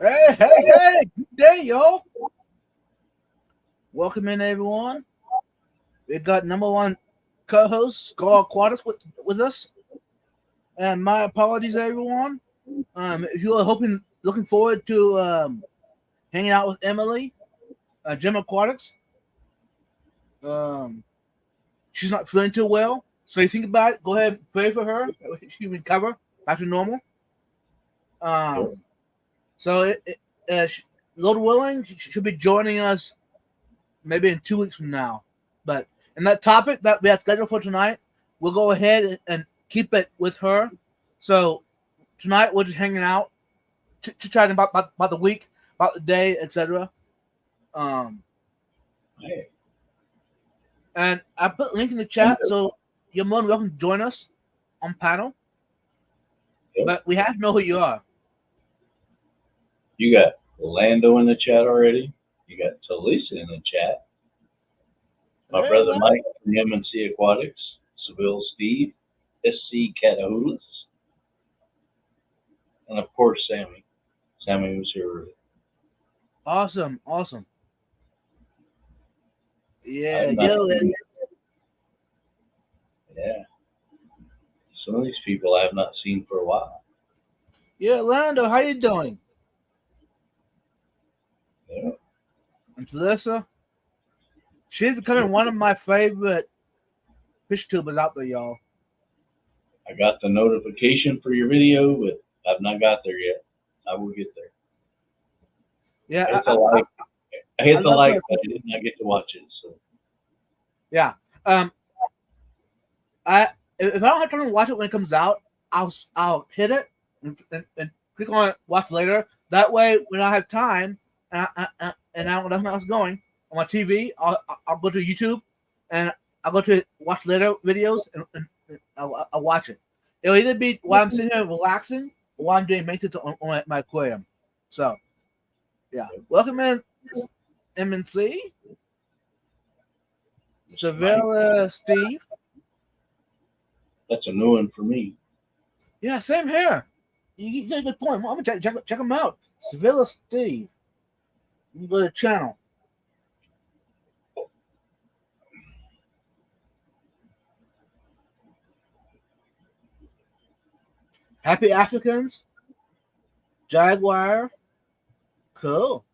Hey, good day, y'all. Welcome in, everyone. We got number one co-host, Scar Aquatics, with us. And my apologies, everyone. If you are looking forward to hanging out with Emily, Gem Aquatics, um, she's not feeling too well. So you think about it, go ahead and pray for her. She recover back to normal. Sure. Um, so, Lord willing, she should be joining us maybe in 2 weeks from now. But in that topic that we have scheduled for tonight, we'll go ahead and keep it with her. So tonight we're just hanging out, chatting about the week, about the day, etc. Um, Hey, and I put a link in the chat, so you're more than welcome to join us on panel. yep. But we have to know who you are. You got Orlando in the chat already. You got Talisa in the chat. My Hey, brother Mike from M&C Aquatics. Seville Steve, SC Catahoulous. And of course, Sammy. Sammy was here earlier. awesome. Yeah, I've not seen, yeah. Some of these people I have not seen for a while. yeah, Lando, how you doing? Yeah. And Talisa, she's becoming one of my favorite fish tubers out there, y'all. I got the notification for your video, but I've not got there yet. I will get there. Yeah, I hit the like. I hit the love like, her. but I did not get to watch it. So Yeah. I if I don't have time to watch it when it comes out, I'll hit it and click on it, watch later. That way, when I have time and I don't know what's going on my TV, I'll go to YouTube and I'll go to watch later videos and I'll watch it. It'll either be while I'm sitting here relaxing or while I'm doing maintenance on my aquarium. So, yeah. Welcome in, MNC, Sevilla, Steve. that's a new one for me. Yeah, same here. You got a good point. I'm gonna check them out. Sevilla Steve. You can go to the channel. Happy Africans. Jaguar. Cool.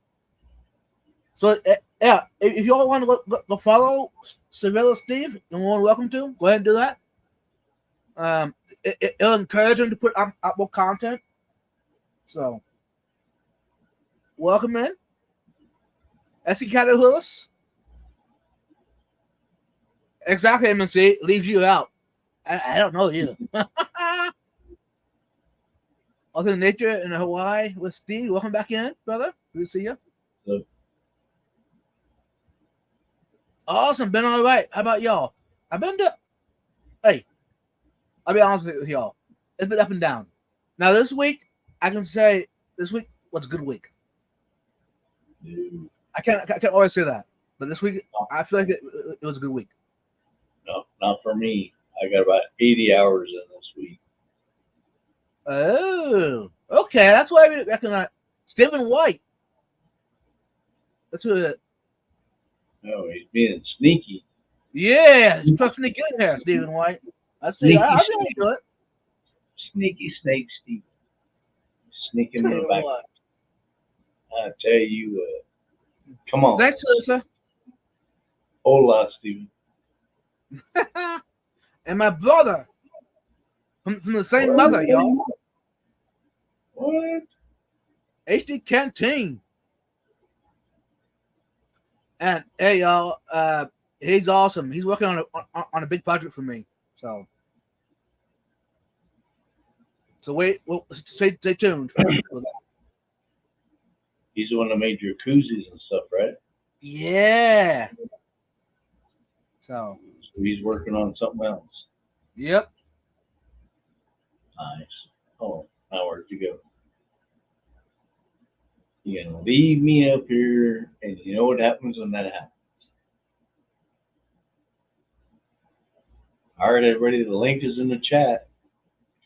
So yeah, if you all want to go follow Sevilla Steve, you're more than welcome to. Go ahead and do that. It'll encourage them to put up more content. So welcome in. SC Catahoulous. Exactly, MNC leaves you out. I don't know either. Other than nature in Hawaii with Steve. Welcome back in, brother. Good to see you. So, Awesome. Been all right. How about y'all? I've been to. Hey, I'll be honest with y'all. It's been up and down. Now this week, I can say this week was a good week. no, I can't always say that, but this week I feel like it was a good week. no, not for me. I got about 80 hours in this week. Oh, okay. That's why I recognize Stephen White. That's who. No, he's being sneaky. Yeah, he's trying to sneak in here, Stephen White. I see. Sneaky, I see how you do it. sneaky snake Steve. Sneaking in Tell the you back. what. I tell you, come on. Thanks, Lisa. Hola, Steven. And my brother from the same mother, y'all. What? HD Canteen. And hey, y'all, he's awesome. He's working on a big project for me. So wait, well, stay tuned. He's the one that made your koozies and stuff, right? Yeah. So So he's working on something else. yep. Nice. Oh, now where'd you go? You're gonna leave me up here, and you know what happens when that happens. All right, everybody, the link is in the chat.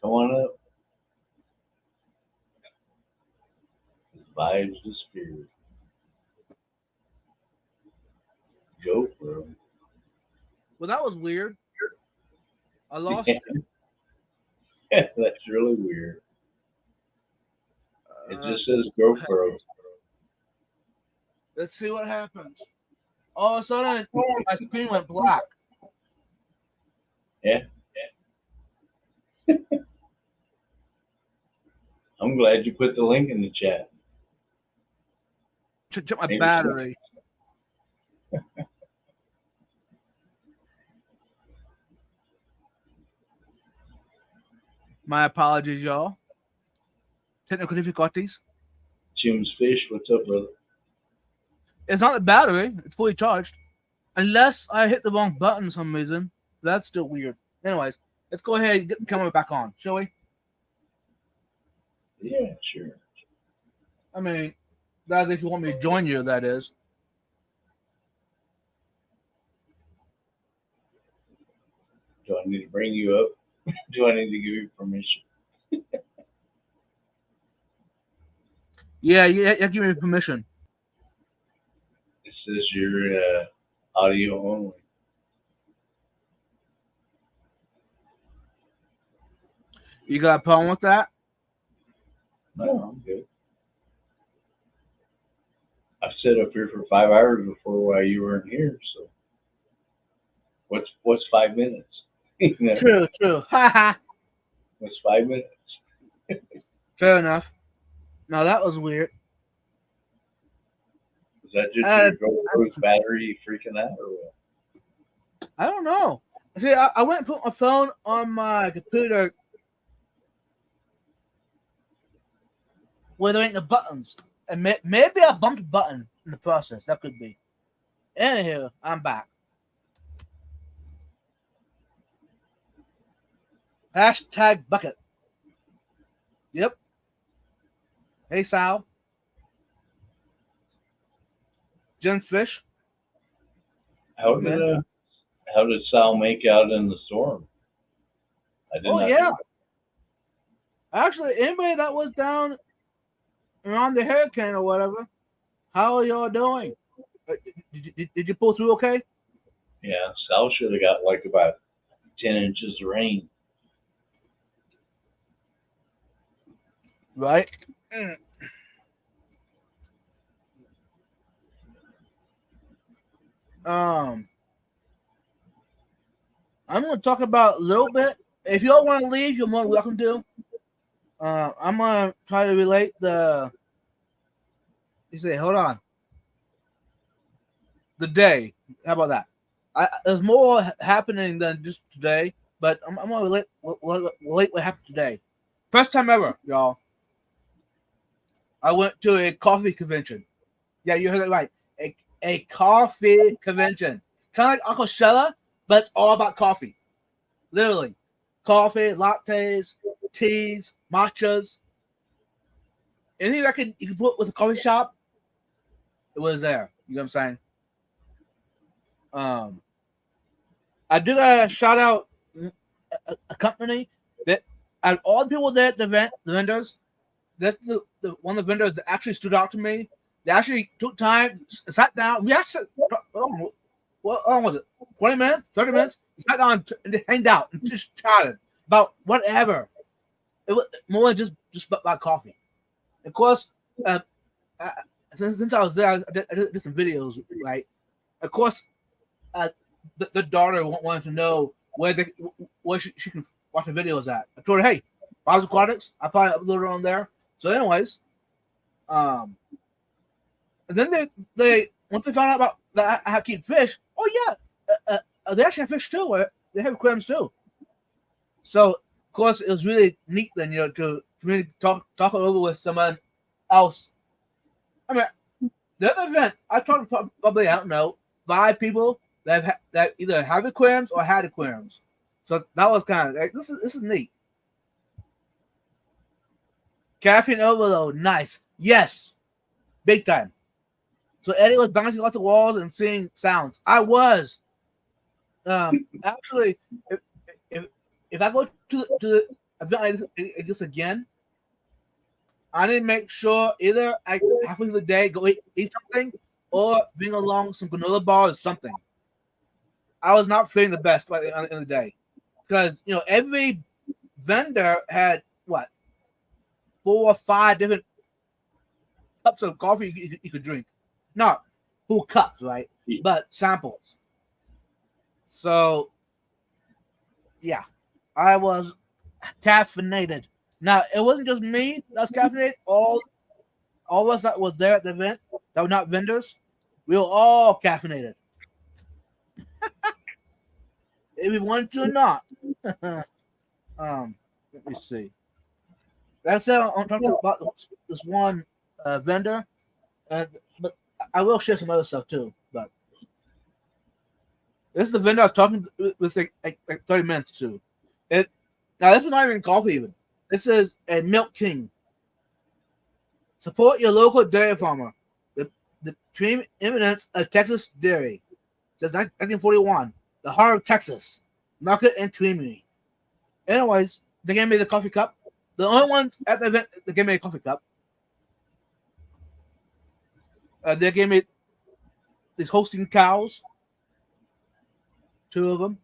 Come on up. Vibes disappeared. GoPro. Well, that was weird. I lost it. That's really weird. It Uh, just says GoPro. let's see what happens. All of a sudden, my screen went black. Yeah. I'm glad you put the link in the chat. Check my Maybe battery. My apologies, y'all. Technical difficulties. Jim's Fish, what's up, brother? It's not the battery. It's fully charged. Unless I hit the wrong button for some reason. That's still weird. Anyways, let's go ahead and get the camera back on, shall we? Yeah, sure. I mean, that's if you want me to join you, that is. Do I need to bring you up? Do I need to give you permission? Yeah, you have to give me permission. It says you're audio only. You got a problem with that? No, I'm good. I've sat up here for 5 hours before while you weren't here, so what's 5 minutes? You know, True. Ha. what's 5 minutes? Fair enough. Now that was weird. Is that just your GoPro's battery freaking out or what? I don't know. See, I went and put my phone on my computer where there ain't no buttons. And maybe I bumped a button in the process. That could be. Anywho, I'm back. Hashtag bucket. Yep. Hey, Sal. Jen Fish. How did Sal make out in the storm? Oh, yeah. Actually, anybody that was down around the hurricane or whatever, how are y'all doing? Did you pull through okay? Yeah, Sal should have got like about 10 inches of rain. Right. I'm going to talk about a little bit. If y'all want to leave, you're more than welcome to. I'm going to try to relate the. You say, hold on. The day. How about that? There's more happening than just today, but I'm going to relate what happened today. First time ever, y'all. I went to a coffee convention. Yeah, you heard it right. A coffee convention. Kind of like Coachella, but it's all about coffee. Literally. Coffee, lattes, teas, matchas. Anything that you can put with a coffee shop, it was there. You know what I'm saying? I do got to shout out a company that out of all the people there at the event, the vendors, that's the one of the vendors that actually stood out to me. They actually took time, sat down. We actually, what was it? 20 minutes, 30 minutes? We sat down and hanged out and just chatted about whatever. It was more than just about coffee. Of course, since I was there, I did some videos, right? Of course, the daughter wanted to know where she can watch the videos at. I told her, hey, Bob's Aquatics, I probably uploaded it on there. So, anyways, and then they once they found out about that I have keep fish. Oh yeah, they actually have fish too. They have aquariums too. So, of course, it was really neat then, to really talk it over with someone else. I mean, the other event I talked to probably, I don't know, 5 people that either have aquariums or had aquariums. So that was kind of like, this is neat. Caffeine overload, nice. Yes, big time. So Eddie was bouncing off the walls and seeing sounds. I was. Actually, if I go to the event like this again, I need to make sure either I halfway through the day go eat something or bring along some granola bars or something. I was not feeling the best by the end of the day because every vendor had what 4 or 5 different cups of coffee you could drink, not full cups, right? But samples. So yeah, I was caffeinated. Now it wasn't just me that was caffeinated. All of us that was there at the event that were not vendors, we were all caffeinated. If we wanted to or not. Let me see. Like I said, I'm talking about this one vendor, but I will share some other stuff too. But this is the vendor I was talking with like 30 minutes to. Now this is not even coffee even. This is a Milk King. Support your local dairy farmer. The preeminence of Texas dairy. Since 1941. The heart of Texas. Market and creamery. Anyways, they gave me the coffee cup. The only ones at the event that gave me a coffee cup. They gave me these Holstein cows. 2 of them.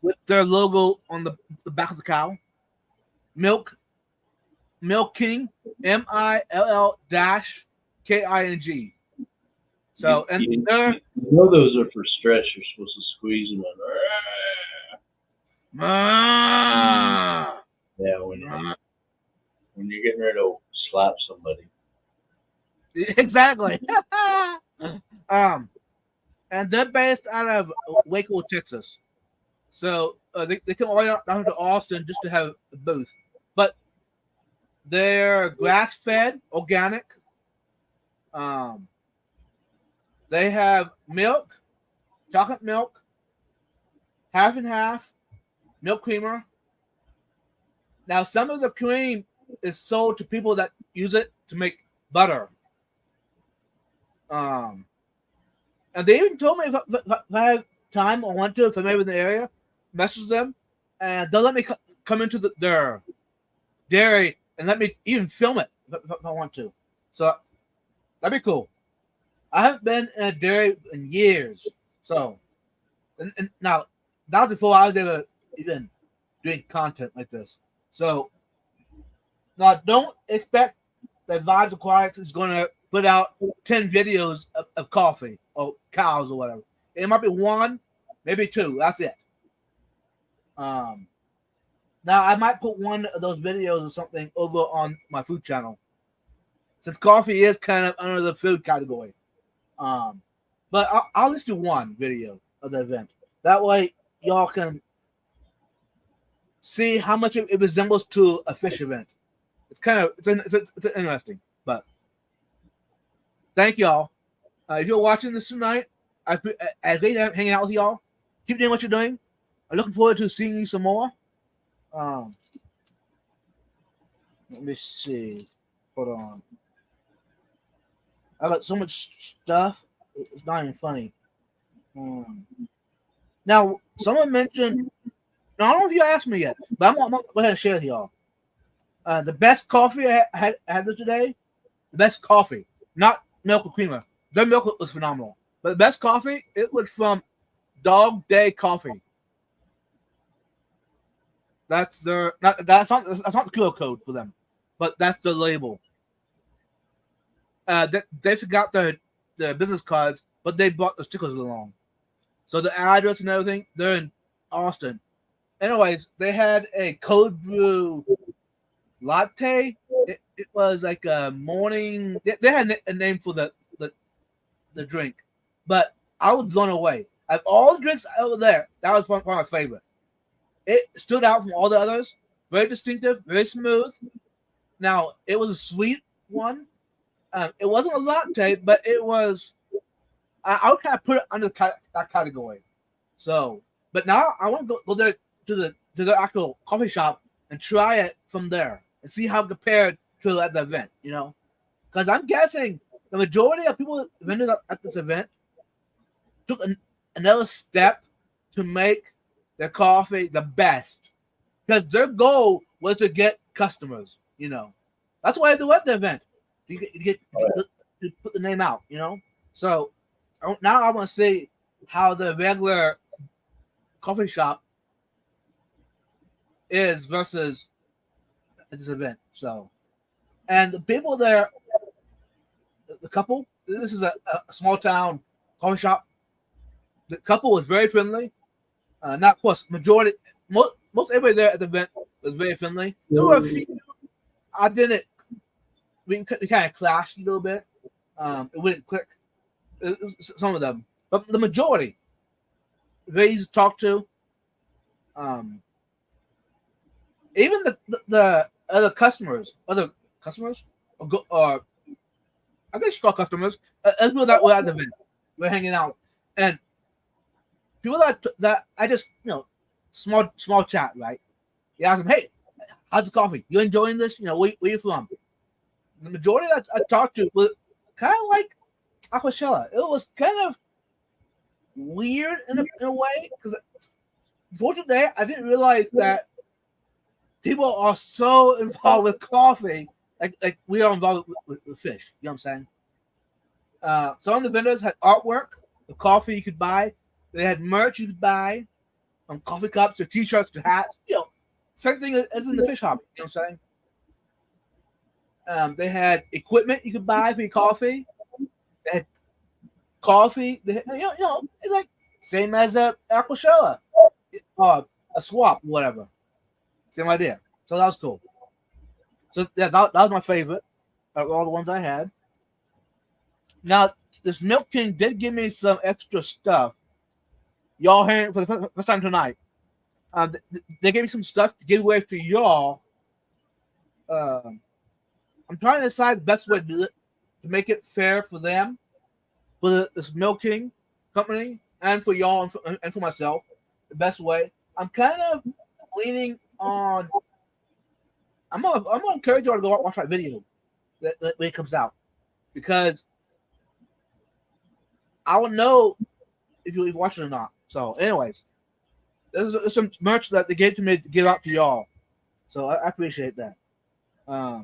With their logo on the back of the cow. Milk King, MILL-KING. So and you know those are for stress. You're supposed to squeeze them in. Yeah, when you're getting ready to slap somebody. Exactly. And they're based out of Waco, Texas. So they come all the way down to Austin just to have a booth. But they're grass-fed, organic. They have milk, chocolate milk, half and half, milk creamer. Now, some of the cream is sold to people that use it to make butter. And they even told me if I have time or want to, if I'm ever in the area, message them, and they'll let me come into their dairy and let me even film it if I want to. So that'd be cool. I haven't been in a dairy in years. So, and now, that was before I was ever even doing content like this. So, now don't expect that Vibes Aquatics is going to put out 10 videos of coffee or cows or whatever. It might be 1, maybe 2. That's it. Now, I might put one of those videos or something over on my food channel, since coffee is kind of under the food category. But I'll just do one video of the event. That way, y'all can see how much it resembles to a fish event. It's kind of it's interesting. But thank y'all. If you're watching this tonight, I great hanging out with y'all. Keep doing what you're doing. I'm looking forward to seeing you some more. Let me see. Hold on. I got so much stuff. It's not even funny. Now, someone mentioned. Now, I don't know if you asked me yet, but I'm gonna go ahead and share with y'all. The best coffee I had today. The best coffee, not milk or creamer. Their milk was phenomenal, but the best coffee it was from Dog Day Coffee. That's their that's not the QR code for them, but that's the label. They forgot their business cards, but they brought the stickers along. So the address and everything, they're in Austin. Anyways, they had a cold brew latte. It was like a morning. They had a name for the drink, but I was blown away. Of all the drinks over there, that was one of my favorite. It stood out from all the others. Very distinctive, very smooth. Now, it was a sweet one. It wasn't a latte, but it was. I would kind of put it under that category. So, but now I want to go there to the actual coffee shop and try it from there and see how it compared to at the event. Because I'm guessing the majority of people vendors at this event took another step to make their coffee the best, because their goal was to get customers. That's why I do at the event. You put the name out, you know. So now I want to see how the regular coffee shop is versus this event. So, and the people there, the couple. This is a small town coffee shop. The couple was very friendly. Not, of course, majority, most everybody there at the event was very friendly. There were a few I didn't. We kind of clashed a little bit. It wouldn't click. Some of them, but the majority, very easy to talk to. Even the other customers, or I guess you call customers, as people that were at the event, we're hanging out, and people that I just small chat, right? You ask them, hey, how's the coffee? You enjoying this? Where you from? The majority that I talked to was kind of like Aquashella. It was kind of weird in a way, because before today I didn't realize that people are so involved with coffee, like we are involved with fish. You know what I'm saying? Some of the vendors had artwork, the coffee you could buy. They had merch you could buy, coffee cups, or t-shirts, or hats. Same thing as in the fish hobby. You know what I'm saying? They had equipment you could buy for your coffee. They had coffee. They had, it's like same as a Aquashella, a swap, whatever. Same idea. So that was cool. So yeah, that was my favorite of all the ones I had. Now, this Milk King did give me some extra stuff. Y'all hearing for the first time tonight. They gave me some stuff to give away to y'all. I'm trying to decide the best way to do it to make it fair for them, for this Milk King company, and for y'all and for myself. The best way. I'm kind of leaning on. I'm gonna encourage y'all to go watch that video when it comes out, because I will know if you watch it or not. So, anyways, there's some merch that they gave to me to give out to y'all, so I appreciate that. Now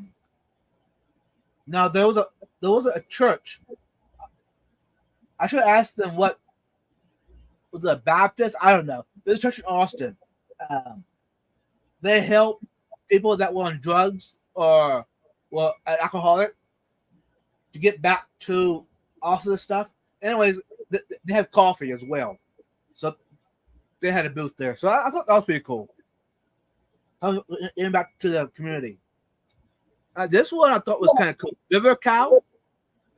there was a church. I should ask them what was the Baptist. I don't know. There's a church in Austin. They help people that were on drugs or were an alcoholic to get back to off of the stuff. Anyways, they have coffee as well, so they had a booth there. So I thought that was pretty cool. In back to the community. This one I thought was kind of cool. River Cow,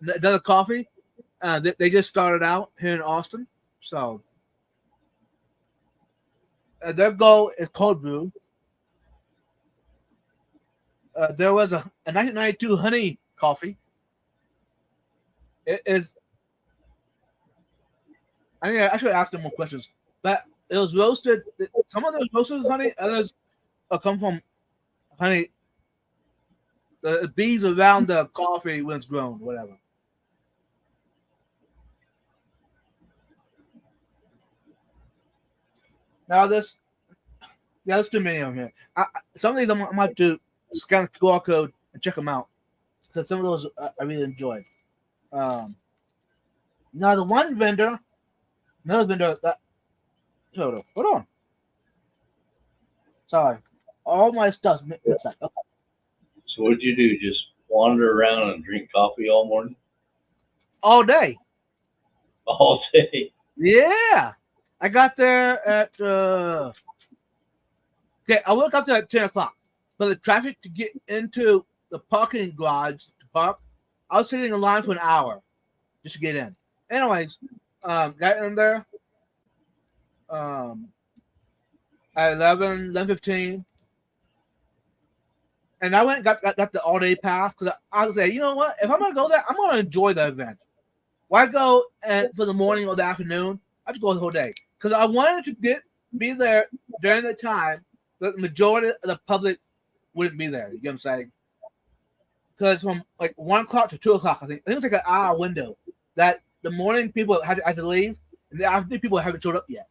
another coffee. They just started out here in Austin, so their goal is cold brew. There was a 1992 honey coffee. It is. I should ask them more questions, but it was roasted. Some of them roasted with honey, others come from honey. The bees around the coffee when it's grown, whatever. Now there's too many of them here. Some of these I might do scan the QR code and check them out, because some of those I really enjoyed. Now the one vendor, another vendor that hold on. Sorry, all my stuff. Okay. So what did you do? Just wander around and drink coffee all morning? All day. All day? Yeah. I got there at I woke up there at 10 o'clock. But the traffic to get into the parking garage to park, I was sitting in line for an hour just to get in. Anyways, got in there at 11:15. And I went and got the all-day pass, because I was like, you know what? If I'm going to go there, I'm going to enjoy the event. Why go for the morning or the afternoon? I just go the whole day. Because I wanted to be there during the time that the majority of the public wouldn't be there. You know what I'm saying? Because from like 1 o'clock to 2 o'clock, I think it was like an hour window that the morning people had to leave, and the afternoon people haven't showed up yet.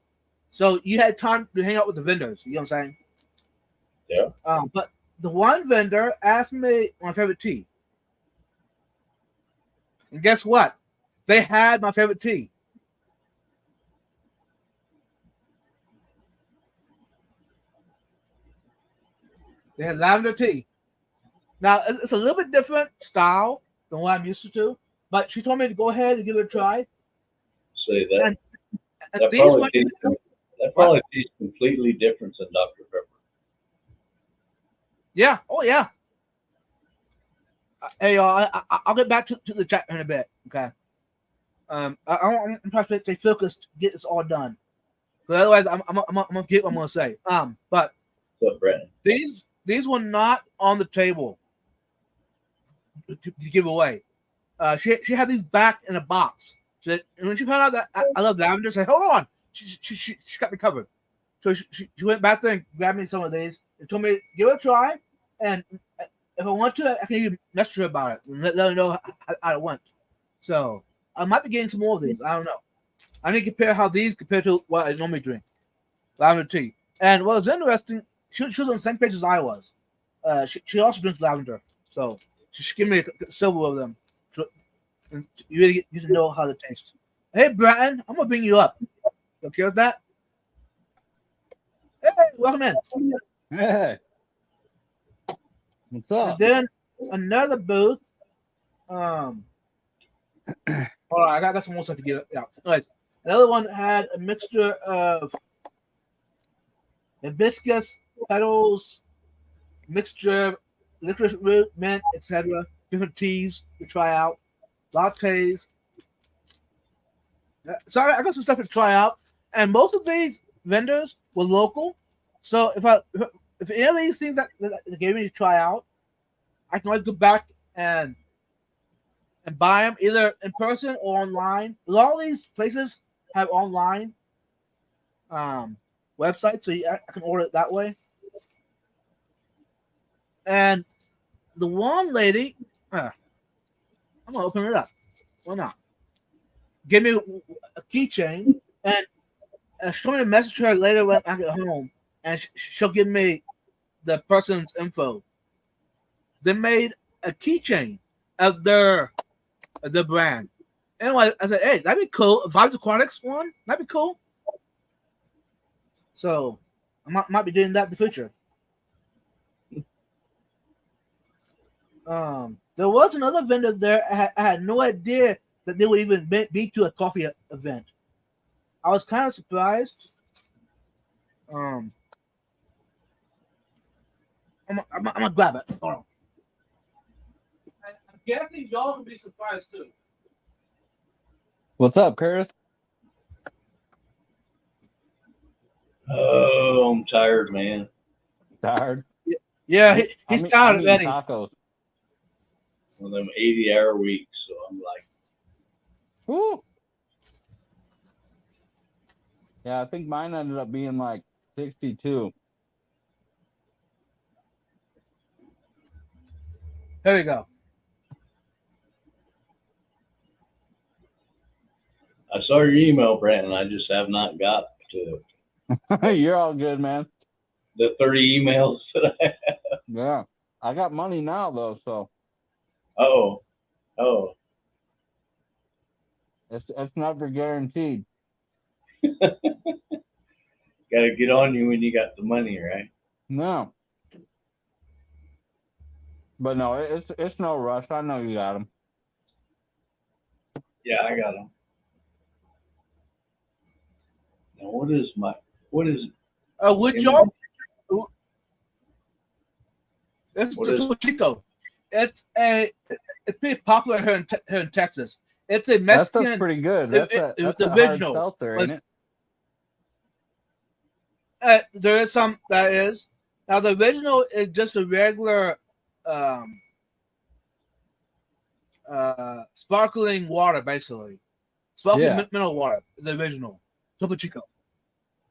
So you had time to hang out with the vendors. You know what I'm saying? Yeah. But the one vendor asked me my favorite tea. And guess what? They had my favorite tea. They had lavender tea. Now, it's a little bit different style than what I'm used to, but she told me to go ahead and give it a try. Say that And, and that these probably ones, tastes, that probably tastes completely different than Dr Pepper. yeah, oh yeah. Hey, I'll get back to the chat in a bit. Okay. I'm trying to stay focused, get this all done. Because otherwise, I'm gonna forget what I'm gonna say. But What's up, Brandon? these were not on the table to give away. She had these back in a box. And when she found out that I love lavender, she said, "Hold on." She got me covered. So she went back there and grabbed me some of these and told me give it a try. And if I want to, I can even message her about it and let her know how it went. So I might be getting some more of these. I don't know. I need to compare how these compare to what I normally drink, lavender tea. And what was interesting, she was on the same page as I was. She also drinks lavender, so she gave me several of them. So you really get to know how they taste. Hey, Bratton, I'm gonna bring you up. You okay with that? Hey, welcome in. Hey, what's And up? then another booth. Hold on, I got some more stuff to get out. Anyways, another one had a mixture of hibiscus petals, mixture, licorice root, mint, etc. Different teas to try out, lattes. So I got some stuff to try out, and most of these vendors were local. So if any of these things that they gave me to try out, I can always go back and buy them either in person or online. A lot of these places have online websites, so I can order it that way. And the one lady, I'm gonna open it up. Why not? Give me a keychain, and she's going to message her later when I get home, and she'll give me the person's info. They made a keychain of their brand. Anyway, I said, "Hey, that'd be cool. Vibes Aquatics one, that'd be cool." So I might be doing that in the future. There was another vendor there. I had no idea that they would even be to a coffee event. I was kind of surprised. I'm gonna grab it. Hold on. I'm guessing y'all will be surprised too. What's up, Curtis? Oh, I'm tired, man. Tired? Yeah, he's tired I'm already. eating tacos. One of them 80-hour weeks, so I'm like, Woo! Yeah, I think mine ended up being like 62. Here we go. I saw your email, Brandon. I just have not got to You're all good, man. the 30 emails that I have. Yeah. I got money now, though, so Oh, it's never guaranteed. got to get on you when you got the money, right? No. But no, it's no rush. I know you got them. Yeah, I got them. Now, what is Would y'all? It's What the is- Topo Chico. It's pretty popular here in Texas. It's a That Mexican. stuff's pretty good. It- That's it's a hard original. seltzer, Like- ain't it? There is some that is. Now the original is just a regular sparkling water, basically. Sparkling Yeah. mineral water is the original Topo Chico.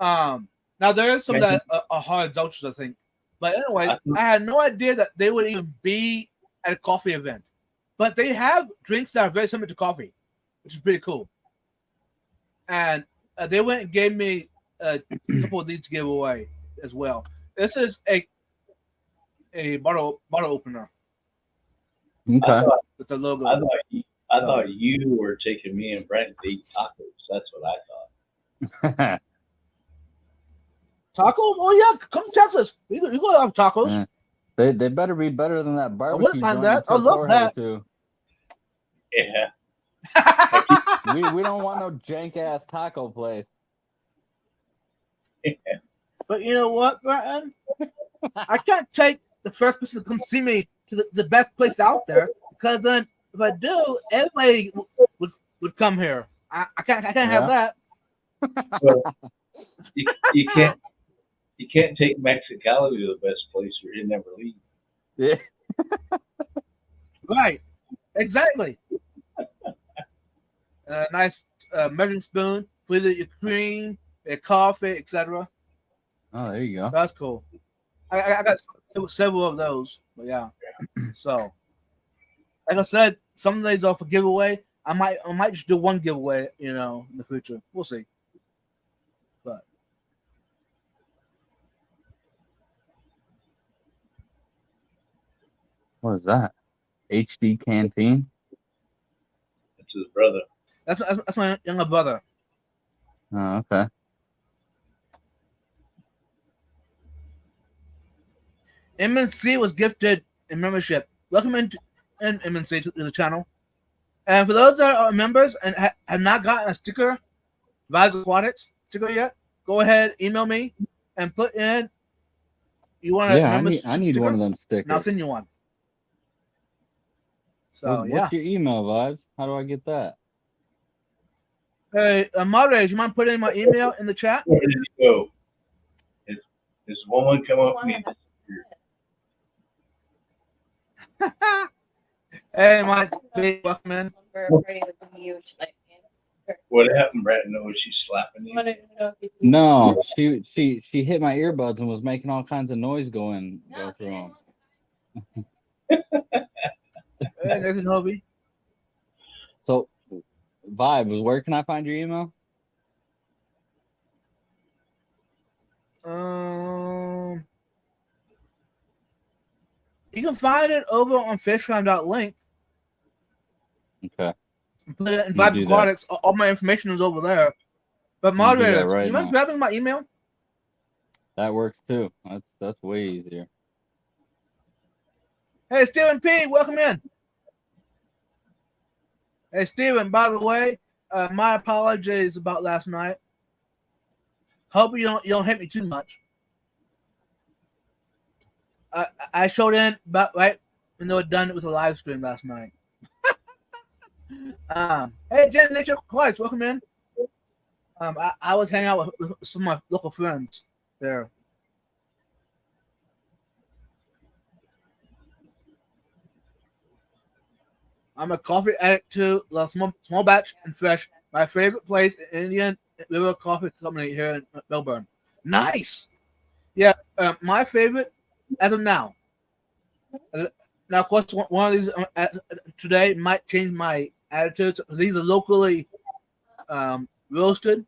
Now there is some that are hard seltzers, I think. But anyways, I had no idea that they would even be at a coffee event. But they have drinks that are very similar to coffee, which is pretty cool. And they went and gave me a couple of these to give away as well. This is a a bottle opener I Okay. thought, with the logo. I thought you were taking me and Brent to eat tacos. That's what I thought. Taco? Oh yeah, come to Texas. You go have tacos. Yeah. They better be better than that wouldn't barbecue mind joint you that. I took love Jorge that. to. Yeah. We don't want no jank ass taco place. But you know what, Brenton? I can't take the first person to come see me to the best place out there, because then if I do, everybody would come here. I can't have that. Well, you can't take Mexicali to the best place or he'll never leave. Yeah. Right. Exactly. A nice measuring spoon with your cream, your coffee, etc. Oh, there you go. That's cool. I got several of those, but yeah. So, like I said, some days are for giveaway. I might just do one giveaway, in the future. We'll see. But What is that? HD Canteen? It's his brother. that's my younger brother. Oh, okay. MNC was gifted a membership. Welcome in MNC to the channel. And for those that are members and have not gotten a sticker, Vibes Aquatics sticker yet, go ahead, email me and put in you want Yeah, a I need one of them stickers. and I'll send you one. So What's your email, Vibes? How do I get that? Hey, moderators, you mind putting in my email in the chat? Where did he go? His woman come up to me. Hey, my big welcome in. What happened, Brandon? Was she slapping you? No, she hit my earbuds and was making all kinds of noise go through them. Hey, Nathan Hovey. So, Vibe, where can I find your email? You can find it over on fishfarm.link. Okay. Put it in You Vibe do Aquatics. All my information is over there. But do that moderators, right you mind now. grabbing my email? That works too. That's way easier. Hey, Stephen P., welcome in. Hey, Stephen, by the way, my apologies about last night. Hope you don't hate me too much. I showed in about right when they were done with a live stream last night. Hey, Jen Nature Christ, welcome in. I was hanging out with some of my local friends there. I'm a coffee addict too. Love small batch and fresh. My favorite place, Indian River Coffee Company here in Melbourne. Nice. Yeah, my favorite as of now. Now, of course, one of these today might change my attitude. These are locally roasted,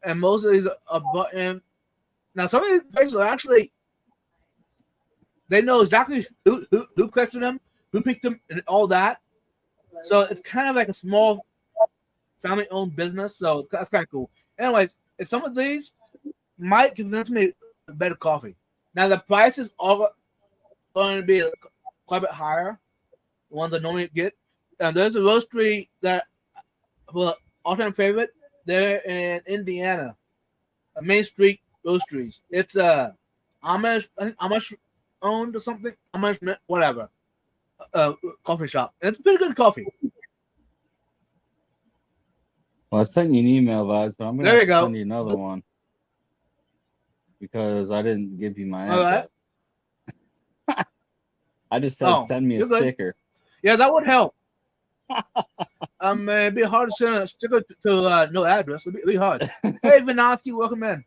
and most of these are bought in. Now, some of these places are actually, they know exactly who collected them, who picked them, and all that. So it's kind of like a small family-owned business. So that's kind of cool. Anyways, and some of these might convince me to better coffee. Now, the prices are going to be quite a bit higher, the ones I normally get. And there's a roastery that, well, all-time favorite, they're in Indiana, a Main Street Roasteries. It's Amish, I think Amish owned or something, Amish, whatever, coffee shop. And it's pretty good coffee. Well, I sent you an email, Vibes, but I'm going to send you another one because I didn't give you my address. All right. I just said send me a sticker. Yeah, that would help. It'd be hard to send a sticker to no address. It'd be hard. Hey, Vinoski, welcome in.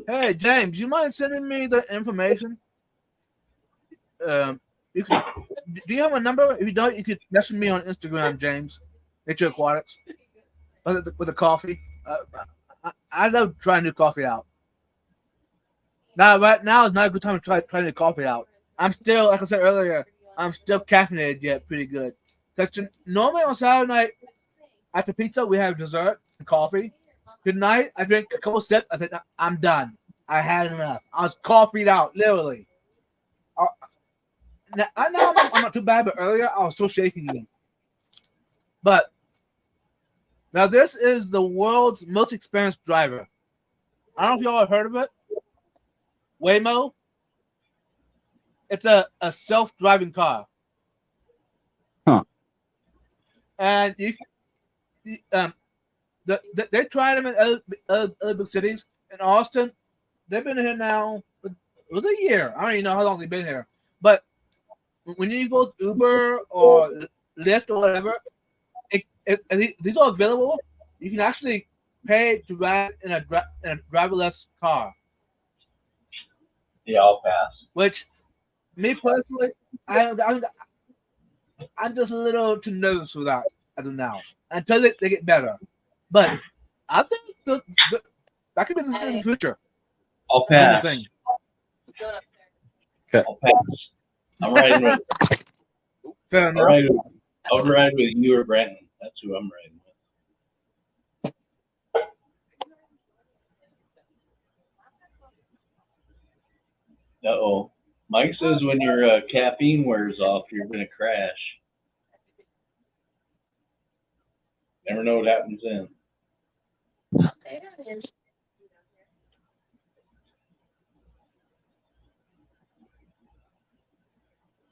Hey, James, you mind sending me the information? Do you have a number? If you don't, you could message me on Instagram, James. Nature Aquatics with the coffee. I love trying new coffee out. Now, right now is not a good time to try the coffee out. I'm still, like I said earlier, I'm still caffeinated yet, pretty good. Because normally on Saturday night after pizza we have dessert and coffee. Tonight I drank a couple sips. I said I'm done. I had enough. I was coffeeed out, literally. Uh, now I'm not too bad, but earlier I was still shaking again. But now this is the world's most expensive driver. I don't know if y'all have heard of it. Waymo. It's a self-driving car. Huh. And they tried them in other big cities. In Austin, they've been here now. It was a year. I don't even know how long they've been here. But when you go to Uber or Lyft or whatever, these are available. You can actually pay to ride in a driverless car. Yeah, I'll pass. Which, me personally, I'm just a little too nervous for that as of now. Until they get better. But I think that could be the future. I'll pass. Thing. I'll pass. I'm riding with. Fair enough. I'll ride with you or Brandon. That's who I'm riding with. Uh-oh. Mike says when your caffeine wears off, you're going to crash. Never know what happens then. What's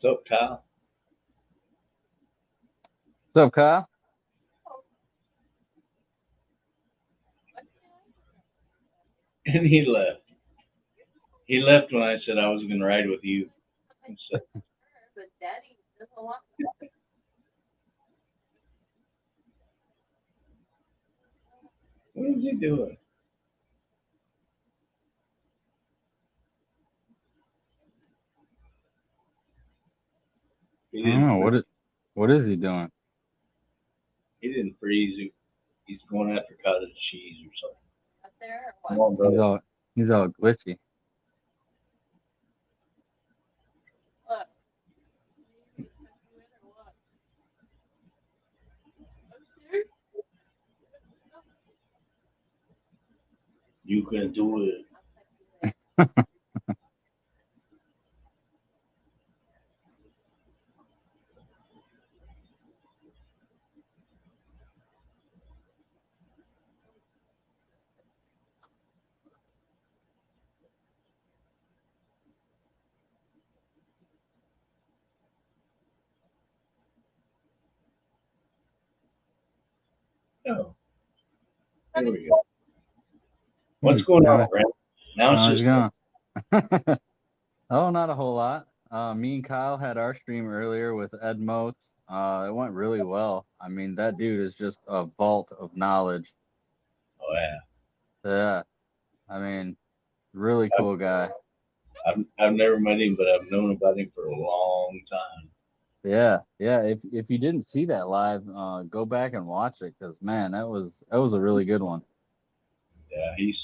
up, Kyle? What's up, Kyle? And he left. He left when I said I was going to ride with you. So, what is he doing? I don't know. What is he doing? He didn't freeze. He's going after cottage cheese or something. Come on, brother. He's all glitchy. You can do it. Oh, there we go. What's going on, Brent? Now it's just gone. Oh, not a whole lot. Me and Kyle had our stream earlier with Ed Motes. It went really well. I mean, that dude is just a vault of knowledge. Oh yeah. Yeah. I mean, really cool guy. I've never met him, but I've known about him for a long time. Yeah, yeah. If you didn't see that live, go back and watch it because man, that was a really good one. Yeah, he's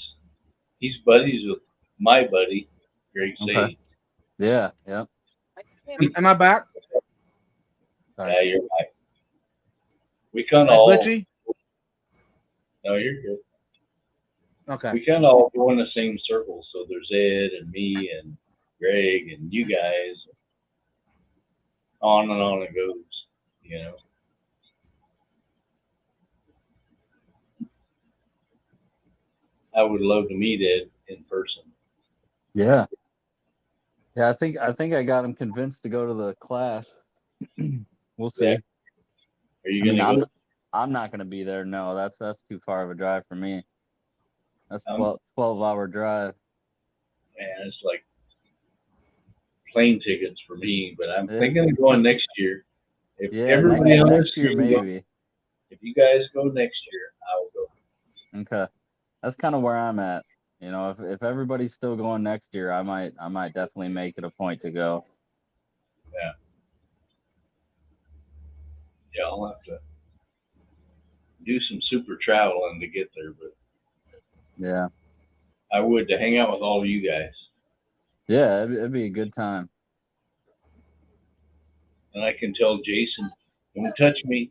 buddies with my buddy, Greg Okay. Sage. Yeah, yeah. Am I back? Sorry. Yeah, you're right. We kind of all. Glitchy? No, you're good. Okay. We kind of all go in the same circle. So there's Ed and me and Greg and you guys. On and on it goes, you know. I would love to meet Ed in person. Yeah. Yeah, I think I got him convinced to go to the class. We'll see. Yeah. Are you gonna go? I'm not gonna be there. No, that's too far of a drive for me. That's 12-hour drive. Man, it's like plane tickets for me, but I'm thinking of going next year. If everybody else next year maybe. If you guys go next year, I will go. Okay. That's kind of where I'm at. You know, if everybody's still going next year, I might definitely make it a point to go. Yeah. Yeah, I'll have to do some super traveling to get there, but yeah, I would to hang out with all of you guys. Yeah, it'd be a good time. And I can tell Jason, don't touch me.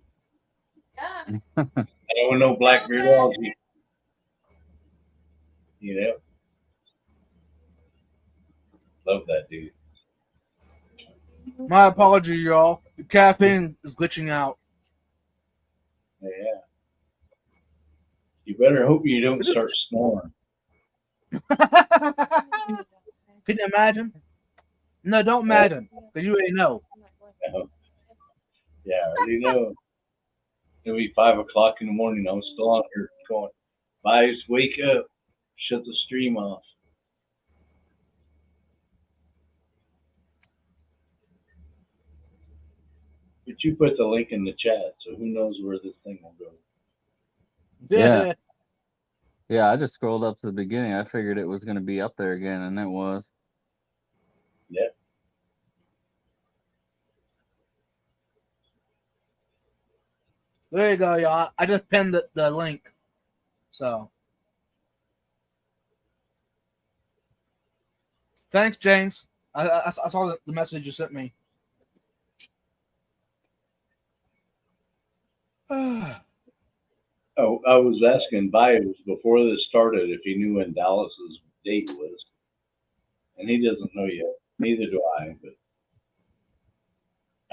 I don't want no black beardology. You know, love that dude. My apology, y'all. The caffeine is glitching out. Yeah. You better hope you don't It start is- snoring. Can you imagine? No, don't imagine, because you already know. Yeah, I already know. It'll be 5 o'clock in the morning. I'm still on here going, guys, wake up. Shut the stream off. But you put the link in the chat, so who knows where this thing will go. Yeah. Yeah, I just scrolled up to the beginning. I figured it was going to be up there again, and it was. Yeah. There you go, y'all. I just pinned the link. So. Thanks, James. I saw the message you sent me. Oh, I was asking Bios before this started if he knew when Dallas's date was. And he doesn't know yet. Neither do I, but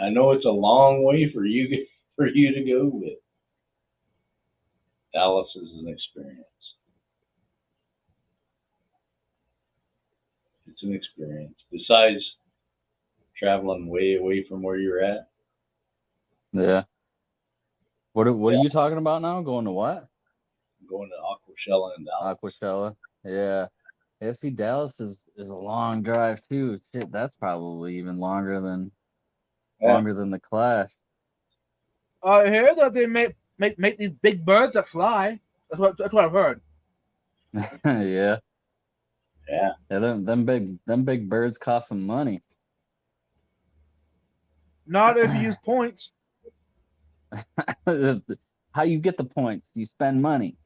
I know it's a long way for you to go with. Dallas is an experience. It's an experience. Besides traveling way away from where you're at. Yeah. What are you talking about now? Going to what? Going to Aquashella and Dallas. Aquashella. Yeah. Yeah, see, Dallas is a long drive too. Shit, that's probably even longer than the Clash. I hear that they make these big birds that fly. That's what I've heard. Yeah. Yeah. Yeah, them big birds cost some money. Not if you use points. How you get the points? You spend money.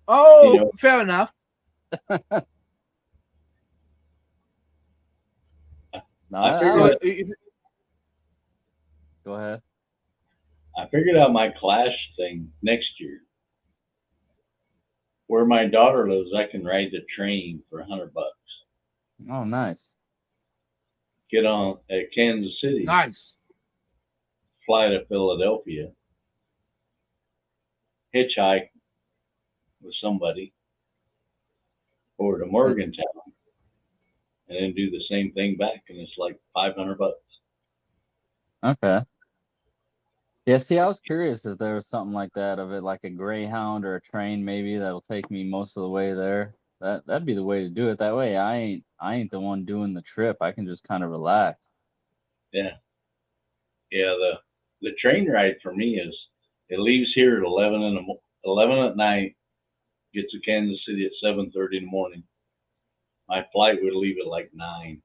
Oh, You know, fair enough. No, I go ahead. I figured out my Clash thing next year. Where my daughter lives, I can ride the train for $100. Oh, nice. Get on at Kansas City, Nice. fly to Philadelphia, hitchhike with somebody over to Morgantown, and then do the same thing back, and it's like $500. Okay. Yeah, see, I was curious if there was something like that of it, like a Greyhound or a train maybe that'll take me most of the way there. That'd be the way to do it. That way I ain't the one doing the trip. I can just kind of relax. Yeah, yeah. The train ride for me is it leaves here at 11 at night, gets to Kansas City at 7:30 in the morning. My flight would leave at like 9.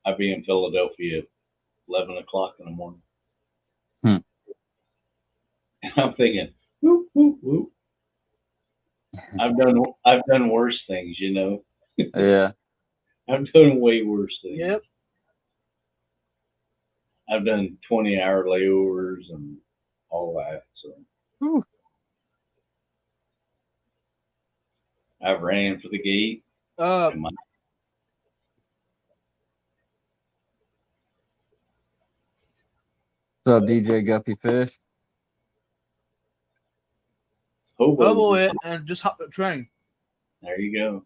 I'd be in Philadelphia at 11 o'clock in the morning. Hmm. And I'm thinking, whoop, whoop, whoop. I've done worse things, you know. Yeah. I've done way worse things. Yep. I've done 20-hour layovers and all that. So Whew. I've ran for the gate. Uh, What's up, DJ Guppy Fish? Hobo it and just hop the train. There you go.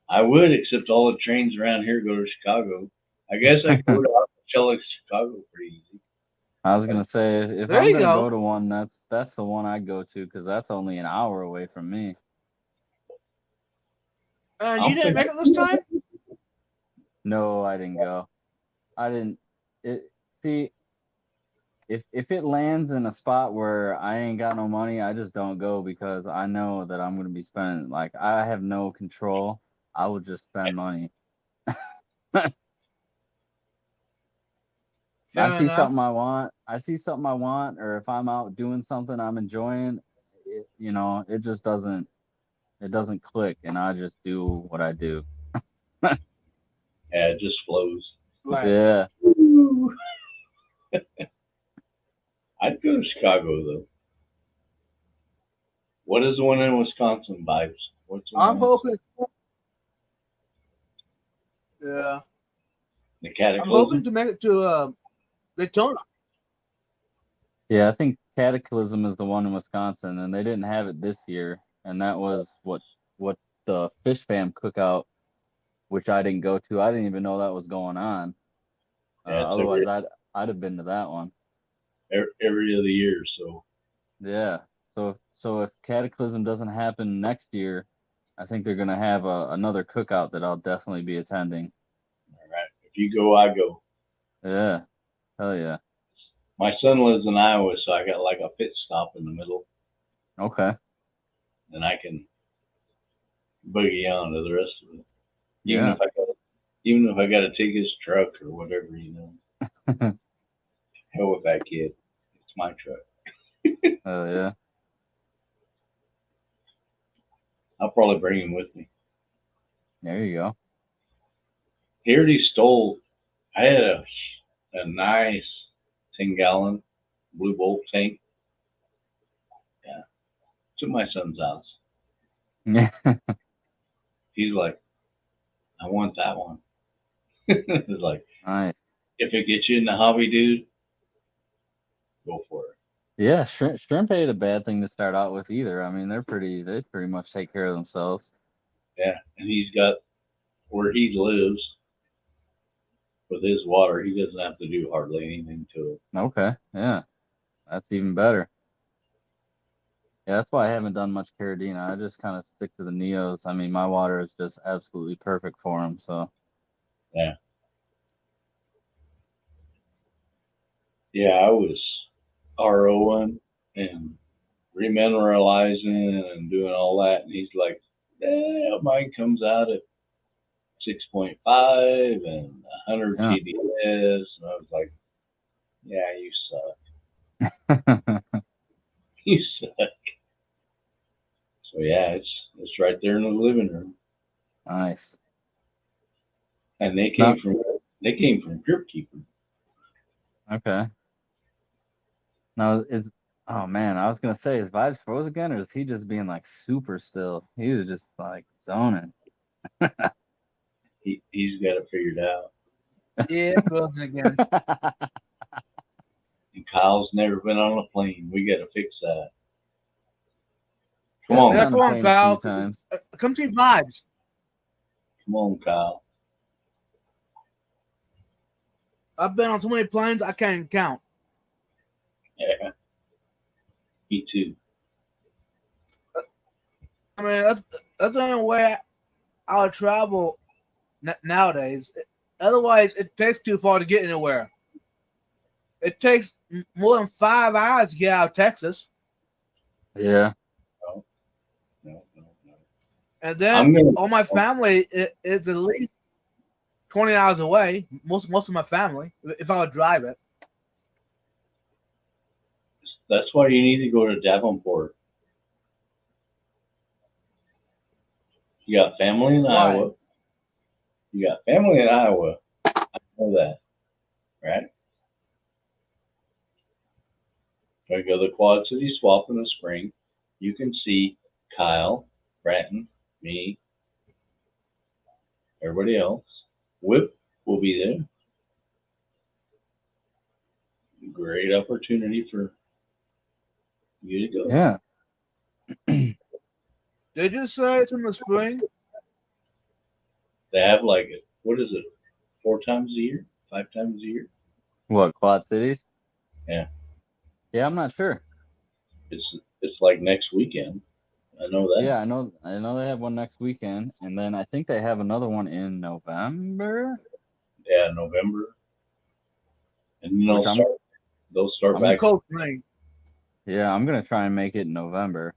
I would, except all the trains around here go to Chicago. I guess I could go to Aquashella, Chicago pretty easy. I was gonna say if There I'm you gonna go. go to one, that's the one I go to because that's only an hour away from me. And you didn't make it this time? No, I didn't go. I didn't. See, if it lands in a spot where I ain't got no money, I just don't go because I know that I'm gonna be spending. Like I have no control. I will just spend money. Fair I see enough. something I want, or if I'm out doing something I'm enjoying, it just doesn't click, and I just do what I do. Yeah, it just flows. Right. Yeah. Woo. I'd go to Chicago though. What is the one in Wisconsin vibes? What's the I'm one? hoping. Yeah, The I'm Cataclysm. hoping to make it to Daytona. Yeah, I think Cataclysm is the one in Wisconsin, and they didn't have it this year, and that was what the Fish Fam cookout, which I didn't go to. I didn't even know that was going on. Yeah, it's Otherwise, I'd have been to that one. every other year. So Yeah. So if Cataclysm doesn't happen next year, I think they're gonna have another cookout that I'll definitely be attending. all right, if you go, I go. Yeah. Hell yeah. My son lives in Iowa, so I got like a pit stop in the middle, Okay. and I can boogie on to the rest of it. Even Yeah. even if I got to take his truck or whatever, hell with that kid. It's my truck. Hell yeah. I'll probably bring him with me. There you go. He already stole. I had a nice 10-gallon Blue Bolt tank. Yeah, to my son's house. Yeah. He's like, I want that one. It's like, Nice. if it gets you in the hobby, dude, go for it. Yeah, shrimp ain't a bad thing to start out with either. I mean, they pretty much take care of themselves. Yeah, and he's got where he lives with his water. He doesn't have to do hardly anything to it. Okay. Yeah. That's even better. Yeah, that's why I haven't done much Caradina. I just kind of stick to the Neos. I mean, my water is just absolutely perfect for them. So, Yeah. Yeah, I was ROing and remineralizing and doing all that, and he's like, "Yeah, mine comes out at 6.5 and 100 yeah. TDS," and I was like, "Yeah, you suck. You suck." So yeah, it's right there in the living room, Nice. and they No, came from Crypt Keeper. okay. Now oh man, I was gonna say, is Vibes froze again, or is he just being like super still? He was just like zoning. He's got it figured out. Yeah, frozen again. And Kyle's never been on a plane. We got to fix that. Come Yeah, I've on, been Yeah, on come the on, plane a few Kyle. times. Come see Vibes. come on, Kyle. I've been on so many planes I can't even count. Yeah, me too. I mean, that's the only way I would travel nowadays. Otherwise, it takes too far to get anywhere. It takes more than 5 hours to get out of Texas, Yeah. No. and then I'm gonna. all my family is at least 20 hours away. Most of my family, if I would drive it. That's why you need to go to Davenport. You got family in Why? Iowa. You got family in Iowa. I know that, right? If I go to the Quad City Swap in the spring, you can see Kyle, Bratton, me, everybody else. Whip will be there. Great opportunity for you to go. Yeah. Did you say it's in the spring? They have like what is it, 4 times a year, 5 times a year? What, Quad Cities? Yeah. Yeah, I'm not sure. It's like next weekend. I know that. Yeah, I know they have one next weekend, and then I think they have another one in November. Yeah, November. And then Which they'll start I'm The back. cold spring. Yeah, I'm gonna try and make it in November.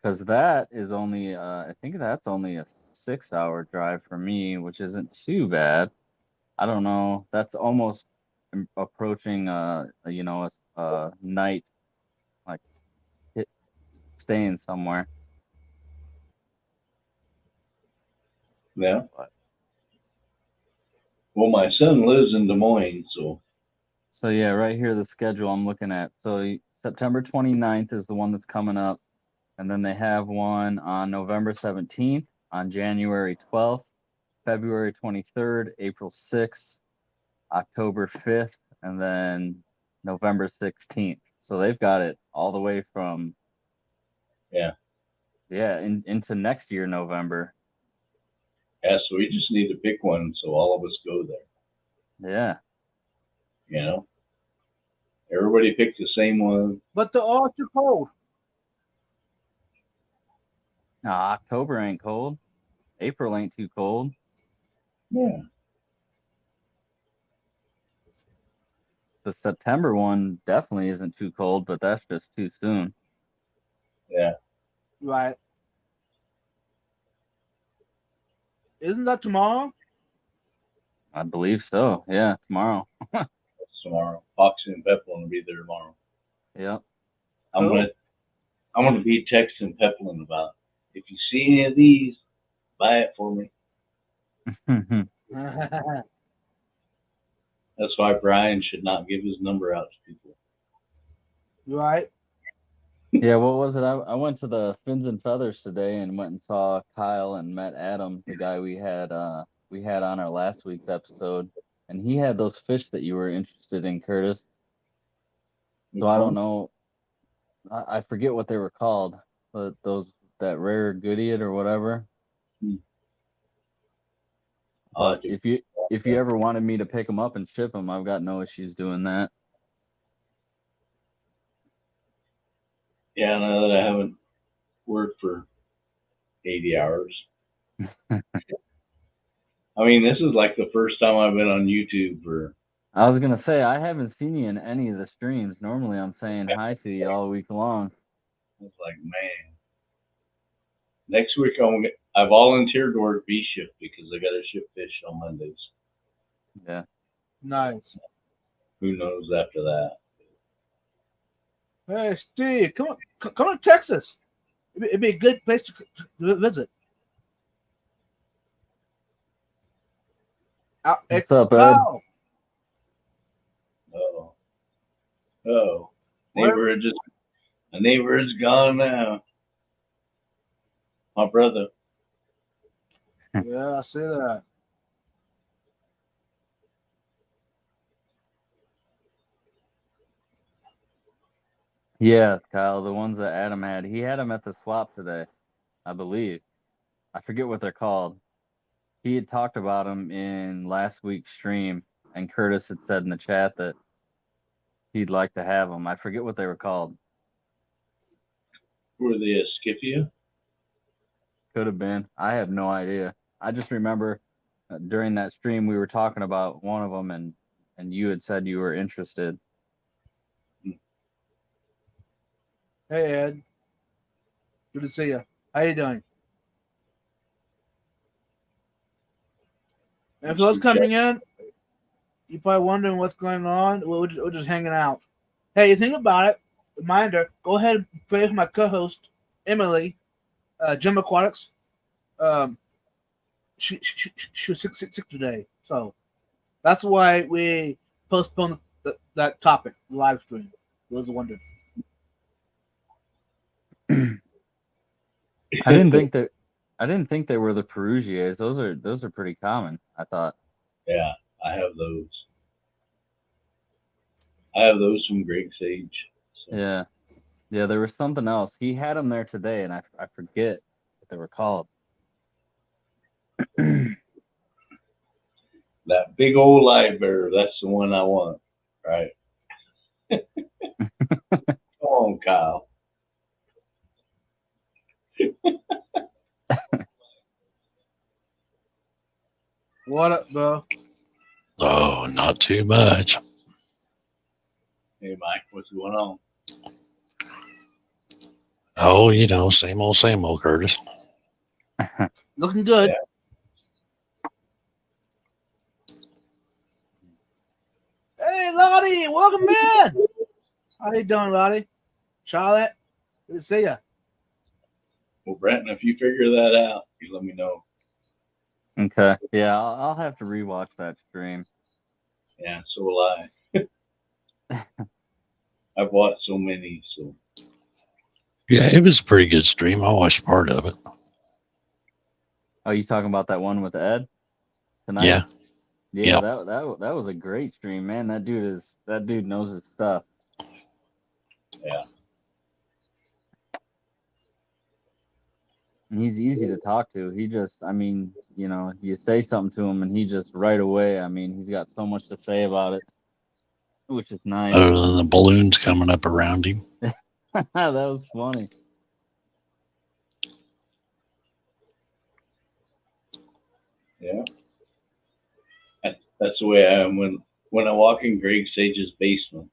Because that is only I think that's only a 6-hour drive for me, which isn't too bad. I don't know. That's almost approaching a night, like staying somewhere. Yeah. Well, my son lives in Des Moines, so So yeah, right here the schedule I'm looking at. So September 29th is the one that's coming up, and then they have one on November 17th, on January 12th, February 23rd, April 6th, October 5th, and then November 16th. So they've got it all the way from yeah. into next year November. Yeah, so we just need to pick one so all of us go there. Yeah. You know, everybody picked the same one. But they're all too cold. October ain't cold. April ain't too cold. Yeah. The September one definitely isn't too cold, but that's just too soon. Yeah. Right. Isn't that tomorrow? I believe so. Yeah, tomorrow. That's tomorrow. Foxy and Peplin will be there tomorrow. Yep. I'm Cool. gonna be texting Peplin about if you see any of these, buy it for me. That's why Brian should not give his number out to people. Right. Yeah, what was it? I went to the Fins and Feathers today and went and saw Kyle and met Adam, the guy we had on our last week's episode, and he had those fish that you were interested in, Curtis. So I don't know. I forget what they were called, but that rare goodiot or whatever. But if you ever wanted me to pick them up and ship them, I've got no issues doing that. Yeah, now that I haven't worked for 80 hours. I mean, this is like the first time I've been on YouTube for. I was gonna say I haven't seen you in any of the streams. Normally I'm saying hi to you all week long. It's like, man. Next week I volunteered to work B shift because I got to ship fish on Mondays. Yeah. Nice. Who knows after that? Hey, Steve, come to Texas. It'd be a good place to visit. What's up, Ed? Oh, the neighborhood's gone now. My brother. Yeah, I see that. Yeah, Kyle, the ones that Adam had. He had them at the swap today, I believe. I forget what they're called. He had talked about them in last week's stream, and Curtis had said in the chat that he'd like to have them. I forget what they were called. Were they a Skiffia? Could have been. I have no idea. I just remember during that stream we were talking about one of them, and you had said you were interested. Hey, Ed. Good to see you. How you doing? And for those coming in, you're probably wondering what's going on. We're just hanging out. Hey, you think about it. Reminder, go ahead and pray for my co-host, Emily, Gem Aquatics. She was sick today. So that's why we postponed that topic, the live stream. Those wondered. I didn't think they were the Perugiers. Those are pretty common, I thought. Yeah, I have those. I have those from Greg Sage. So. Yeah. Yeah, there was something else. He had them there today, and I forget what they were called. That big old live bear, that's the one I want, right? Come on, Kyle. What up, bro? Oh, not too much. Hey, Mike, what's going on? Oh, same old, Curtis. Looking good. Yeah. Hey, Lottie, welcome in. How you doing, Lottie? Charlotte, good to see you. Well, Brenton, if you figure that out, you let me know. Okay. Yeah, I'll have to rewatch that stream. Yeah, so will I. I've watched so many, so Yeah, it was a pretty good stream. I watched part of it. Oh, you talking about that one with Ed tonight? Yeah. Yeah, Yep. that was a great stream, man. That dude knows his stuff. yeah. And he's easy to talk to. He just, I mean, you know, you say something to him and he just right away, I mean, he's got so much to say about it, which is nice. Other than the balloons coming up around him. That was funny. Yeah. That's the way I am when I walk in Greg Sage's basement.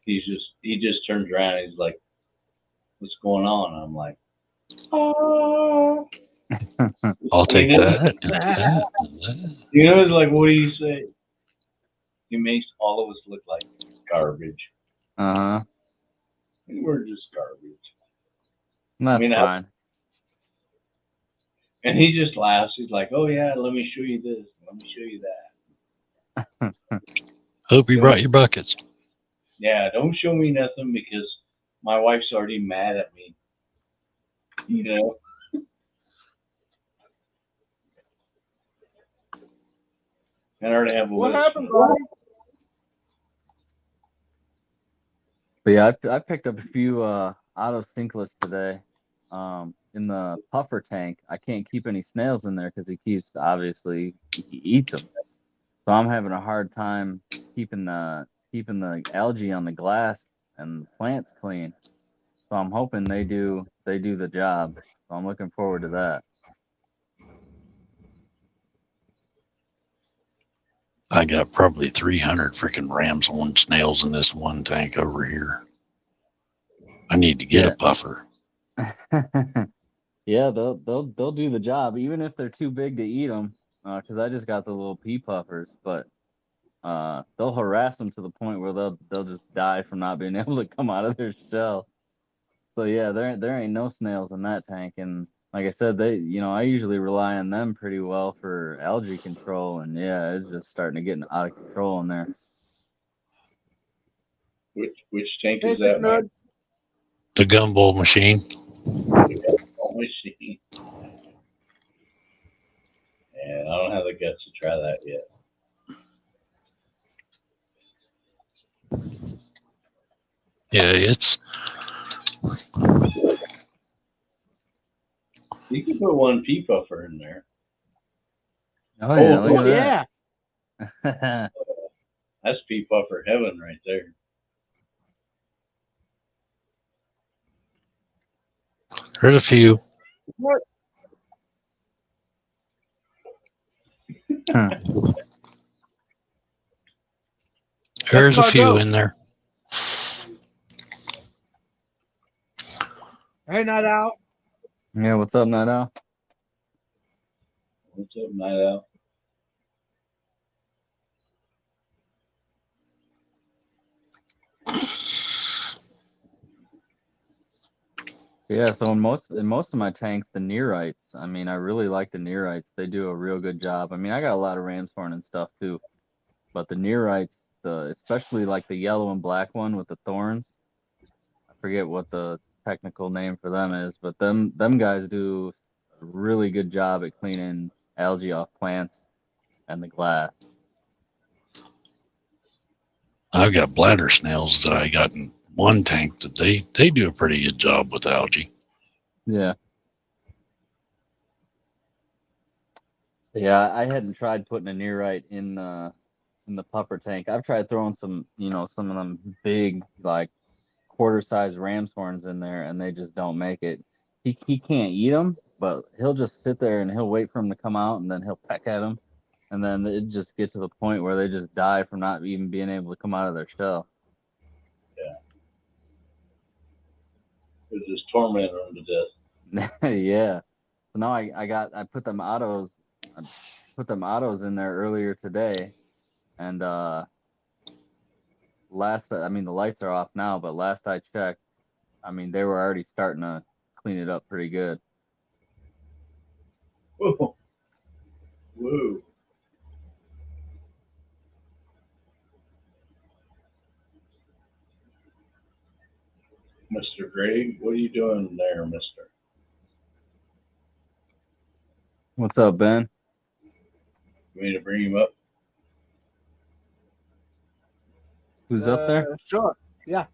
He just turns around and he's like, "What's going on?" And I'm like, "Oh." I'll take You know, that. And that, and that. you know, it's like, what do you say? He makes all of us look like garbage. Uh-huh. And we're just garbage. That's fine. And he just laughs. He's like, "Oh yeah, let me show you this. Let me show you that." Hope you brought your buckets. Yeah, don't show me nothing because my wife's already mad at me. You know. And I already have a What list. happened, buddy? But yeah, I picked up a few auto sinkless today. In the puffer tank, I can't keep any snails in there because he eats them. So I'm having a hard time keeping the algae on the glass and plants clean. So I'm hoping they do the job. So I'm looking forward to that. I got probably 300 freaking ramshorn snails in this one tank over here. I need to get a puffer. Yeah, they'll do the job even if they're too big to eat them. Because I just got the little pea puffers, but they'll harass them to the point where they'll just die from not being able to come out of their shell. So yeah, there ain't no snails in that tank, and like I said, I usually rely on them pretty well for algae control, and yeah, it's just starting to get out of control in there. Which tank is that, Mike? The gumball machine. Machine. And I don't have the guts to try that yet. Yeah, it's. You can put one pea puffer in there. Oh yeah, look at that. That's pea puffer heaven right there. Heard a few. What? There's a few in there. Hey, Night Owl. Yeah, what's up, Night Owl? What's up, Night Owl? Yeah, so in most of my tanks, the Neorites, I mean, I really like the Neorites. They do a real good job. I mean, I got a lot of ramshorn and stuff too, but the Neorites, especially like the yellow and black one with the thorns, I forget what the technical name for them is, but them guys do a really good job at cleaning algae off plants and the glass. I've got bladder snails that I got in one tank that they do a pretty good job with algae. Yeah. Yeah, I hadn't tried putting a Neorite in the puffer tank. I've tried throwing some of them big, like quarter-sized ram's horns in there, and they just don't make it. He can't eat them, but he'll just sit there and he'll wait for them to come out, and then he'll peck at them, and then it just gets to the point where they just die from not even being able to come out of their shell. Yeah. It just tormenting them to death. Yeah. So now I put them autos in there earlier today, and the lights are off now, but last I checked, I mean, they were already starting to clean it up pretty good. Whoa. Woo. Mr. Greg, what are you doing there, mister? What's up, Ben? You want me to bring him up? Who's up there? Sure. Yeah.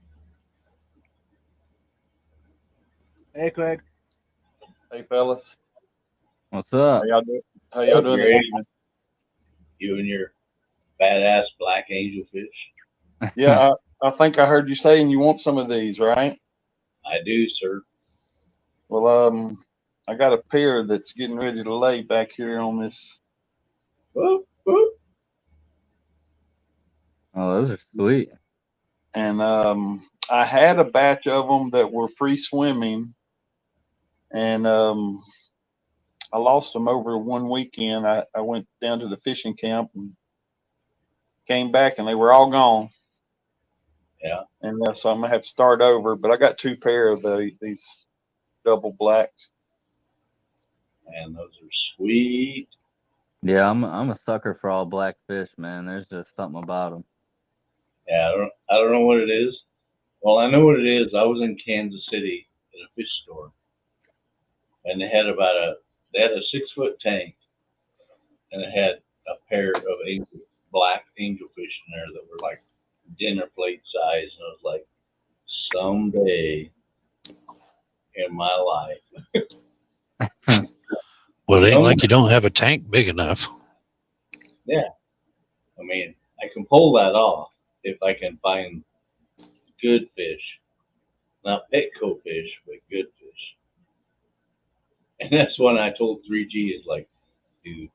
Hey, Craig. Hey fellas, What's up? how y'all doing this Great. evening? You and your badass black angelfish. Yeah, I think I heard you saying you want some of these, right? I do, sir. Well, I got a pair that's getting ready to lay back here on this. Whoop, whoop. Oh, those are sweet. And I had a batch of them that were free swimming, and I lost them over one weekend. I went down to the fishing camp and came back, and they were all gone. Yeah. And so I'm gonna have to start over. But I got two pair of these double blacks. Man, those are sweet. Yeah, I'm a sucker for all black fish, man. There's just something about them. Yeah, I don't know what it is. Well, I know what it is. I was in Kansas City at a fish store, and they had a 6-foot tank, and it had a pair of black angelfish in there that were like dinner plate size, and I was like, someday in my life. Well, it ain't like you don't have a tank big enough. I mean, I can pull that off if I can find good fish, not Petco fish, but good fish. And that's when I told 3G is like, dude,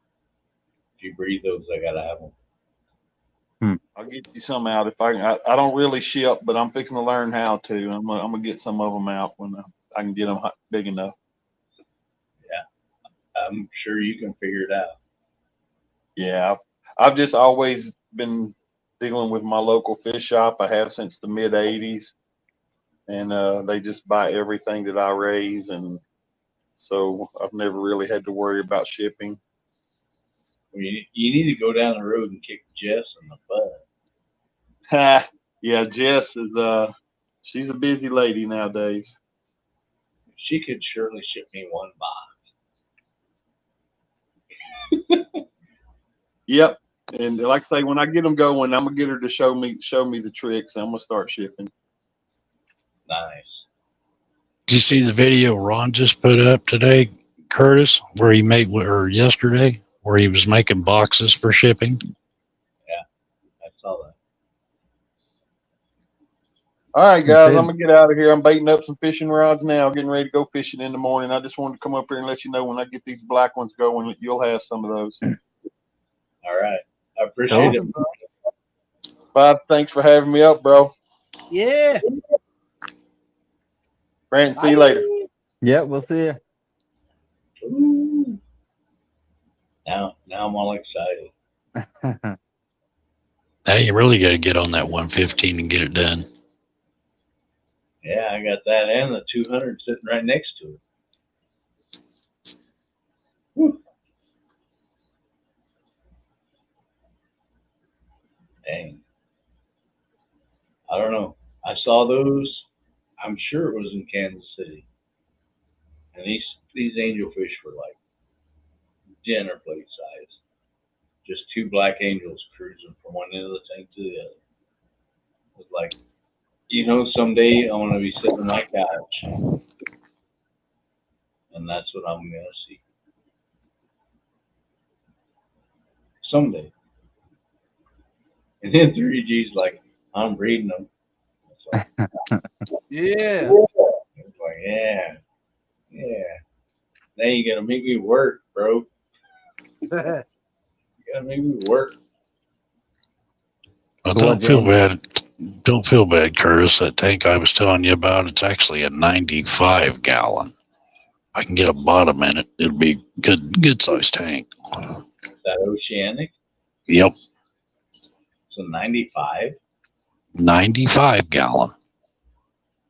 if you breed those, I gotta have them. I'll get you some out if I don't really ship, but I'm fixing to learn how to. I'm gonna get some of them out when I can get them big enough. I'm sure you can figure it out. Yeah, I've just always been dealing with my local fish shop. I have since the mid '80s, and they just buy everything that I raise, and so I've never really had to worry about shipping. Well, you need to go down the road and kick Jess in the butt. Yeah, Jess is she's a busy lady nowadays. She could surely ship me one box. Yep, and like I say, when I get them going, I'm gonna get her to show me the tricks. I'm gonna start shipping. Nice. Did you see the video Ron just put up today, Curtis, where he made, or yesterday, where he was making boxes for shipping? I saw that. All right, guys, Okay. I'm gonna get out of here. I'm baiting up some fishing rods now, getting ready to go fishing in the morning. I just wanted to come up here and let you know when I get these black ones going, you'll have some of those. All right. I appreciate it. Awesome, bro. Bob, thanks for having me up, bro. Yeah. Brandon, see you later. Yeah, we'll see you. Ooh. Now I'm all excited. Hey, you really got to get on that 115 and get it done. Yeah, I got that and the 200 sitting right next to it. Whew. Dang. I don't know. I saw those. I'm sure it was in Kansas City. And these angelfish were like dinner plate size. Just two black angels cruising from one end of the tank to the other. It was like, someday I want to be sitting on my couch, and that's what I'm gonna see. Someday. And then 3G's like, I'm breeding them. It's like, Yeah. it's like, yeah. Now you gotta make me work, bro. You gotta make me work. Well, So what, don't feel James? bad. Don't feel bad, Curtis. That tank I was telling you about, it's actually a 95 gallon. I can get a bottom in it. It'll be good sized tank. That Oceanic, Yep, it's a 95. 95 gallon.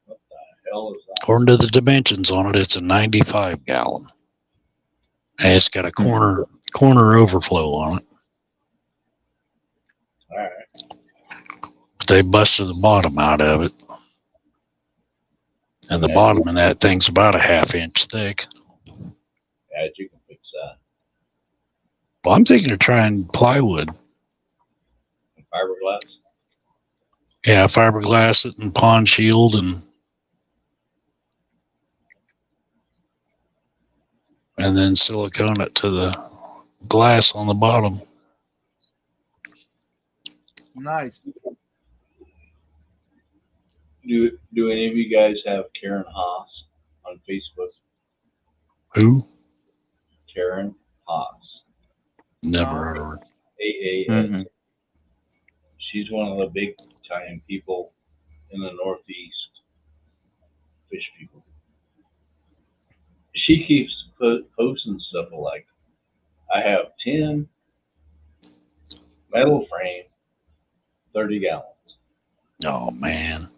What the hell is that? According to the dimensions on it, it's a 95 gallon. And it's got a corner corner overflow on it. All right. But they busted the bottom out of it. And the Yeah. bottom of that thing's about a half-inch thick. Yeah, you can fix that. Well, I'm thinking of trying plywood. Fiberglass. Yeah, fiberglass it and pond shield and then silicone it to the glass on the bottom. Nice. Do any of you guys have Karen Haas on Facebook? Who? Karen Haas. Never heard of her. AAS. Mm-hmm. She's one of the big time people in the Northeast. Fish people. She keeps posting stuff like, I have 10 metal frame, 30 gallons. Oh, man.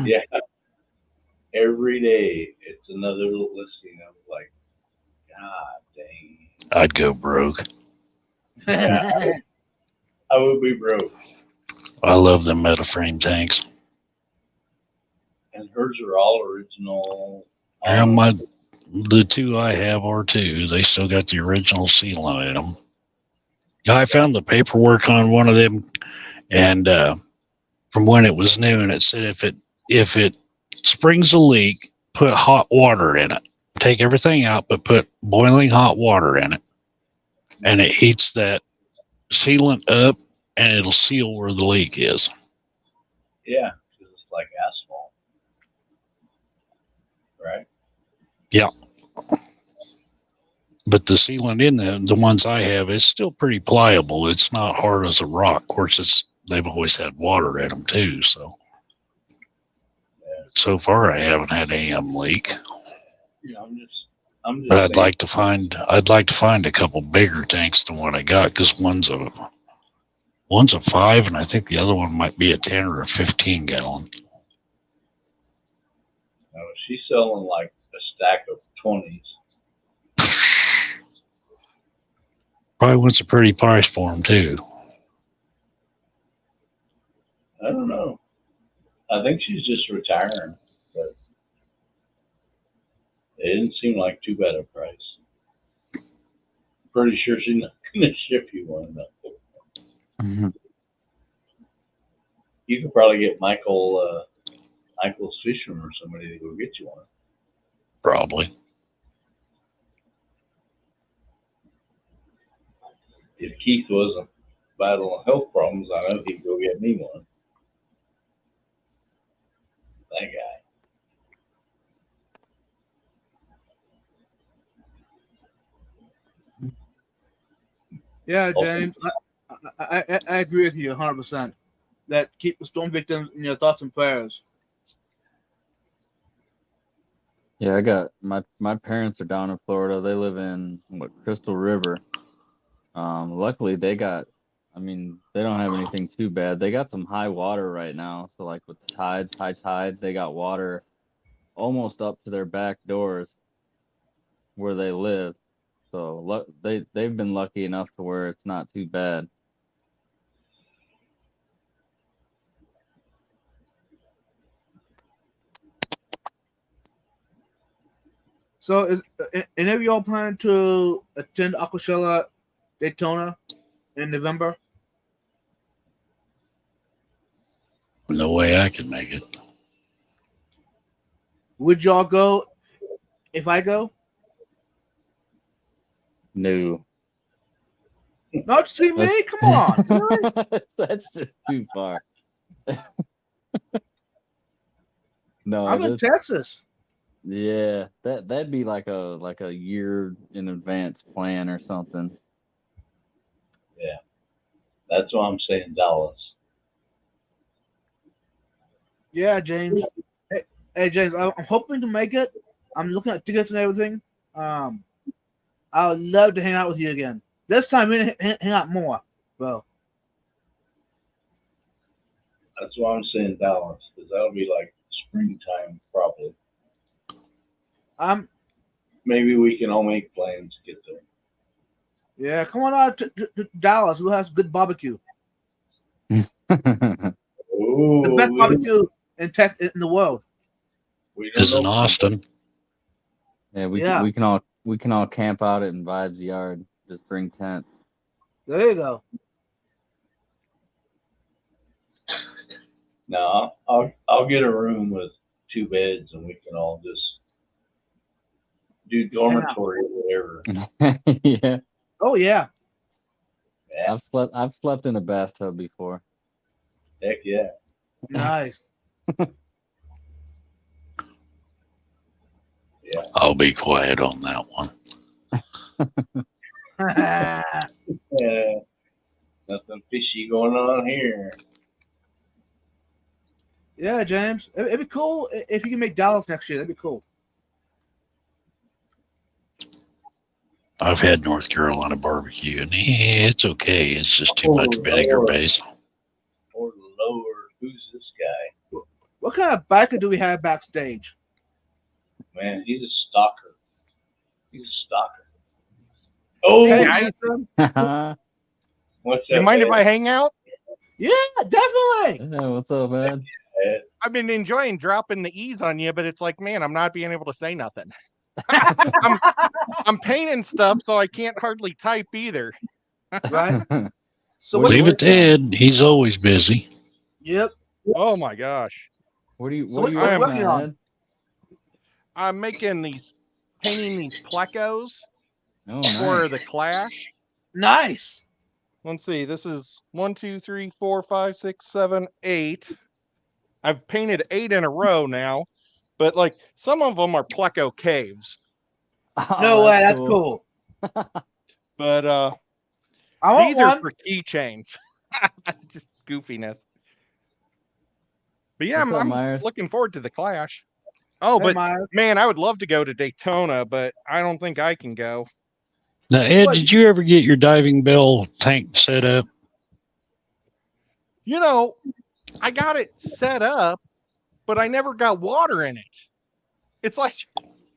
Yeah. Every day it's another listing. I was like, God dang. I'd go broke. Yeah, I would be broke. I love them metal frame tanks. And hers are all original. And the two I have are too. They still got the original sealant in them. I found the paperwork on one of them, and from when it was new, and it said if it springs a leak, put hot water in it. Take everything out, but put boiling hot water in it, and it heats that sealant up, and it'll seal where the leak is. Yeah, because it's like asphalt. Right? Yeah. But the sealant in the ones I have is still pretty pliable. It's not hard as a rock. Of course, they've always had water in them too. So, so far I haven't had any of them leak. Yeah, I'm just. But I'd like to find a couple bigger tanks than what I got, because one's a 5, and I think the other one might be a 10 or a 15 gallon. She's selling like a stack of 20s. Probably wants a pretty price for them too. I don't know. I think she's just retiring, but it didn't seem like too bad a price. Pretty sure she's not going to ship you one though. Mm-hmm. You could probably get Michael's Fishing or somebody to go get you one. Probably. If Keith wasn't battling health problems, I know he'd go get me one. That guy. Yeah, James, I agree with you 100%. That keep the storm victims in your thoughts and prayers. Yeah, I got my parents are down in Florida. They live in Crystal River. Luckily they don't have anything too bad. They got some high water right now. So like with the tides, high tide, they got water almost up to their back doors where they live. So they've been lucky enough to where it's not too bad. So, is any of y'all plan to attend Aquashella Daytona in November? No way I can make it. Would y'all go if I go? No. Not to see me? Come on. Really? That's just too far. No, I'm in Texas. Yeah, that'd be like a year in advance plan or something. Yeah. That's why I'm saying Dallas. Yeah, James. Hey, James, I'm hoping to make it. I'm looking at tickets and everything. I would love to hang out with you again. This time, we hang out more, bro. That's why I'm saying Dallas, because that'll be like springtime probably. Maybe we can all make plans to get there. Yeah, come on out to Dallas. Who has good barbecue? Ooh, The best barbecue in the world. we don't Is in know. Austin. Yeah, Yeah. we can all camp out at Vibes Yard. Just bring tents. There you go. No, I'll get a room with 2 beds and we can all just do dormitory or whatever. Yeah, Oh yeah. Yeah, I've slept in a bathtub before. heck yeah. Nice. Yeah. I'll be quiet on that one. Nothing fishy going on here. Yeah, James. It'd be cool if you can make Dallas next year. That'd be cool. I've had North Carolina barbecue, and it's okay. It's just too much vinegar Lord. base. Oh Lord, who's this guy? What kind of biker do we have backstage? Man, he's a stalker. He's a stalker. Oh, Hey, guys. Jason. what's You that? mind if man? I hang out? Yeah, definitely. Yeah, what's up, man? I've been enjoying dropping the ease on you, but it's like, man, I'm not being able to say nothing. I'm painting stuff, so I can't hardly type either. Right. So What do you Leave it to Ed. He's always busy. Yep. Oh my gosh. What are you So what are you what's working working on, on? Ed? I'm painting these plecos Oh, for nice. the Clash. Nice. Let's see. This is 1, 2, 3, 4, 5, 6, 7, 8. I've painted 8 in a row now, but like some of them are pleco caves. Oh, No way. That's cool. But I want these are one. for keychains. That's just goofiness. But yeah, What's up, I'm Myers? looking forward to the Clash. Oh, Hey, but Myers. man, I would love to go to Daytona, but I don't think I can go. Now, Ed, What? did you ever get your diving bell tank set up? You know, I got it set up, but I never got water in it. It's like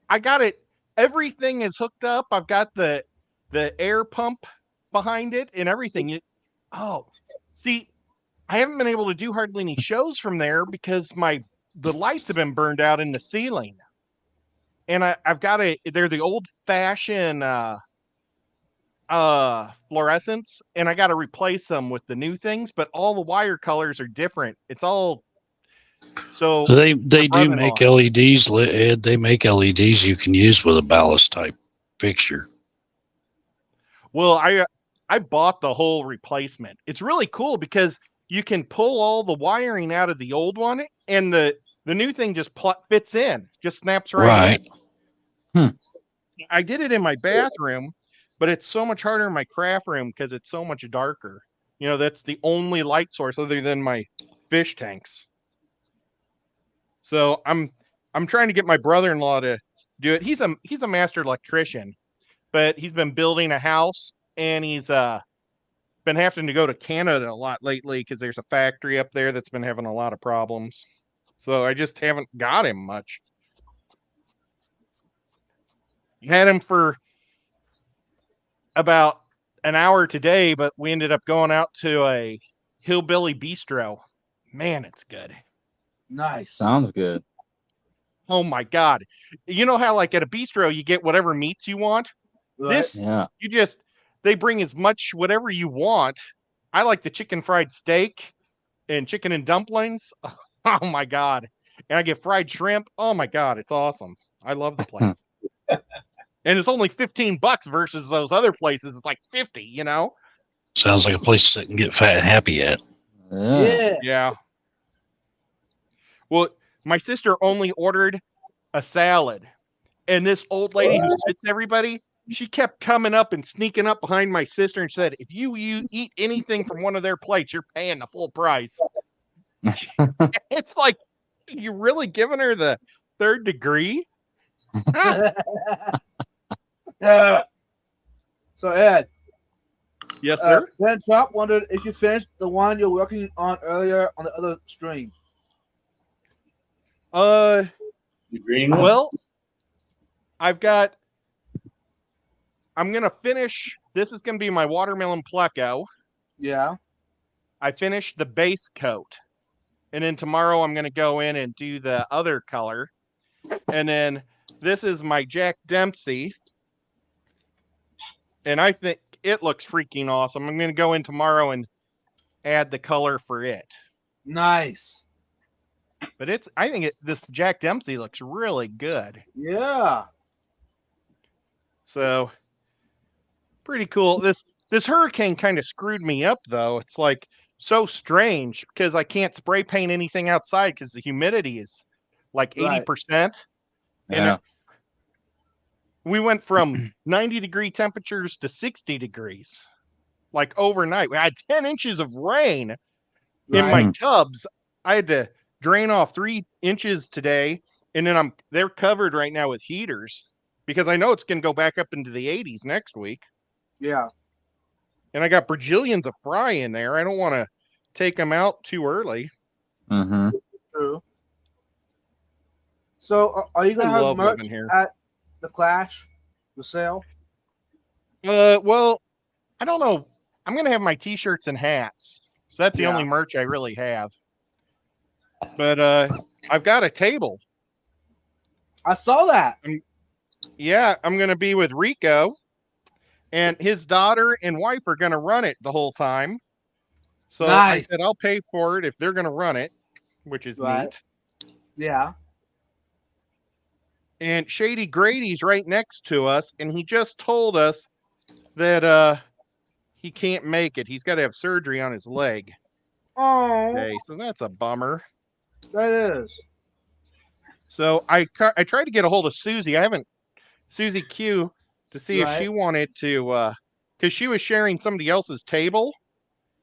I got it. Everything is hooked up. I've got the air pump behind it and everything. See, I haven't been able to do hardly any shows from there because the lights have been burned out in the ceiling. And I've got they're the old fashioned fluorescents, and I got to replace them with the new things, but all the wire colors are different. It's all so They do brother-in-law. make LEDs, Ed. They make LEDs you can use with a ballast type fixture. Well, I bought the whole replacement. It's really cool because you can pull all the wiring out of the old one, and the new thing just fits in, just snaps right in. I did it in my bathroom, but it's so much harder in my craft room because it's so much darker. You know, that's the only light source other than my fish tanks. So I'm trying to get my brother-in-law to do it. He's a master electrician, but he's been building a house and he's been having to go to Canada a lot lately because there's a factory up there that's been having a lot of problems. So I just haven't got him much. Had him for about an hour today, but we ended up going out to a hillbilly bistro. Man, it's good. Nice. Sounds good. Oh my God. You know how like at a bistro you get whatever meats you want? Right. This Yeah. they bring as much whatever you want. I like the chicken fried steak and chicken and dumplings. Oh my God. And I get fried shrimp. Oh my God, it's awesome. I love the place. And it's only $15 versus those other places. It's like 50, you know? Sounds like a place to sit and get fat and happy at. Yeah. Yeah. Well, my sister only ordered a salad. And this old lady who sits everybody, she kept coming up and sneaking up behind my sister and said, if you eat anything from one of their plates, you're paying the full price. It's like, you really giving her the third degree? So Ed, Yes, sir. Ben Chop wondered if you finished the one you're working on earlier on the other stream. The green one? Well, I've got I'm gonna finish. This is gonna be my watermelon pleco. Yeah. I finished the base coat, and then tomorrow I'm gonna go in and do the other color, and then this is my Jack Dempsey, and I think it looks freaking awesome. I'm gonna go in tomorrow and add the color for it. Nice. But I think this Jack Dempsey looks really good. Yeah. So pretty cool. This hurricane kind of screwed me up though. It's like so strange because I can't spray paint anything outside because the humidity is like 80%. And Yeah. we went from 90-degree temperatures to 60 degrees like overnight. We had 10 inches of rain in my Right. tubs. I had to drain off 3 inches today, and then they're covered right now with heaters because I know it's going to go back up into the 80s next week. Yeah. And I got bajillions of fry in there. I don't want to take them out too early. Mm-hmm. True. So, are you gonna I have love merch living here. at the Clash, the sale? Well, I don't know. I'm gonna have my t-shirts and hats. So that's the Yeah. only merch I really have. But I've got a table. I saw that. Yeah, I'm gonna be with Rico, and his daughter and wife are gonna run it the whole time. So I Nice. said I'll pay for it if they're gonna run it, which is Right. neat. Yeah. And Shady Grady's right next to us, and he just told us that he can't make it. He's got to have surgery on his leg Oh, today, so that's a bummer. that is. So I tried to get a hold of Susie. I haven't Susie Q to see if she Right. wanted to because she was sharing somebody else's table,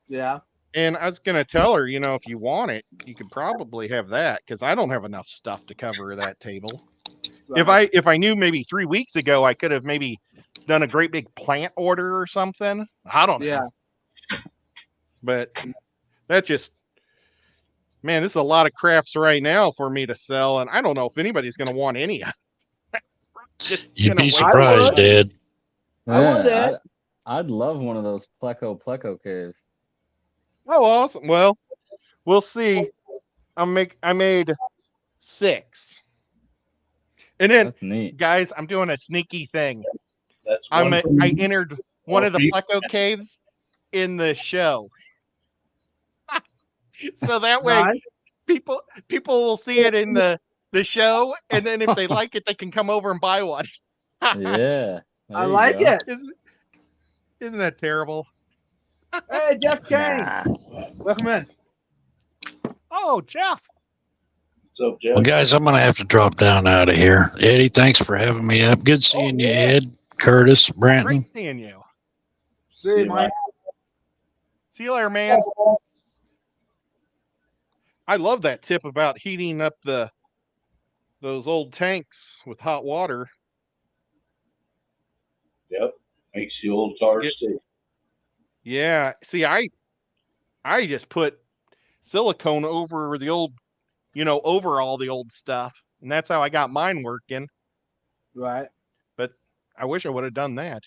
Yeah. and I was gonna tell her, if you want it, you could probably have that because I don't have enough stuff to cover that table. Right. If I knew maybe 3 weeks ago, I could have maybe done a great big plant order or something. I don't know. Yeah. But that just, man, this is a lot of crafts right now for me to sell, and I don't know if anybody's going to want any. Just You'd gonna be wait. surprised, Ed. I would, Ed. I'd love one of those pleco caves. Oh, awesome. Well, we'll see. I made 6. And then, That's neat. guys, I'm doing a sneaky thing. That's I one. entered one of the people. pleco caves in the show. So that way Nice. people will see it in the show, and then if they like it, they can come over and buy one. Yeah. I like it. Isn't that terrible? Hey, Jeff Kane. Nah. Welcome in. Oh, Jeff. So, Jeff, Well, guys, I'm going to have to drop down out of here. Eddie, thanks for having me up. Good seeing you, Ed, Curtis, Branton. Great seeing you. See you, Yeah. Mike. See you later, man. I love that tip about heating up those old tanks with hot water. yep, makes the old tar Get- stick. Yeah. See, I just put silicone over the old, over all the old stuff, and that's how I got mine working. Right. But I wish I would have done that.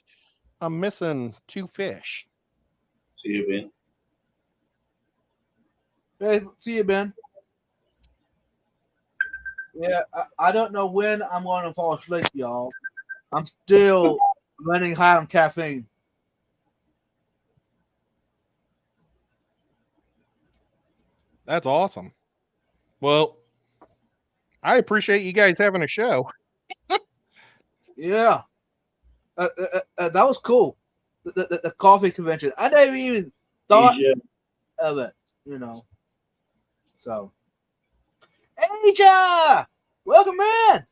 I'm missing 2 fish. See you, Ben. Hey, see you, Ben. Yeah, I don't know when I'm going to fall asleep, y'all. I'm still running high on caffeine. That's awesome. Well, I appreciate you guys having a show. Yeah. That was cool. The coffee convention. I never even thought Asia, of it, So, Asia, welcome in.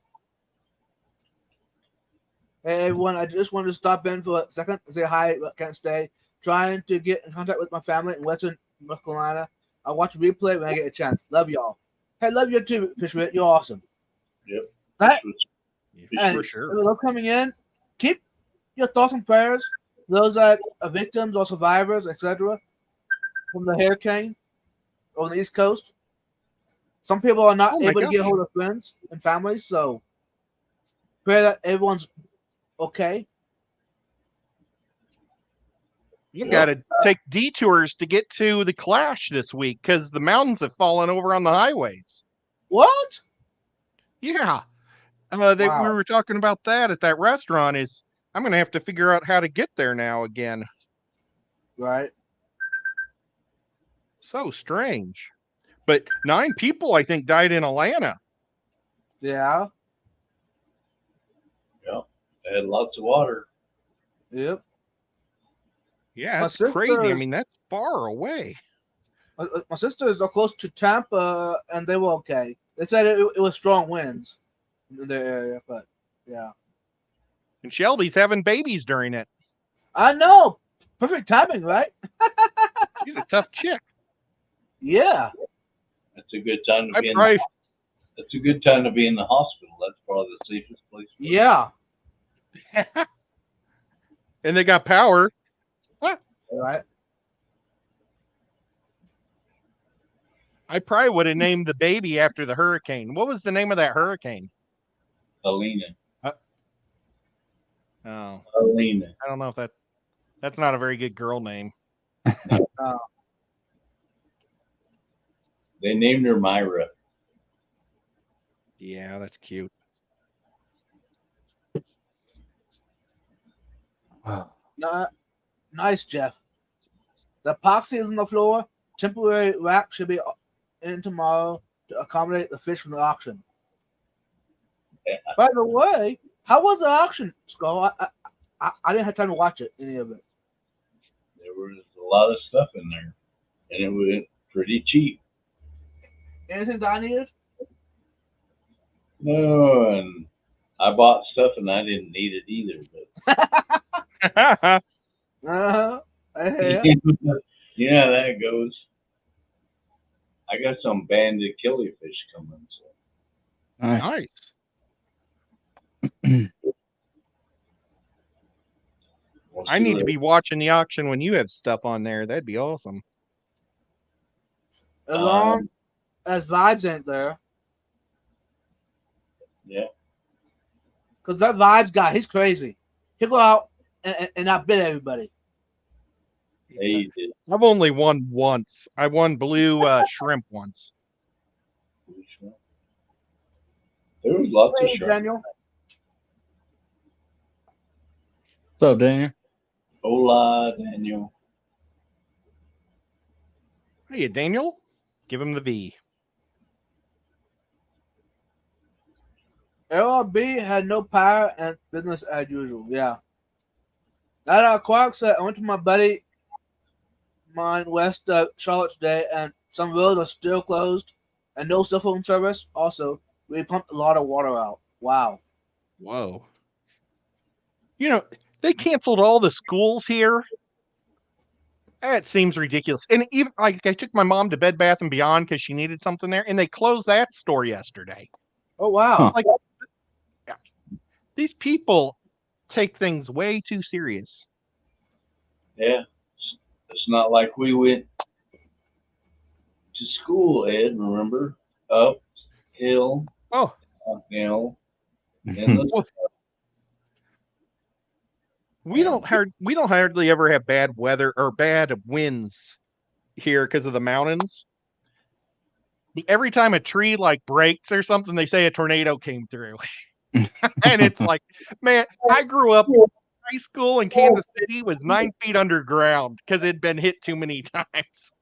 Hey everyone, I just wanted to stop in for a second and say hi, but can't stay. Trying to get in contact with my family in Western North Carolina. I'll watch a replay when I get a chance. Love y'all. Hey, love you too, Fishman. You're awesome. Yep. Right? For And sure. those coming in, keep your thoughts and prayers. Those that are victims or survivors, etc., from the hurricane on the East Coast. Some people are not Oh my able to get gosh. hold of friends and families, so pray that everyone's okay. You Yep. got to take detours to get to the Clash this week because the mountains have fallen over on the highways. What? Yeah. We Wow. were talking about that at that restaurant. I'm going to have to figure out how to get there now again. Right. So strange. But 9 people, I think, died in Atlanta. Yeah. They had lots of water. Yep. Yeah, My that's crazy. I sisters- mean, that's far away. My sisters are close to Tampa, and they were okay. They said it was strong winds in their area, but yeah. And Shelby's having babies during it. I know. Perfect timing, right? She's a tough chick. Yeah. That's a good time to I be in. probably, That's a good time to be in the hospital. That's probably the safest place. for you. Yeah. and they got power. Right. I probably would have named the baby after the hurricane. What was the name of that hurricane? Alina. Oh, Alina. I don't know if that's not a very good girl name. They named her Myra. Yeah, that's cute. Wow. Nice, Jeff. The epoxy is on the floor. Temporary rack should be in tomorrow to accommodate the fish from the auction. Yeah. By the way, how was the auction, Skull? I didn't have time to watch it, any of it. There was a lot of stuff in there, and it was pretty cheap. Anything that I needed? No, and I bought stuff and I didn't need it either. But I hear ya. you know how that goes. I got some banded killifish coming. So Nice. Nice. we'll I see need what- to be watching the auction when you have stuff on there. That'd be awesome. As long as Vibes ain't there. Yeah. Because that Vibes guy, he's crazy. He'll go out and outbid everybody. They did. I've only won once. I won blue shrimp once. There was lots Hey, of shrimp. Daniel. So, Daniel, Hola, Daniel. Hey, Daniel, give him the V. LRB had no power and business as usual. Yeah. Now Quark said, I went to my buddy mine west of Charlotte today, and some roads are still closed and no cell phone service. Also, we pumped a lot of water out. Wow. Whoa. You know, they canceled all the schools here. That seems ridiculous. And even like I took my mom to Bed Bath and Beyond because she needed something there, and they closed that store yesterday. Oh, wow. Huh. Like these people take things way too serious. Yeah. It's not like we went to school, Ed, remember? Uphill, Oh, uphill. And the- we don't hardly ever have bad weather or bad winds here because of the mountains. But every time a tree like breaks or something, they say a tornado came through. And it's like, man, I grew up high school in Kansas City was 9 feet underground because it'd been hit too many times.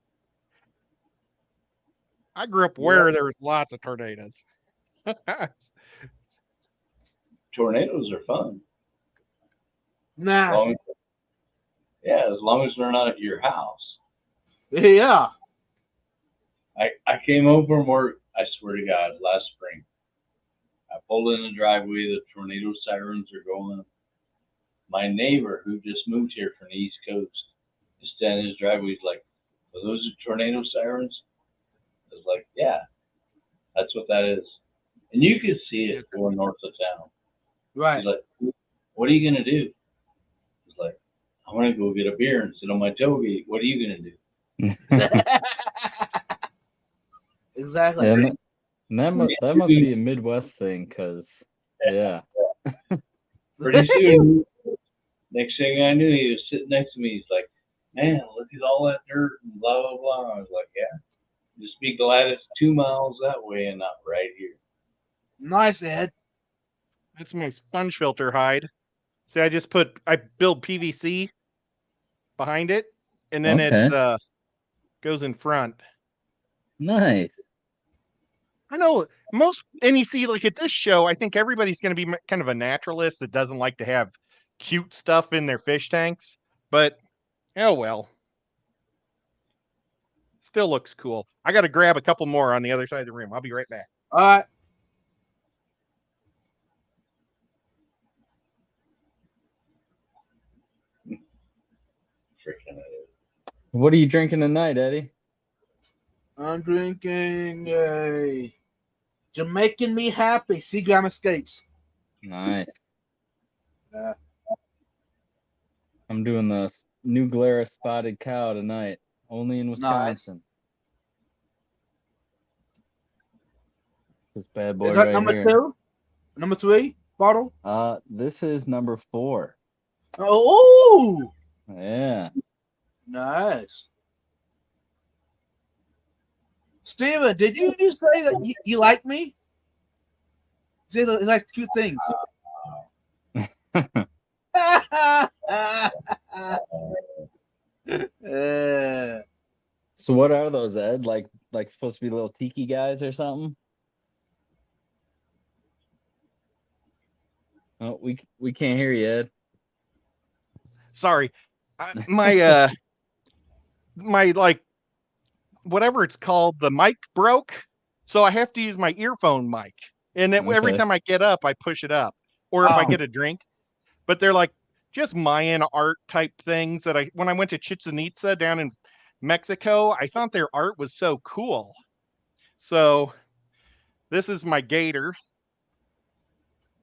I grew up where there was lots of tornadoes. tornadoes are fun. As Nah. long as long as they're not at your house. Yeah. I came home from work, I swear to God, last spring. I pulled in the driveway, the tornado sirens are going. My neighbor who just moved here from the East Coast is standing in his driveway. He's like, are those tornado sirens? I was like, yeah, that's what that is. And you could see it going north of town. Right. He's like, what are you going to do? He's like, I'm going to go get a beer and sit on my tailgate. What are you going to do? Exactly. and that must be a Midwest thing, because yeah. Pretty soon, next thing I knew, he was sitting next to me. He's like, man, look at all that dirt and blah, blah, blah. I was like, yeah, just be glad it's 2 miles that way and not right here. Nice, Ed. That's my sponge filter hide. See, I build PVC behind it, and then Okay. it goes in front. Nice. I know and you see, like at this show, I think everybody's going to be kind of a naturalist that doesn't like to have cute stuff in their fish tanks, but oh well. Still looks cool. I got to grab a couple more on the other side of the room. I'll be right back. All right. Freaking it. What are you drinking tonight, Eddie? I'm drinking a Jamaican Me Happy Seagram Escapes. Nice. Yeah. I'm doing the New Glarus Spotted Cow tonight, only in Wisconsin. This bad boy Is that right number here. 2? Number 3 bottle? This is number 4. Oh, Yeah. nice. Steven, did you just say that you like me? He likes cute things. So what are those, Ed? Like supposed to be little tiki guys or something? Oh, we can't hear you, Ed. Sorry. My like whatever it's called, the mic broke, so I have to use my earphone mic. And then every Okay. time I get up, I push it up, or if I Oh. get a drink. But they're like just Mayan art type things that when I went to Chichen Itza down in Mexico, I thought their art was so cool. So this is my gator,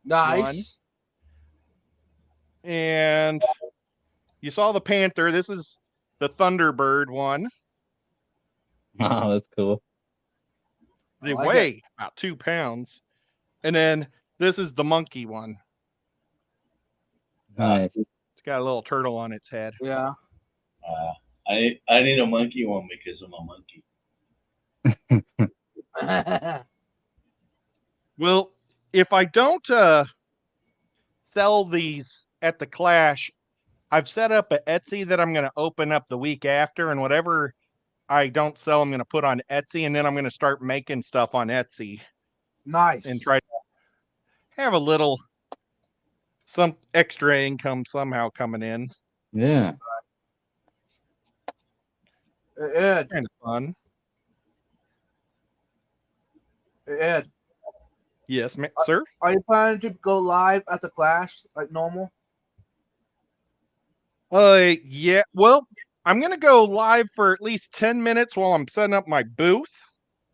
Nice. and you saw the panther. This is the Thunderbird one. Oh, that's cool. They like weigh about 2 pounds. And then this is the monkey one. Nice. It's got a little turtle on its head. Yeah. I need a monkey one because I'm a monkey. Well, if I don't sell these at the Clash, I've set up an Etsy that I'm going to open up the week after, and whatever I don't sell, I'm going to put on Etsy, and then I'm going to start making stuff on Etsy Nice. and try to have some extra income somehow coming in. Yeah. Ed, Kind of fun. Ed, Yes, sir. are you planning to go live at the Clash like normal? Yeah. Well, I'm going to go live for at least 10 minutes while I'm setting up my booth.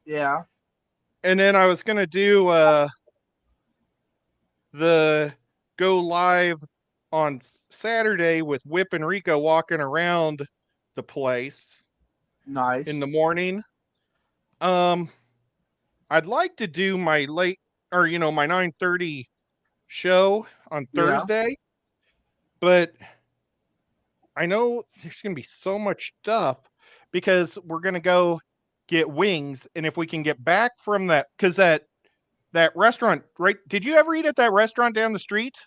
Yeah. And then I was going to do the go live on Saturday with Whip and Rico walking around the place Nice. in the morning. I'd like to do my my 9:30 show on Yeah. Thursday, but I know there's going to be so much stuff because we're going to go get wings. And if we can get back from that, because that restaurant, right? Did you ever eat at that restaurant down the street?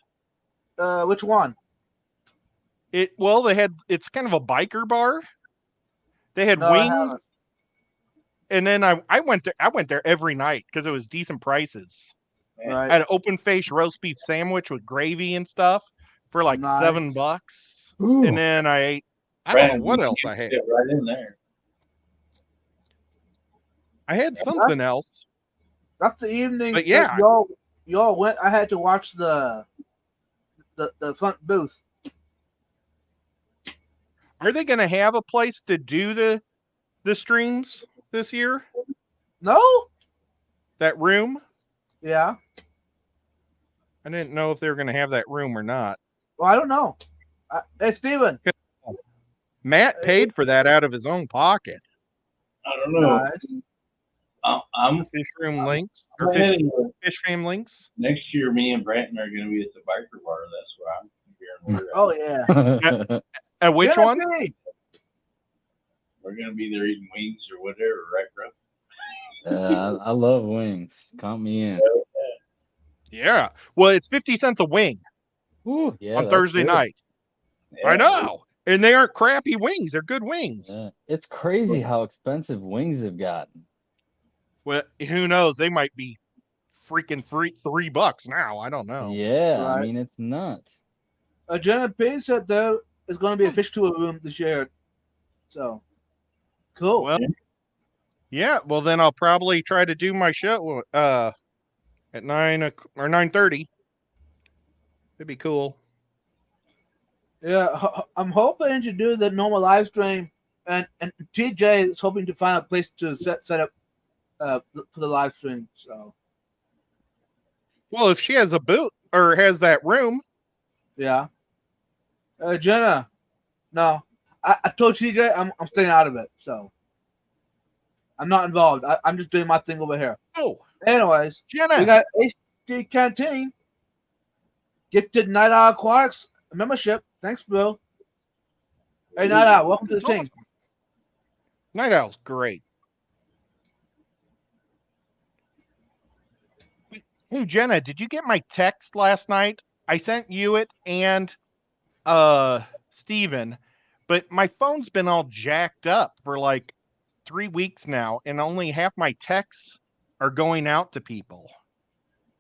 Which one? It's kind of a biker bar. They had No, I wings. haven't. And then I went there every night because it was decent prices. I Right. had an open face roast beef sandwich with gravy and stuff for like Nice. $7. Ooh. And then I don't know what else I had. Get right in there. I had something else. That's the evening. But yeah. that y'all went. I had to watch the front booth. Are they going to have a place to do the streams this year? No. That room? Yeah. I didn't know if they were going to have that room or not. Well, I don't know. Hey, Steven. Matt paid for that out of his own pocket. I don't know. Nice. I'm Fish room links or fish fam links. next year. Me and Bratton are going to be at the biker bar. That's where I'm hearing. Oh yeah. At which one? Genesee. We're gonna be there eating wings or whatever, right, bro? I love wings. Count me in. Yeah. Well, it's 50 cents a wing Ooh, yeah, on that's Thursday good. night. Yeah. I know. And they aren't crappy wings. They're good wings. Yeah. It's crazy how expensive wings have gotten. Well, who knows? They might be freaking free $3 now. I don't know. Yeah, I Right. mean it's nuts. Jenna P said though it's going to be a fish tour room this year. So cool. Well, yeah. Well, then I'll probably try to do my show at 9:30. It'd be cool. Yeah, I'm hoping to do the normal live stream, and TJ is hoping to find a place to set up for the live stream. So Well, if she has a booth or has that room, yeah, Jenna, no, I told TJ I'm staying out of it. So I'm not involved. I'm just doing my thing over here. oh, Anyways, Jenna, we got HD Canteen, gifted Night Owl Aquatics membership. Thanks, Bill. Hey, Night Owl, welcome to the That's team. awesome. Night Owl's great. Hey, Jenna, did you get my text last night? I sent you it and Steven, but my phone's been all jacked up for like 3 weeks now, and only half my texts are going out to people.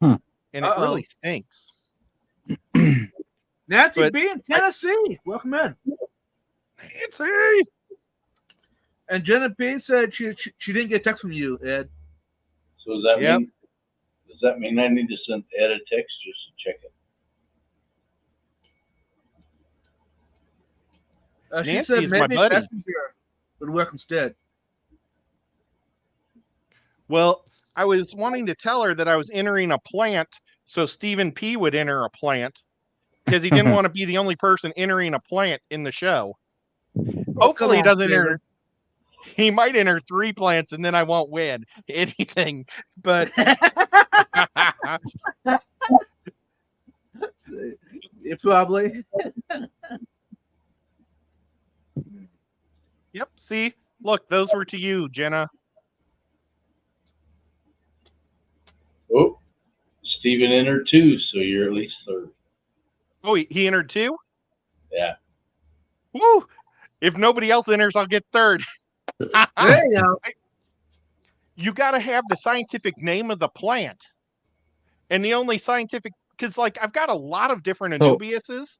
And it really stinks. Nancy But B in Tennessee, welcome in. Nancy! And Jenna P said she didn't get a text from you, Ed. So does that Yep. mean? Does that mean I need to send Ed a text just to check it? She Nancy said is my maybe buddy. Messenger would work instead. Well, I was wanting to tell her that I was entering a plant, so Stephen P would enter a plant because he didn't want to be the only person entering a plant in the show. Hopefully, he come on, doesn't enter. He might enter 3 plants, and then I won't win anything. But It probably. yep. See, look, those were to you, Jenna. Oh, Steven entered 2, so you're at least 3rd. Oh, he entered 2. Yeah. Woo! If nobody else enters, I'll get 3rd. There you go. You got to have the scientific name of the plant, and the only scientific, because like I've got a lot of different Anubiases,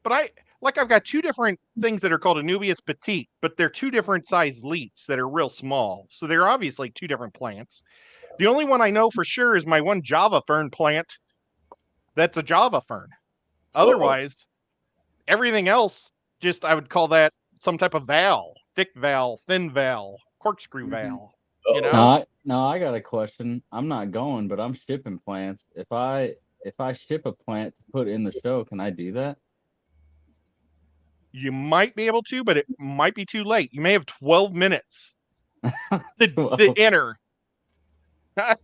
but I've got 2 different things that are called Anubias petite, but they're 2 different size leaves that are real small, so they're obviously 2 different plants. The only one I know for sure is my one Java fern plant. That's a Java fern. Otherwise, everything else, just I would call that some type of val, thick val, thin val, corkscrew val. You know? No, I got a question. I'm not going, but I'm shipping plants. If I ship a plant to put in the show, can I do that? You might be able to, but it might be too late. You may have 12 minutes to enter. I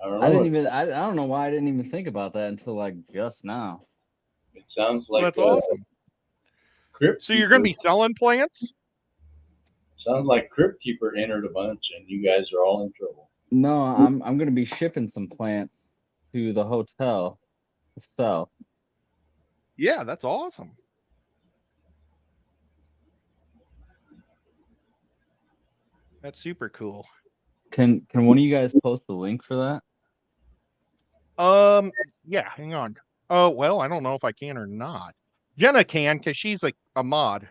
don't know. I don't know why I didn't even think about that until like just now. It sounds like That's awesome. Crypt So you're going to be Keeper- selling plants? Sounds like Crypt Keeper entered a bunch, and you guys are all in trouble. No, I'm gonna be shipping some plants to the hotel to sell. Yeah, that's awesome. That's super cool. Can one of you guys post the link for that? Yeah, hang on. Oh, well, I don't know if I can or not. Jenna can, because she's like a mod.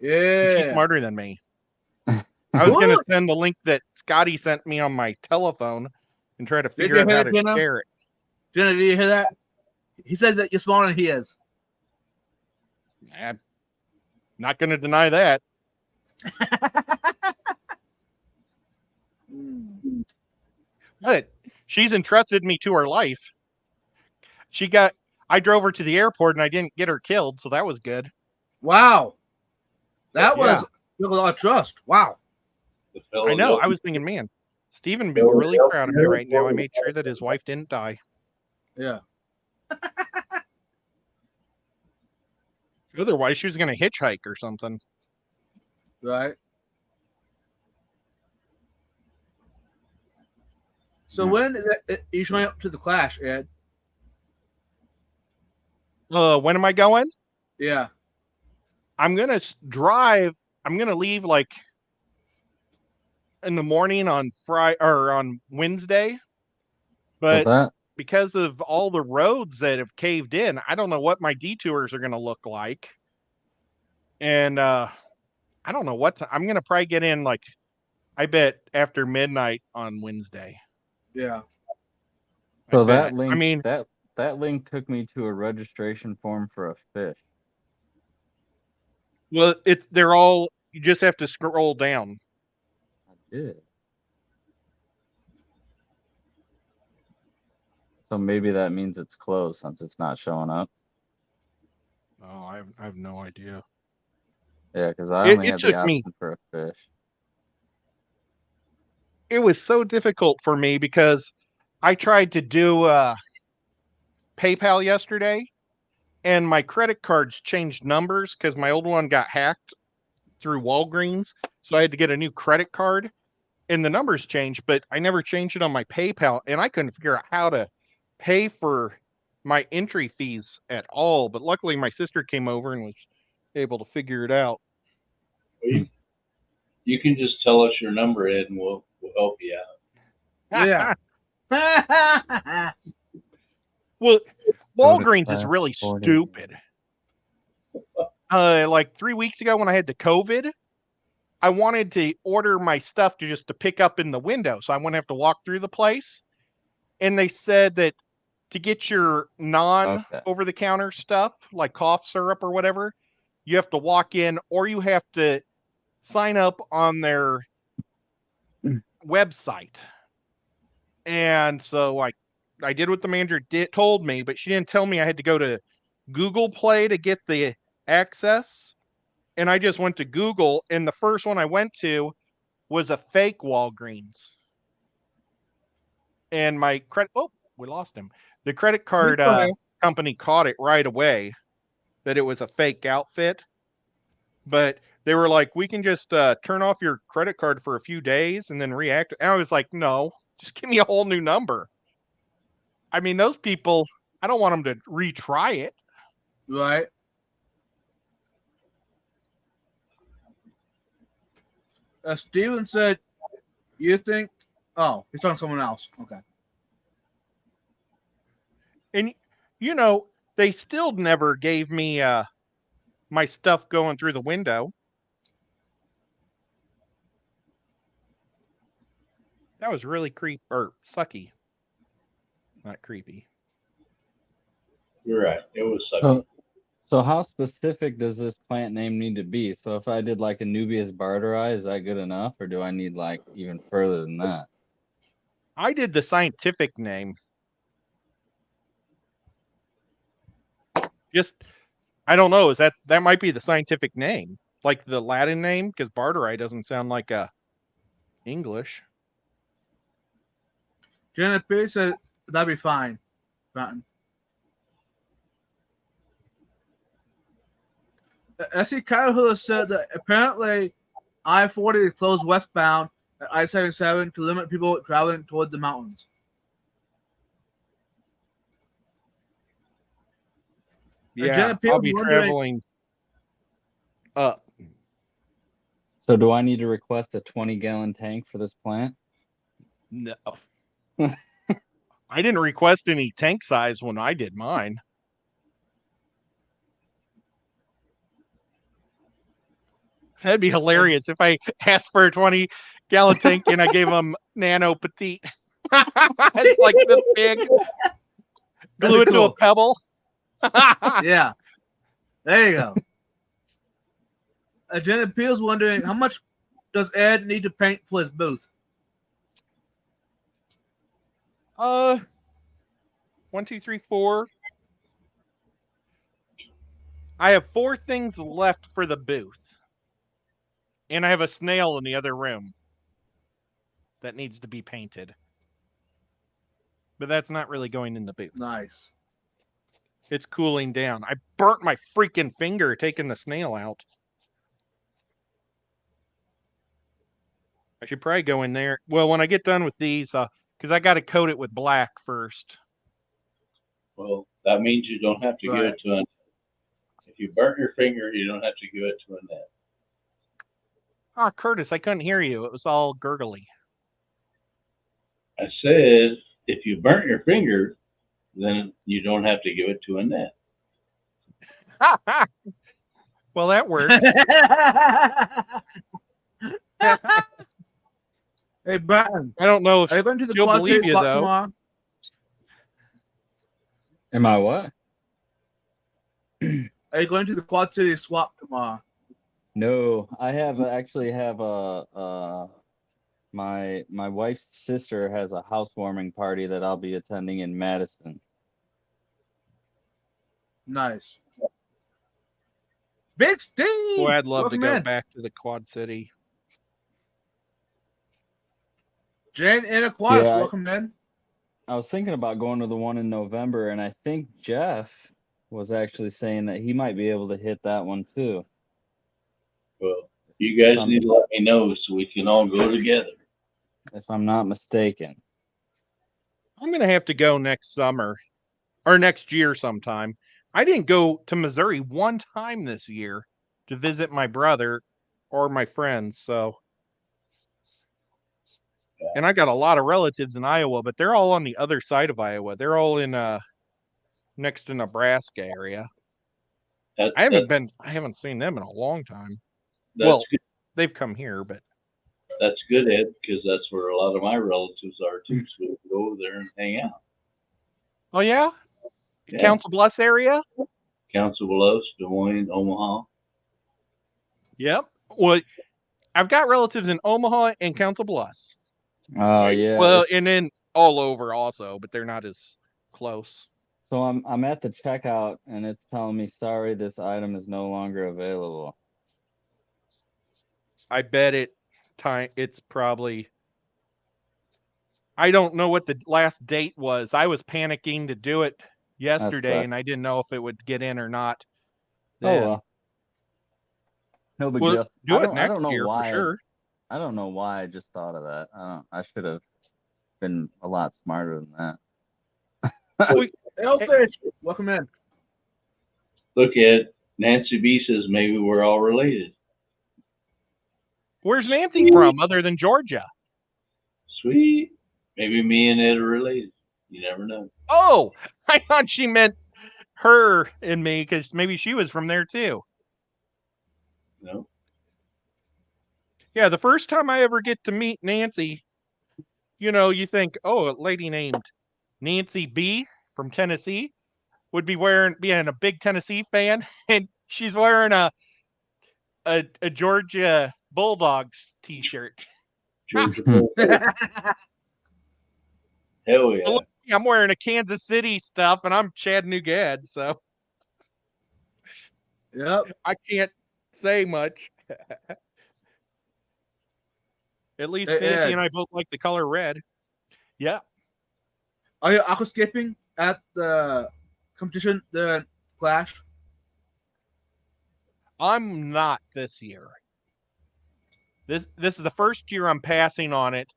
And she's Yeah. smarter than me. I was going to send the link that Scotty sent me on my telephone and try to figure you out hear how that, to Jenna? share it. Jenna, did you hear that? He said that you're smaller than he is. I'm not going to deny that. But she's entrusted me to her life. I drove her to the airport and I didn't get her killed, so that was good. Wow. That Yeah. was took a lot of trust. Wow. The fellow I know. yelled- I was thinking, man, Steven would be really proud of me right now. I made sure that his wife didn't die. Yeah. Otherwise, she was going to hitchhike or something. Right. So Yeah. when is you showing up to the Clash, Ed? When am I going? Yeah. I'm gonna drive. I'm gonna leave like in the morning on Friday or on Wednesday, So but that because of all the roads that have caved in, I don't know what my detours are gonna look like. And I don't know I'm gonna probably get in like I bet after midnight on Wednesday. Yeah. I so bet. that I link mean, that link took me to a registration form for a fish. well, they're all you just have to scroll down. I did. So maybe that means it's closed since it's not showing up. Oh, I have no idea. Yeah, because I only It had the took me. option for a fish. It was so difficult for me because I tried to do PayPal yesterday, and my credit cards changed numbers because my old one got hacked through Walgreens, so I had to get a new credit card, and the numbers changed, but I never changed it on my PayPal, and I couldn't figure out how to pay for my entry fees at all. But luckily, my sister came over and was able to figure it out. You can just tell us your number, Ed, and we'll help you out. Yeah. Well, Go to Walgreens is class really 40. stupid. Like 3 weeks ago when I had the COVID, I wanted to order my stuff to pick up in the window, so I wouldn't have to walk through the place. And they said that to get your non over the counter stuff like cough syrup or whatever, you have to walk in or you have to sign up on their website. And so I did what the manager told me, but she didn't tell me I had to go to Google Play to get the access. And I just went to Google, and the first one I went to was a fake Walgreens. And my credit, oh, we lost him. The credit card company caught it right away that it was a fake outfit. But they were like, we can just turn off your credit card for a few days and then react. And I was like, no, just give me a whole new number. I mean, those people, I don't want them to retry it. Right. Steven said, you think, oh, he's talking to someone else. Okay. And, you know, they still never gave me my stuff going through the window. That was really creepy or sucky. Not creepy. You're right. It was sucky. So how specific does this plant name need to be? So if I did like a Nubius barderi, is that good enough, or do I need like even further than that? I did the scientific name. Just, I don't know. Is that might be the scientific name, like the Latin name, because barderi doesn't sound like a English. Janet P said that'd be fine. Fountain. SC Caterpillar said that apparently I-40 is closed westbound at I-77 to limit people traveling toward the mountains. Yeah, I'll be traveling up. So do I need to request a 20-gallon tank for this plant? No. I didn't request any tank size when I did mine. That'd be hilarious if I asked for a 20-gallon tank and I gave them nano petite. It's like this big. Glue it to a pebble. Yeah. There you go. Janet Peel's wondering how much does Ed need to paint for his booth? 1, 2, 3, 4. I have 4 things left for the booth. And I have a snail in the other room that needs to be painted. But that's not really going in the booth. Nice. It's cooling down. I burnt my freaking finger taking the snail out. I should probably go in there. Well, when I get done with these, because I got to coat it with black first. Well, that means you don't have to give Right. it to a. If you burnt your finger, you don't have to give it to a net. Ah, Curtis, I couldn't hear you. It was all gurgly. I said, if you burnt your finger, then you don't have to give it to a net. Well, that works. Hey, Brian, I don't know if are you going to the she'll Quad believe City you, swap though. tomorrow? Am I what? Are you going to the Quad City swap tomorrow? No, I actually have my wife's sister has a housewarming party that I'll be attending in Madison. Nice. Big Steve! Boy, I'd love Welcome to go in. back to the Quad City. Jen and Aquatis, Yeah, welcome in. I was thinking about going to the one in November, and I think Jeff was actually saying that he might be able to hit that one too. Well, you guys need to let me know so we can all go together. If I'm not mistaken. I'm going to have to go next summer or next year sometime. I didn't go to Missouri one time this year to visit my brother or my friends. So, and I got a lot of relatives in Iowa, but they're all on the other side of Iowa. They're all in next to Nebraska area. I haven't seen them in a long time. Well, Good. they've come here, but That's good, Ed, because that's where a lot of my relatives are too. So we can go over there and hang out. oh yeah, Yeah. Council Bluffs area. Council Bluffs, Des Moines, Omaha. Yep. Well, I've got relatives in Omaha and Council Bluffs. Oh yeah. Well, and then all over also, but they're not as close. So I'm at the checkout and it's telling me, sorry, this item is no longer available. I bet it's probably, I don't know what the last date was. I was panicking to do it yesterday sucks. and I didn't know if it would get in or not. Oh Then. well. No big Well, deal. do I it don't next know year why for sure. I don't know why I just thought of that. I should have been a lot smarter than that. Elfish, welcome in. Look, Ed, Nancy B says maybe we're all related. Where's Nancy from other than Georgia? Sweet. Maybe me and Ed are related. You never know. Oh, I thought she meant her and me because maybe she was from there too. No. Yeah, the first time I ever get to meet Nancy, you think, oh, a lady named Nancy B from Tennessee would be being a big Tennessee fan, and she's wearing a Georgia Bulldogs t-shirt. Georgia Bulldogs. Hell yeah. Look, I'm wearing a Kansas City stuff, and I'm Chattanooga, so Yep. I can't say much. At least Hey, Nancy Ed. and I both like the color red. Yeah. Are you aquascaping at the competition, the Clash? I'm not this year. This is the first year I'm passing on it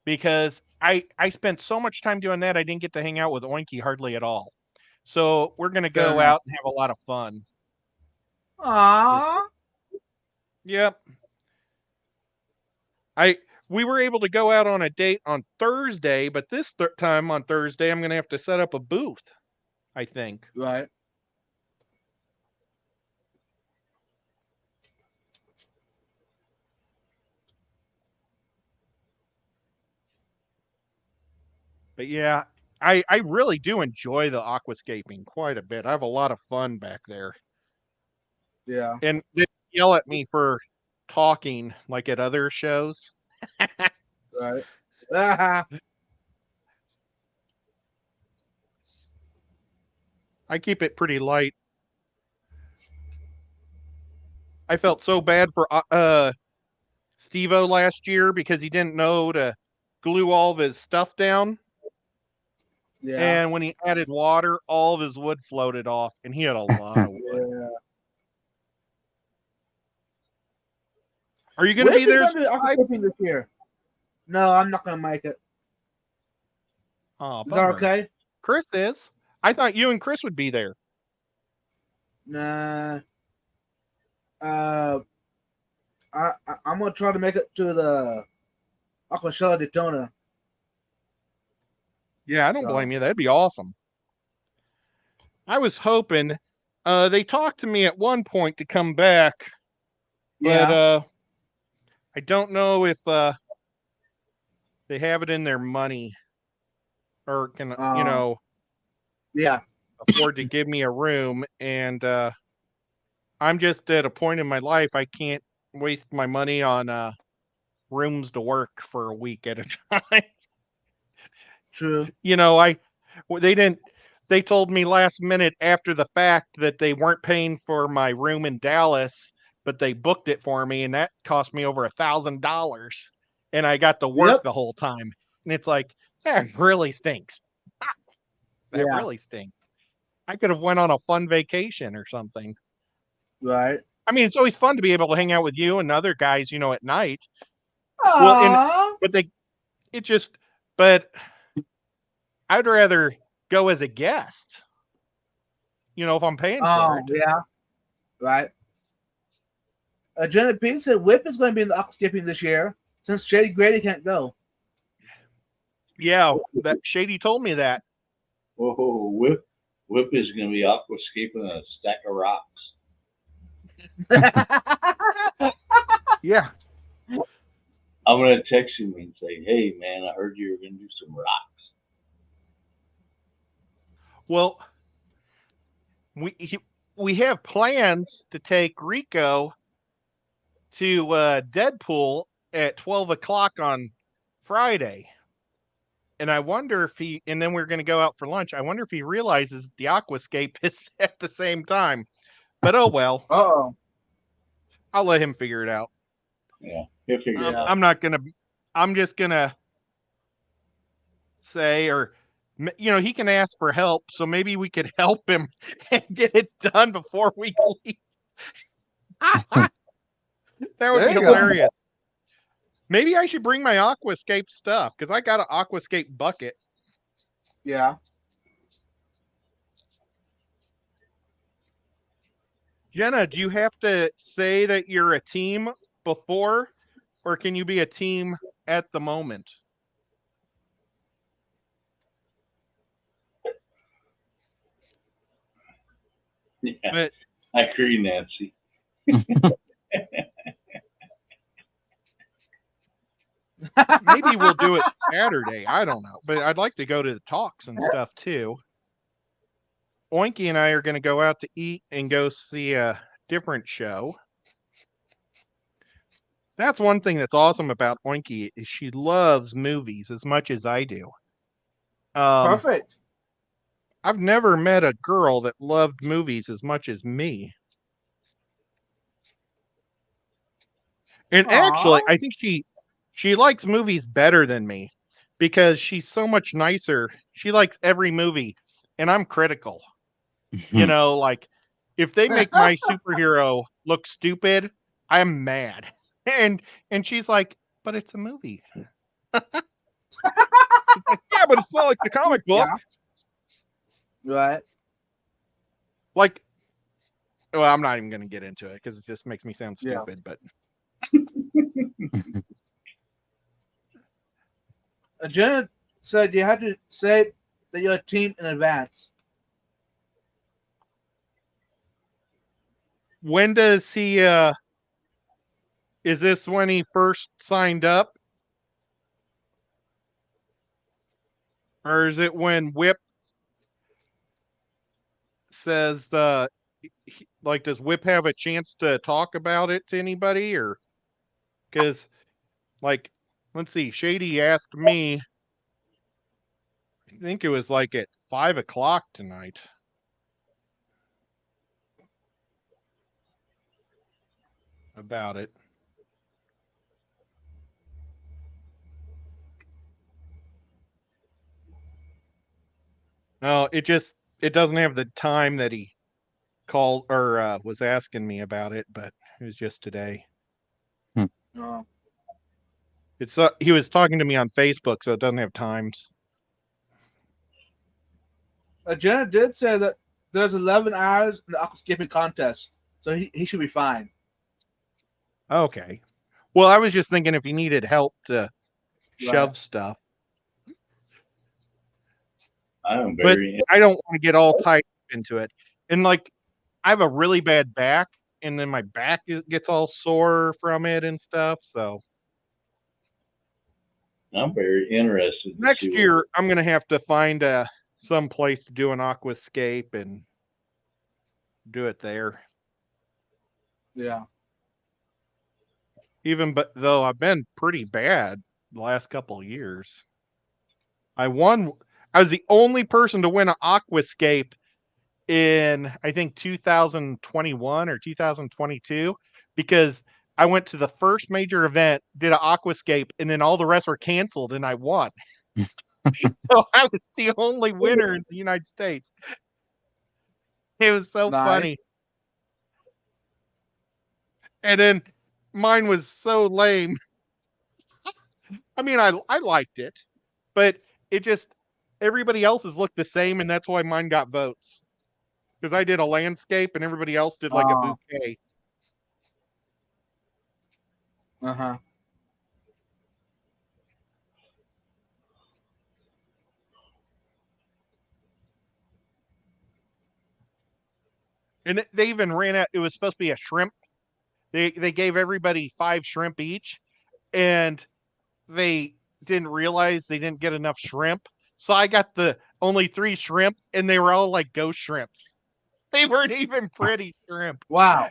because I spent so much time doing that I didn't get to hang out with Oinky hardly at all. So we're gonna Fair go enough. out and have a lot of fun. Aww. Yep. We were able to go out on a date on Thursday, but this time on Thursday I'm gonna have to set up a booth, I think. Right. But yeah, I really do enjoy the aquascaping quite a bit. I have a lot of fun back there. Yeah. And they yell at me for talking like at other shows. Right. Ah, I keep it pretty light. I felt so bad for Steve-O last year because he didn't know to glue all of his stuff down. yeah. And when he added water, all of his wood floated off, and he had a lot of wood. Yeah. Are you going to be there? Aquascaping this year? No, I'm not gonna make it. Oh, Is that okay? Chris is. I thought you and Chris would be there. Nah. I'm gonna try to make it to the Aquashella Daytona. Yeah, I don't So- blame you. That'd be awesome. I was hoping they talked to me at one point to come back, but Yeah. I don't know if they have it in their money or can Yeah. afford to give me a room. And I'm just at a point in my life I can't waste my money on rooms to work for a week at a time. True. They told me last minute after the fact that they weren't paying for my room in Dallas, but they booked it for me, and that cost me over $1,000, and I got to work Yep. the whole time. And it's like, that really stinks. That Yeah. really stinks. I could have went on a fun vacation or something. Right. I mean, it's always fun to be able to hang out with you and other guys, at night. Aww. But I'd rather go as a guest, if I'm paying for it. Yeah. Right. Jenna P said Whip is going to be in the aqua skipping this year since Shady Grady can't go. Yeah, that Shady told me that. Whoa, Whip is going to be aquascaping a stack of rocks. Yeah. I'm going to text him and say, hey, man, I heard you were going to do some rocks. Well, we have plans to take Rico to Deadpool at 12 o'clock on Friday. And I wonder and then we're going to go out for lunch. I wonder if he realizes the aquascape is at the same time. But oh well. Uh-oh. I'll let him figure it out. Yeah, he'll figure it out. I'm just going to say, or, he can ask for help. So maybe we could help him and get it done before we leave. That would There be you go. hilarious. Maybe I should bring my aquascape stuff because I got an aquascape bucket. Yeah. Jenna, do you have to say that you're a team before, or can you be a team at the moment? Yeah, But I agree, Nancy. maybe we'll do it Saturday. I don't know. But I'd like to go to the talks and stuff too. Oinky and I are going to go out to eat and go see a different show. That's one thing that's awesome about Oinky is she loves movies as much as I do. Perfect. I've never met a girl that loved movies as much as me. And actually, I think she likes movies better than me because she's so much nicer. She likes every movie, and I'm critical. Like if they make my superhero look stupid, I'm mad. And she's like, but it's a movie. It's like, yeah, but it's not like the comic book. Yeah. Right. Like, well, I'm not even going to get into it because it just makes me sound stupid. But Jenna said you have to say that you're a team in advance. when does he? Is this when he first signed up? Or is it when Whip says does Whip have a chance to talk about it to anybody? Or because let's see, Shady asked me, I think it was like at 5 o'clock tonight. About it. No, it doesn't have the time that he called or was asking me about it, but it was just today. Oh. It's he was talking to me on Facebook, so it doesn't have times. Jenna did say that there's 11 hours in the aquascaping contest, so he should be fine. Okay. Well, I was just thinking if he needed help to shove stuff, I am but very I don't want to get all tied into it. And like, I have a really bad back, and then my back gets all sore from it and stuff. So I'm very interested. to next see what- year, I'm gonna have to find some place to do an aquascape and do it there. Yeah. Even but though I've been pretty bad the last couple of years. I was the only person to win an aquascape in I think 2021 or 2022 because I went to the first major event, did an aquascape, and then all the rest were canceled and I won. So I was the only winner in the United States. It was so Nice. funny. And then mine was so lame. I mean, I liked it, but it just everybody else's looked the same, and that's why mine got votes. Because I did a landscape and everybody else did like a Oh. bouquet. Uh-huh. And they even ran out, it was supposed to be a shrimp. They gave everybody 5 shrimp each, and they didn't realize they didn't get enough shrimp. So I got the only 3 shrimp, and they were all like ghost shrimp. They weren't even pretty shrimp. Wow.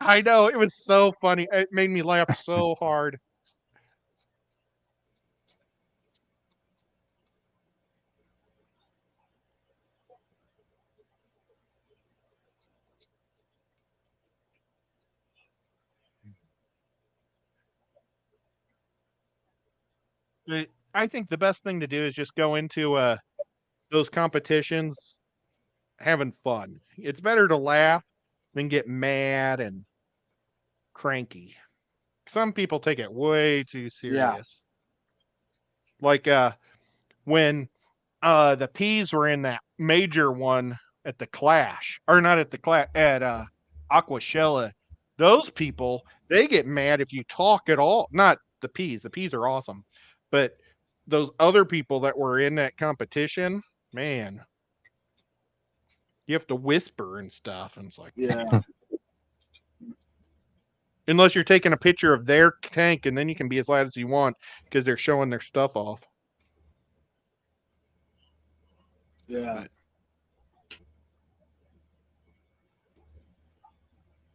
I know, it was so funny. It made me laugh so hard. But I think the best thing to do is just go into those competitions having fun. It's better to laugh than get mad and cranky. Some people take it way too serious. Like when the Peas were in that major one at the Clash, or not at the Clash, at Aquashella, those people, they get mad if you talk at all. Not the Peas. The Peas are awesome. But those other people that were in that competition, man, you have to whisper and stuff. And it's like, Yeah. unless you're taking a picture of their tank, and then you can be as loud as you want because they're showing their stuff off. Yeah.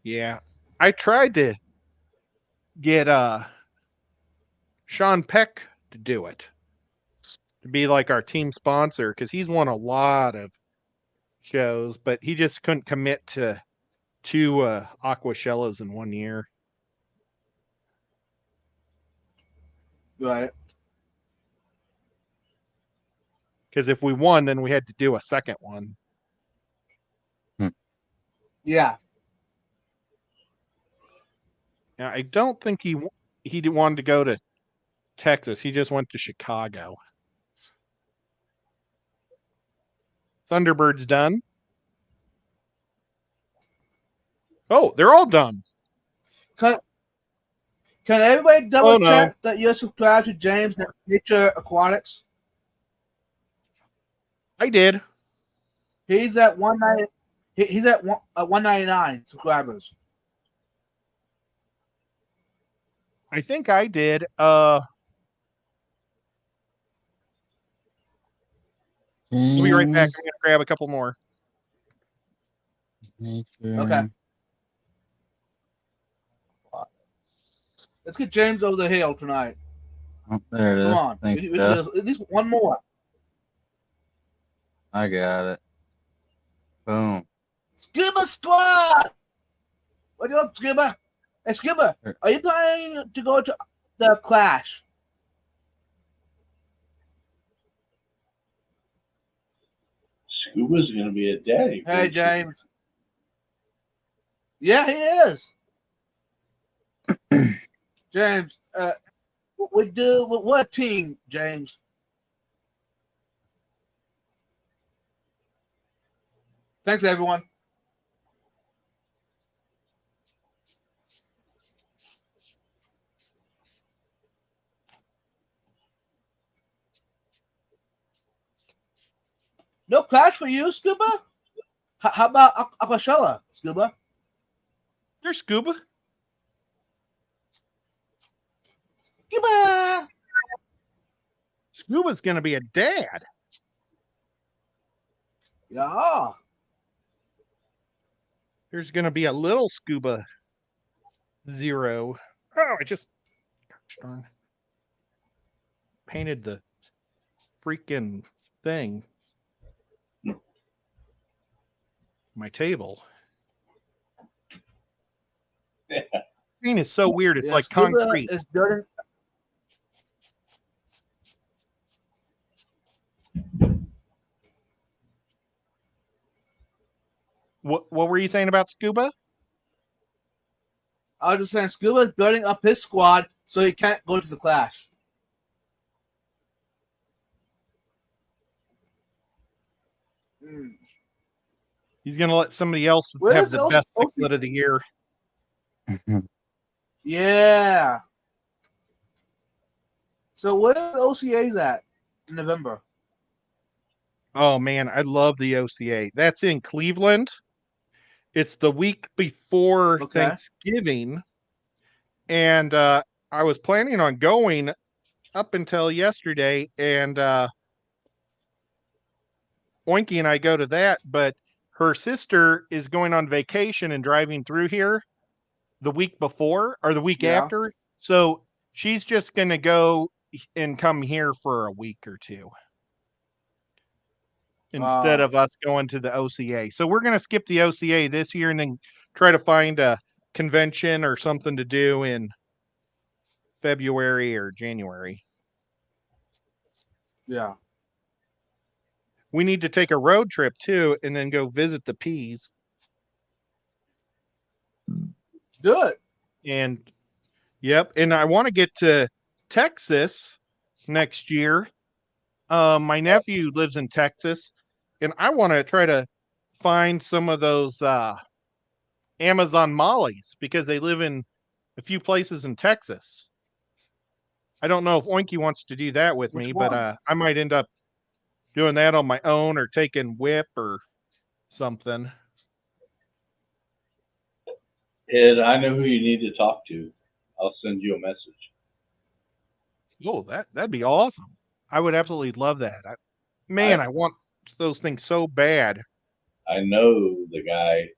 Yeah. I tried to get Sean Peck to do it, to be like our team sponsor, because he's won a lot of shows, but he just couldn't commit to 2 Aquashellas in 1 year. Right. Because if we won, then we had to do a second one. Yeah. Now, I don't think he wanted to go to Texas. He just went to Chicago. Thunderbird's done. Oh, they're all done. Can everybody double Oh, no. check that you're subscribed to James at Nature Aquatics? I did. He's at 190. He's at 199 subscribers. I think I did. I'll be right back. I'm gonna grab a couple more. Okay. Let's get James over the hill tonight. Oh, there it is. Come on. Thanks, We Jeff. at least one more. I got it. Boom. Skipper Squad! What up, Skipper? Hey, Skipper, are you planning to go to the Clash? Scuba's gonna be a daddy. Hey, James. Yeah, he is. James, we do what team, James? Thanks, everyone. No clash for you, Scuba? How about Aquashella, Scuba? There's Scuba. Scuba! Scuba's gonna be a dad. Yeah. There's gonna be a little Scuba Zero. Oh, I just darn, painted the freaking thing. My table. Paint is so weird. It's Yeah, like Scuba concrete. is building. What were you saying about Scuba? I was just saying, Scuba is building up his squad so he can't go to the clash. Mm. He's gonna let somebody else Where have is the OC best cichlid of the year. Yeah. So where are the OCAs at in November? Oh man, I love the OCA. That's in Cleveland. It's the week before Okay. Thanksgiving. And I was planning on going up until yesterday, and Oinky and I go to that, but her sister is going on vacation and driving through here the week before or the week Yeah. after. So she's just going to go and come here for a week or two instead of us going to the OCA. So we're going to skip the OCA this year and then try to find a convention or something to do in February or January. Yeah. We need to take a road trip too and then go visit the P's. Do it. And yep, and I want to get to Texas next year. My nephew lives in Texas, and I want to try to find some of those Amazon mollies because they live in a few places in Texas. I don't know if Oinky wants to do that with Which me, one? but I might end up doing that on my own or taking Whip or something. Ed, I know who you need to talk to. I'll send you a message. Oh, that'd be awesome. I would absolutely love that. I want those things so bad. I know the guy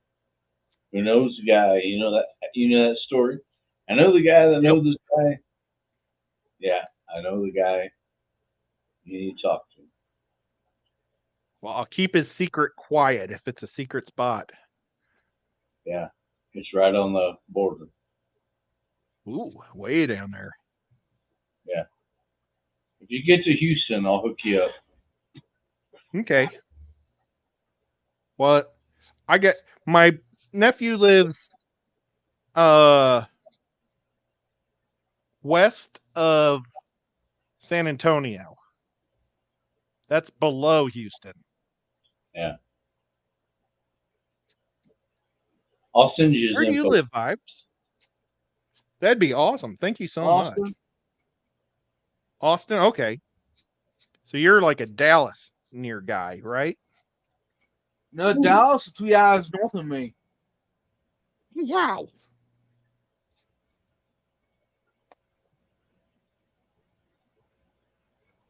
who knows the guy. You know that story. I know the guy that knows this guy. Yeah, I know the guy. You need to talk to him. Well, I'll keep his secret quiet if it's a secret spot. Yeah, it's right on the border. Ooh, way down there. Yeah. If you get to Houston, I'll hook you up. Okay. Well, I get my nephew lives west of San Antonio. That's below Houston. Yeah. I'll send you his Where do you info. live, Vibes? That'd be awesome. Thank you so Austin. much. Austin, okay. So you're like a Dallas near guy, right? No, Dallas is 3 hours north of me. Wow.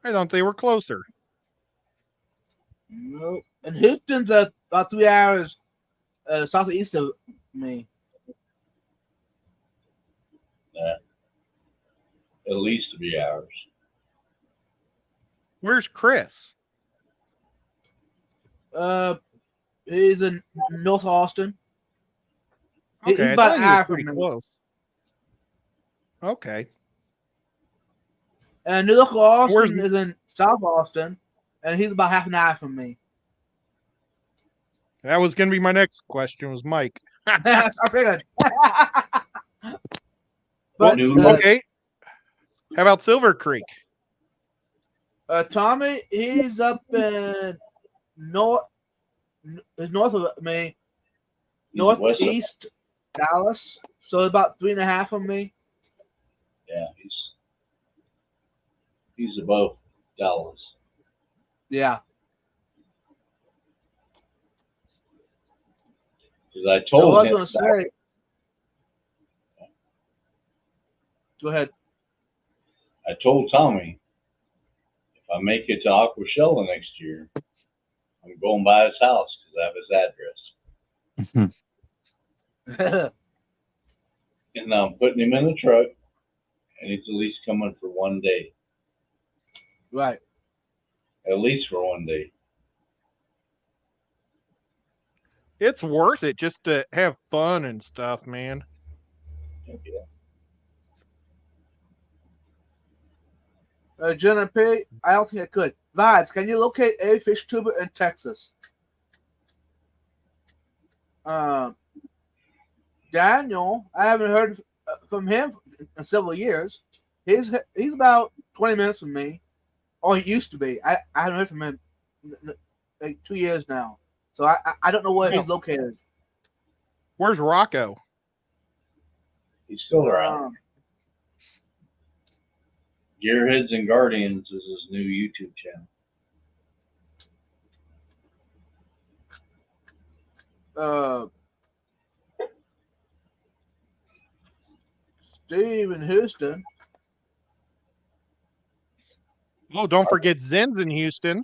I thought they were closer. No, and Houston's about 3 hours southeast of me. At least 3 hours. Where's Chris? He's in North Austin. Okay, He's I about thought an he was hour pretty from me. close. Okay. And New Local Austin Where's- is in South Austin, and he's about half an hour from me. That was going to be my next question. Was Mike? I figured. Well, But New uh, Okay. How about Silver Creek? Tommy, he's up in north of me, He's west of- northeast Dallas. So about 3.5 from me. Yeah, he's above Dallas. Yeah. Because I I told was him, gonna say. Go ahead. I told Tommy, if I make it to Aquashella next year, I'm going by his house because I have his address. And I'm putting him in the truck, and he's at least coming for one day. Right. At least for one day. It's worth it just to have fun and stuff, man. Yeah. Jenna P, I don't think I could. Vibes, can you locate a fish tuber in Texas? Daniel, I haven't heard from him in several years. He's about 20 minutes from me. Oh, he used to be. I haven't heard from him in like 2 years now. So I don't know where he's located. Where's Rocco? He's still around. Gearheads and Guardians is his new YouTube channel. Steve in Houston. Oh, don't forget Zen's in Houston.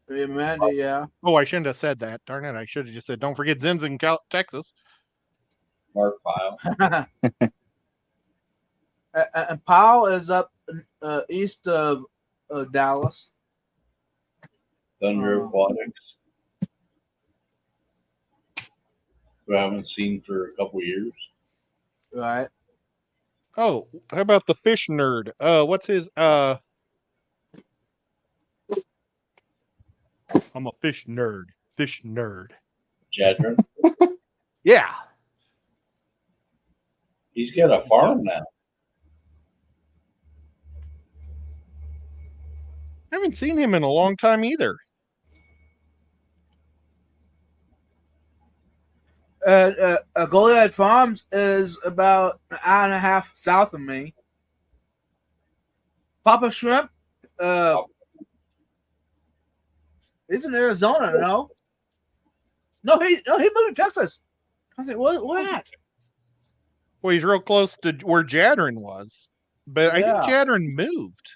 Amanda, yeah. Oh, I shouldn't have said that. Darn it. I should have just said, don't forget Zen's in Texas. Mark Pyle. And Powell is up east of Dallas. Thunder Aquatics. Who I haven't seen for a couple years. Right. Oh, how about the fish nerd? What's his I'm a fish nerd. Fish nerd. Jadron. Yeah. He's got a farm now. I haven't seen him in a long time either. Goliad Farms is about an hour and a half south of me. Papa Shrimp, he's in Arizona, no? No, he moved to Texas. I said, where at? Well, he's real close to where Jadron was, but I think Yeah. Jadron moved.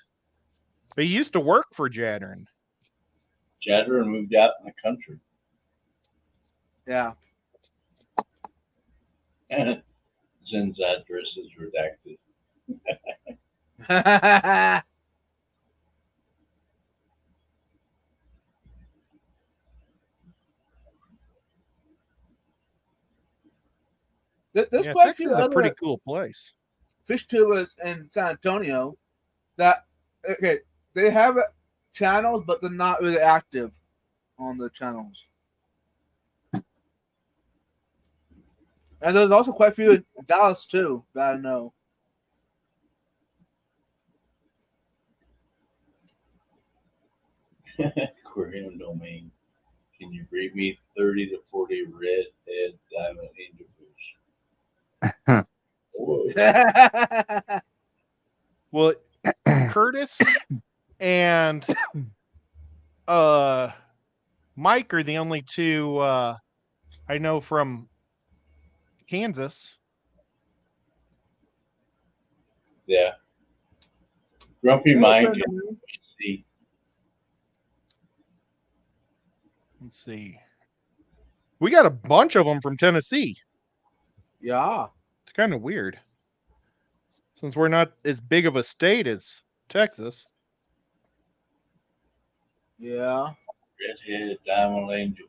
But he used to work for Jadron. Jadron moved out in the country. Yeah. Zen's address is redacted. There's Yeah, quite a Texas few is a pretty other cool place. fish tubers in San Antonio that they have channels, but they're not really active on the channels. And there's also quite a few in Dallas too that I know. Aquarium domain. Can you breed me 30 to 40 red-head diamond angelfish? Whoa. Well, Curtis and Mike are the only two I know from Kansas. Yeah. Grumpy Mike and see. Let's see. We got a bunch of them from Tennessee. Yeah. It's kind of weird. Since we're not as big of a state as Texas. Yeah. Red-head diamond angelfish.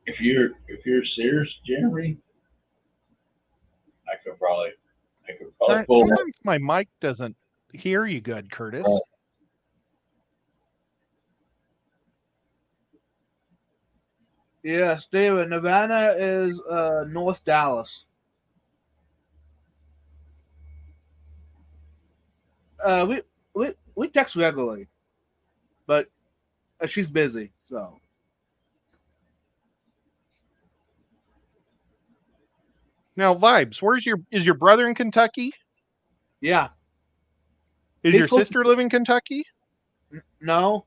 If you're serious, Jeremy, I could probably pull that. Sometimes my mic doesn't hear you good, Curtis. Yeah, Steven, Nevada is North Dallas. We text regularly, but she's busy. So Now, Vibes, is your brother in Kentucky? yeah, Is He's your close- sister live in Kentucky? no.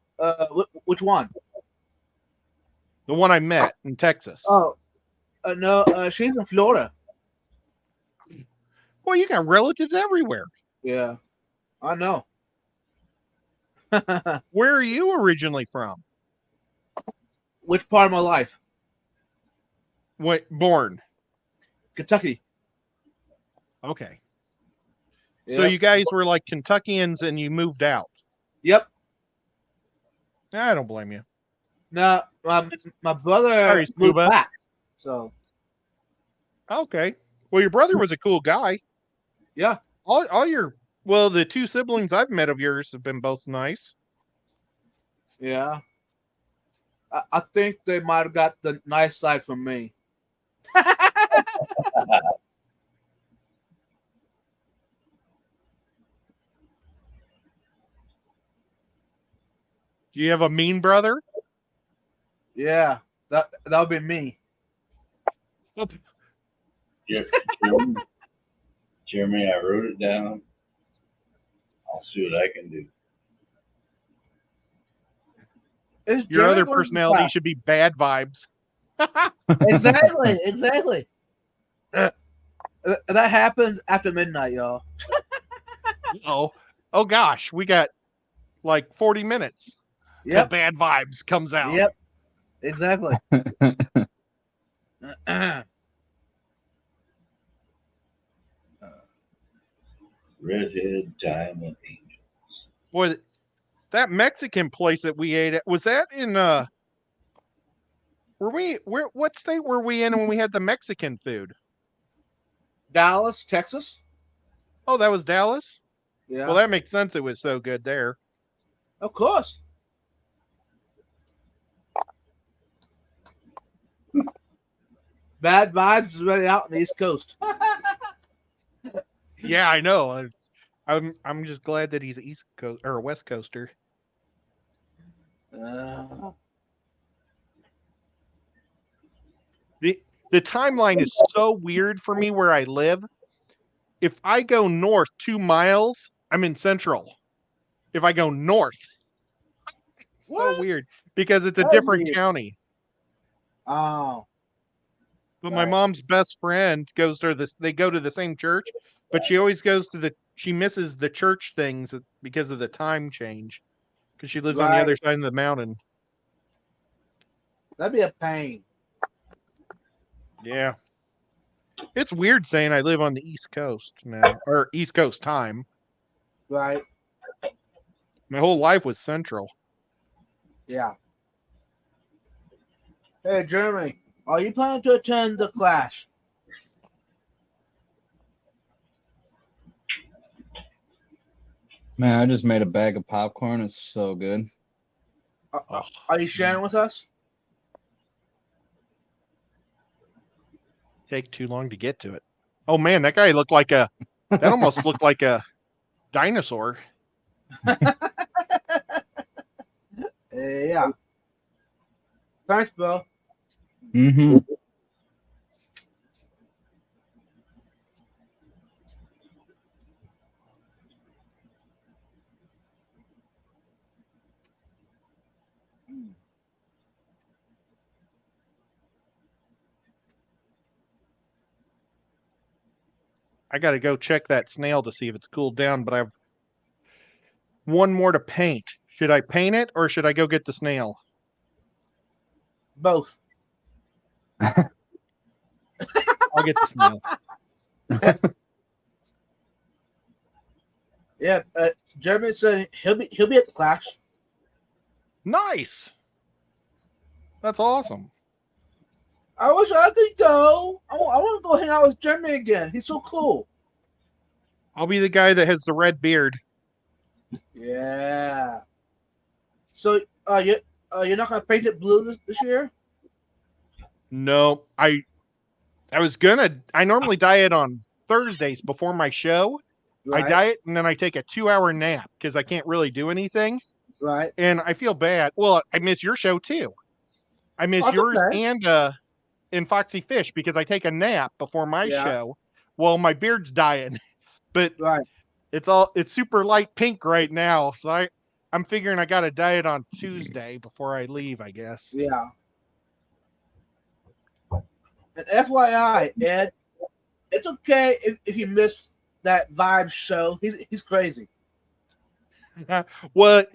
Which one? The one I met in Texas. Oh, no. She's in Florida. Well, you got relatives everywhere. Yeah, I know. Where are you originally from? Which part of my life? What born? Kentucky. Okay. So Yep. you guys were like Kentuckians and you moved out. Yep. I don't blame you. No, my brother Sorry, moved Scuba. back. So Okay. Well, your brother was a cool guy. yeah, The two siblings I've met of yours have been both nice. yeah. I think they might have got the nice side from me. Do you have a mean brother? Yeah, that would be me. Jeremy, Jeremy, I wrote it down. I'll see what I can do. Is Your Jeremy other going to personality class? should be bad vibes. Exactly. That happens after midnight, y'all. Oh gosh, we got like 40 minutes. The Yep. bad vibes comes out. Yep. Exactly. Redhead Diamond Angel. Boy, that Mexican place that we ate at, was that in what state were we in when we had the Mexican food? Dallas, Texas. Oh, that was Dallas? Yeah. Well, that makes sense. It was so good there. Of course. Bad vibes is already out on the East Coast. Yeah, I know. I'm just glad that he's East Coast or West Coaster. Uh, The timeline is so weird for me where I live. If I go north 2 miles, I'm in Central. If I go north, it's so What? weird because it's a That's different weird. county. oh. But my Right. mom's best friend goes to this. They go to the same church, but she always goes to she misses the church things because of the time change. Because she lives on the Right. other side of the mountain. That'd be a pain. Yeah. It's weird saying I live on the East Coast now, or East Coast time. Right. My whole life was Central. Yeah. Hey, Jeremy, are you planning to attend the Clash? Man, I just made a bag of popcorn. It's so good. Are you sharing with us? Take too long to get to it. Oh man, that guy looked like that almost looked like a dinosaur. Yeah. Thanks, Bill. Mm-hmm. I got to go check that snail to see if it's cooled down, but I have one more to paint. Should I paint it or should I go get the snail? Both. I'll get the snail. Yeah. Jeremy said he'll be at the Clash. Nice. That's awesome. I wish I could go. I want to go hang out with Jeremy again. He's so cool. I'll be the guy that has the red beard. Yeah. So, you're not gonna paint it blue this year? No, I normally dye it on Thursdays before my show, Right. I diet and then I take a 2-hour nap because I can't really do anything. Right. And I feel bad. Well, I miss your show too. I miss Oh, it's yours okay. and Foxy Fish because I take a nap before my Yeah. show. Well, my beard's dying, but Right. it's super light pink right now. So I'm figuring I got to diet on Tuesday before I leave, I guess. Yeah. And FYI, Ed, it's okay if you miss that Vibe show. He's crazy. What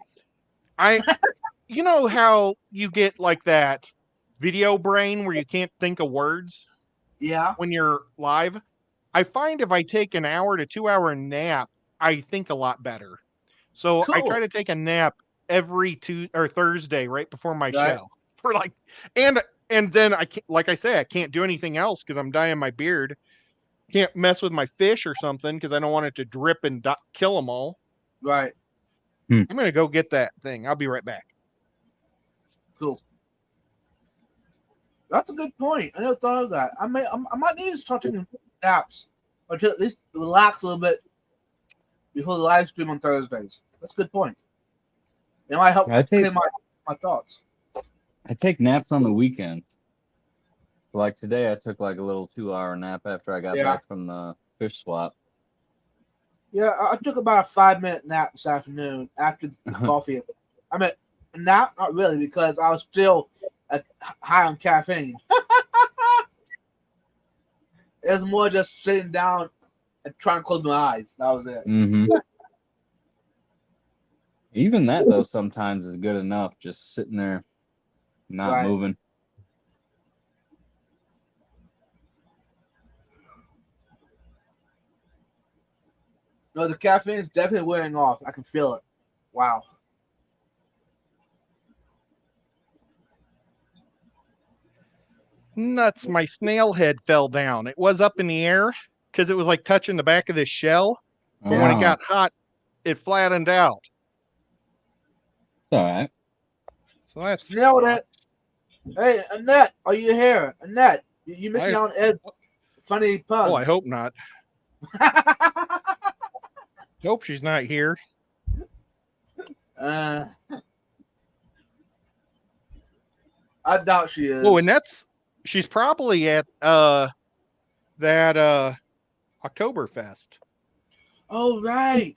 you know how you get like that video brain where you can't think of words Yeah. when you're live? I find if I take an hour to 2-hour nap, I think a lot better. So I try Cool. to take a nap every Thursday right before my Right. show for like, and then I can't, like I say, I can't do anything else because I'm dyeing my beard. Can't mess with my fish or something because I don't want it to drip and kill them all. Right. I'm gonna go get that thing. I'll be right back. Cool. That's a good point. I never thought of that. I might need to start taking naps, or to at least relax a little bit before the live stream on Thursdays. That's a good point. It might help clear my thoughts. I take naps on the weekends. Like today, I took like a little 2-hour nap after I got back from the fish swap. Yeah, I took about a 5-minute nap this afternoon after the coffee. I mean, a nap, not really, because I was still high on caffeine. It was more just sitting down and trying to close my eyes. That was it. Mm-hmm. Even that, though, sometimes is good enough. Just sitting there, not moving. No, the caffeine is definitely wearing off. I can feel it. Wow. Nuts, my snail head fell down. It was up in the air because it was like touching the back of this shell. But when it got hot, it flattened out. It's all right. So that's nailed it. Hey, Annette, are you here? Annette, you missing out on Ed's funny puns. Oh, I hope not. Hope she's not here. I doubt she is. Oh, and she's probably at that Oktoberfest. Oh, right.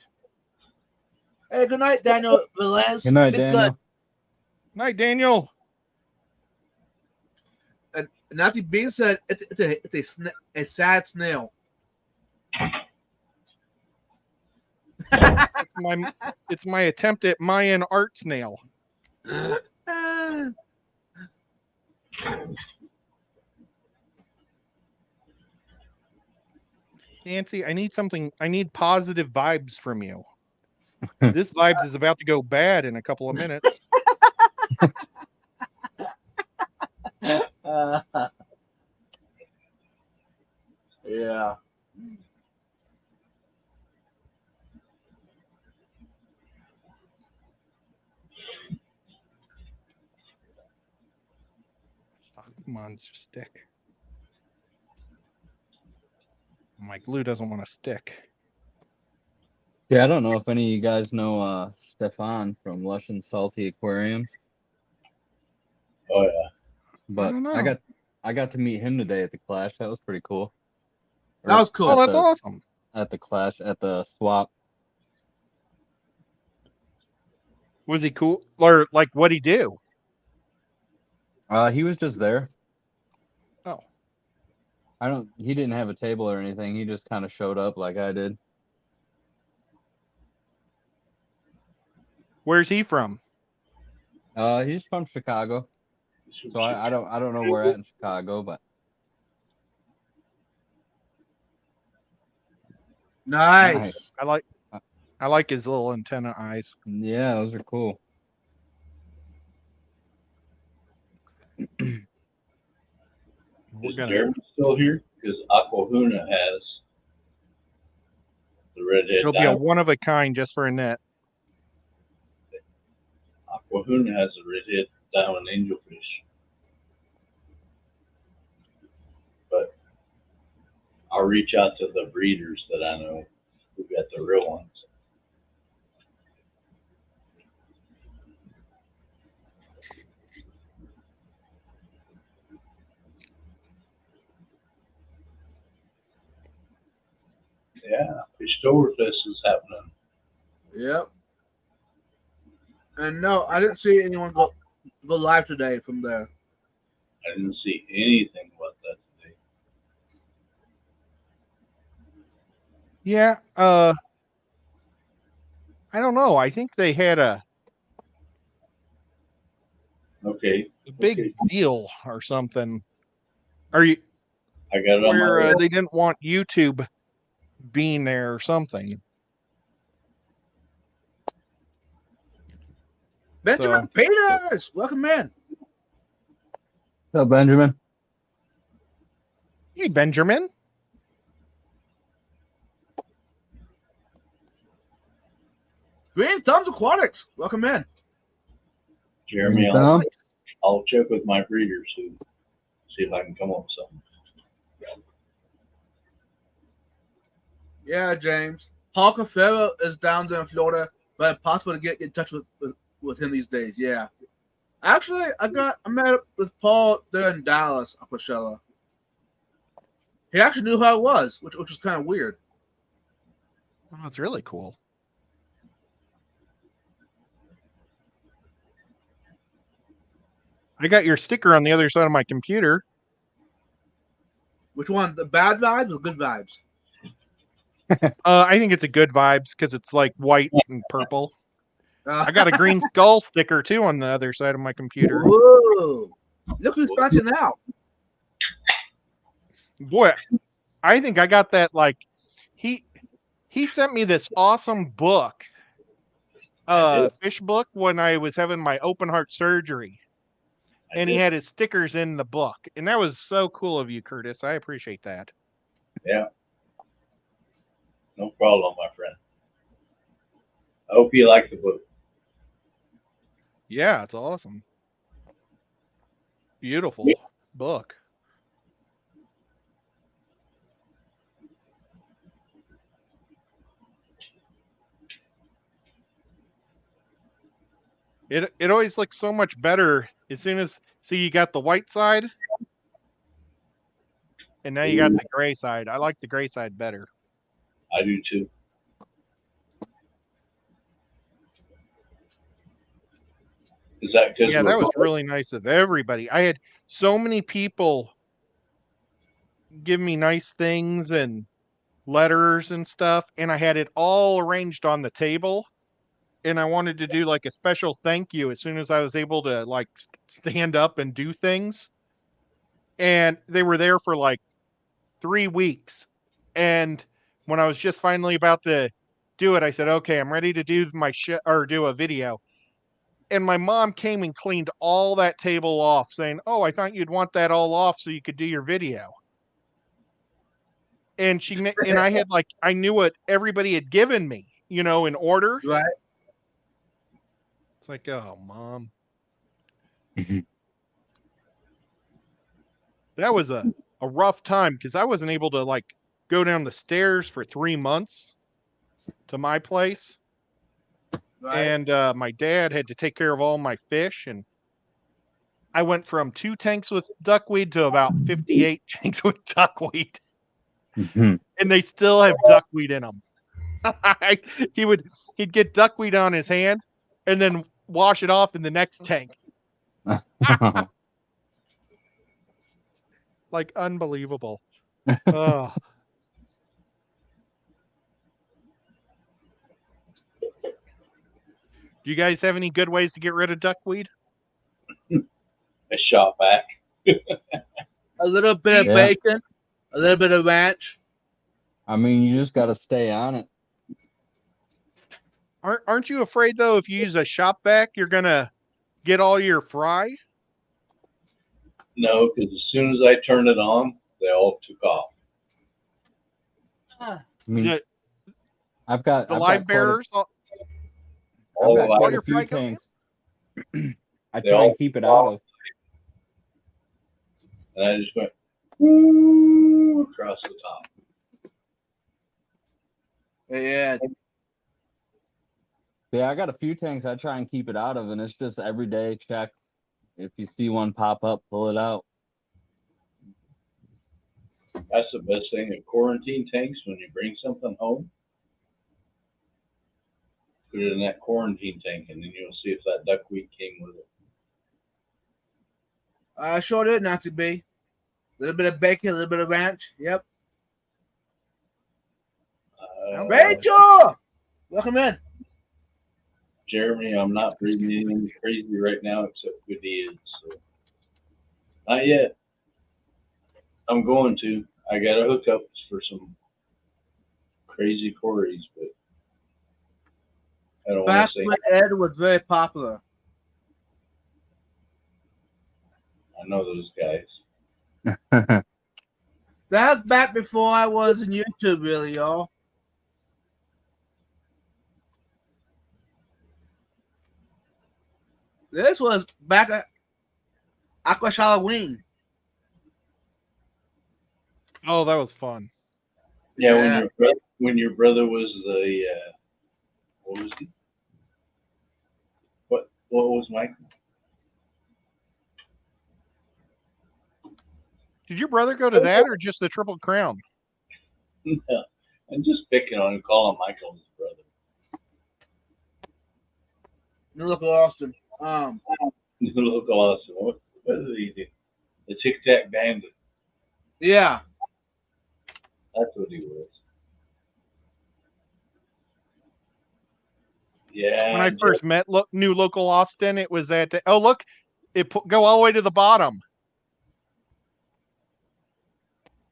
Hey, good night, Daniel Velez. Good night, Daniel. Good night, Daniel. And Nancy Bean said it's a sad snail. It's my attempt at Mayan art snail. Nancy, I need positive vibes from you. This vibes is about to go bad in a couple of minutes. Yeah. Monster stick. My glue doesn't want to stick. Yeah, I don't know if any of you guys know Stefan from Lush and Salty Aquariums. Oh yeah. But I got to meet him today at the Clash. That was pretty cool. That was cool. Oh, that's awesome. At the Clash, at the swap. Was he cool? Or like what'd he do? He was just there. Oh. He didn't have a table or anything. He just kind of showed up like I did. Where's he from? He's from Chicago. So I don't know where at in Chicago, but nice. I like his little antenna eyes. Yeah, those are cool. Is Jeremy still here? Because Aquahuna has the redhead. It'll be a one of a kind just for Annette. Aquahuna has a redhead diamond angelfish. But I'll reach out to the breeders that I know. We got the real ones. Yeah, Oktoberfest is happening. Yep. And no, I didn't see anyone go live today from there. I didn't see anything about that today. Yeah. I don't know. I think they had a Okay. big Okay. deal or something. Are you I got it on my where list. they didn't want YouTube being there or something? Benjamin Peters, welcome in. So Benjamin, Hey, Benjamin. Green Thumbs Aquatics, welcome in. Jeremy, Thumb? I'll check with my breeders who see if I can come up with something. Yeah, James. Paul Cafero is down there in Florida, but impossible to get in touch with him these days. Yeah. Actually, I met up with Paul there in Dallas on Coachella. He actually knew who I was, which was kind of weird. Oh, that's really cool. I got your sticker on the other side of my computer. Which one? The bad vibes or good vibes? I think it's a good vibes because it's like white and purple. I got a green skull sticker too on the other side of my computer. Whoa! Look who's fancy now. Boy, I think I got that. Like he sent me this awesome book, fish book, when I was having my open heart surgery, and he had his stickers in the book, and that was so cool of you, Curtis. I appreciate that. Yeah. No problem, my friend. I hope you like the book. Yeah, it's awesome. Beautiful book. It always looks so much better as soon as you got the white side, and now you got the gray side. I like the gray side better. I do too. Is that because Yeah, that was really nice of everybody. I had so many people give me nice things and letters and stuff, and I had it all arranged on the table. And I wanted to do like a special thank you as soon as I was able to like stand up and do things. And they were there for like 3 weeks. And when I was just finally about to do it, I said, "Okay, I'm ready to do my or do a video." And my mom came and cleaned all that table off, saying, "Oh, I thought you'd want that all off so you could do your video." And and I had like, I knew what everybody had given me, in order. Right. It's like, oh, Mom. That was a rough time because I wasn't able to like go down the stairs for 3 months to my place. Right. And my dad had to take care of all my fish, and I went from 2 tanks with duckweed to about 58 tanks with duckweed, and they still have duckweed in them. He'd get duckweed on his hand and then wash it off in the next tank. Like, unbelievable. Oh. Do you guys have any good ways to get rid of duckweed? a shot back? A little bit of bacon, a little bit of ranch. I mean, you just got to stay on it. Aren't you afraid though, if you use a shop vac, you're gonna get all your fry? No, because as soon as I turned it on, they all took off. I mean, I've got the live bearers. I've got quite a few tanks. I try and keep it out of. And I just went woo, across the top. Yeah. Yeah, I got a few tanks I try and keep it out of, and it's just every day check. If you see one pop up, pull it out. That's the best thing. In quarantine tanks, when you bring something home, put it in that quarantine tank, and then you'll see if that duckweed came with it. I sure did, Nancy B. A little bit of bacon, a little bit of ranch. Yep. Rachel, welcome in. Jeremy, I'm not breathing anything crazy right now except good deeds. So. Not yet. I'm going to. I got a hookup for some crazy quarries, but I don't want Back to say. when Ed was very popular. I know those guys. That was back before I was in YouTube, really, y'all. This was back at Aquash Halloween. Oh, that was fun. Yeah, when your brother was the what was he? What was Michael? Did your brother go to that or just the Triple Crown? No, I'm just picking on him, calling Michael his brother. New look at Austin. Look, Austin. What did he do? The Tic Tac Bandit. Yeah. That's what he was. Yeah. When I first met New Local Austin, it was at look, go all the way to the bottom.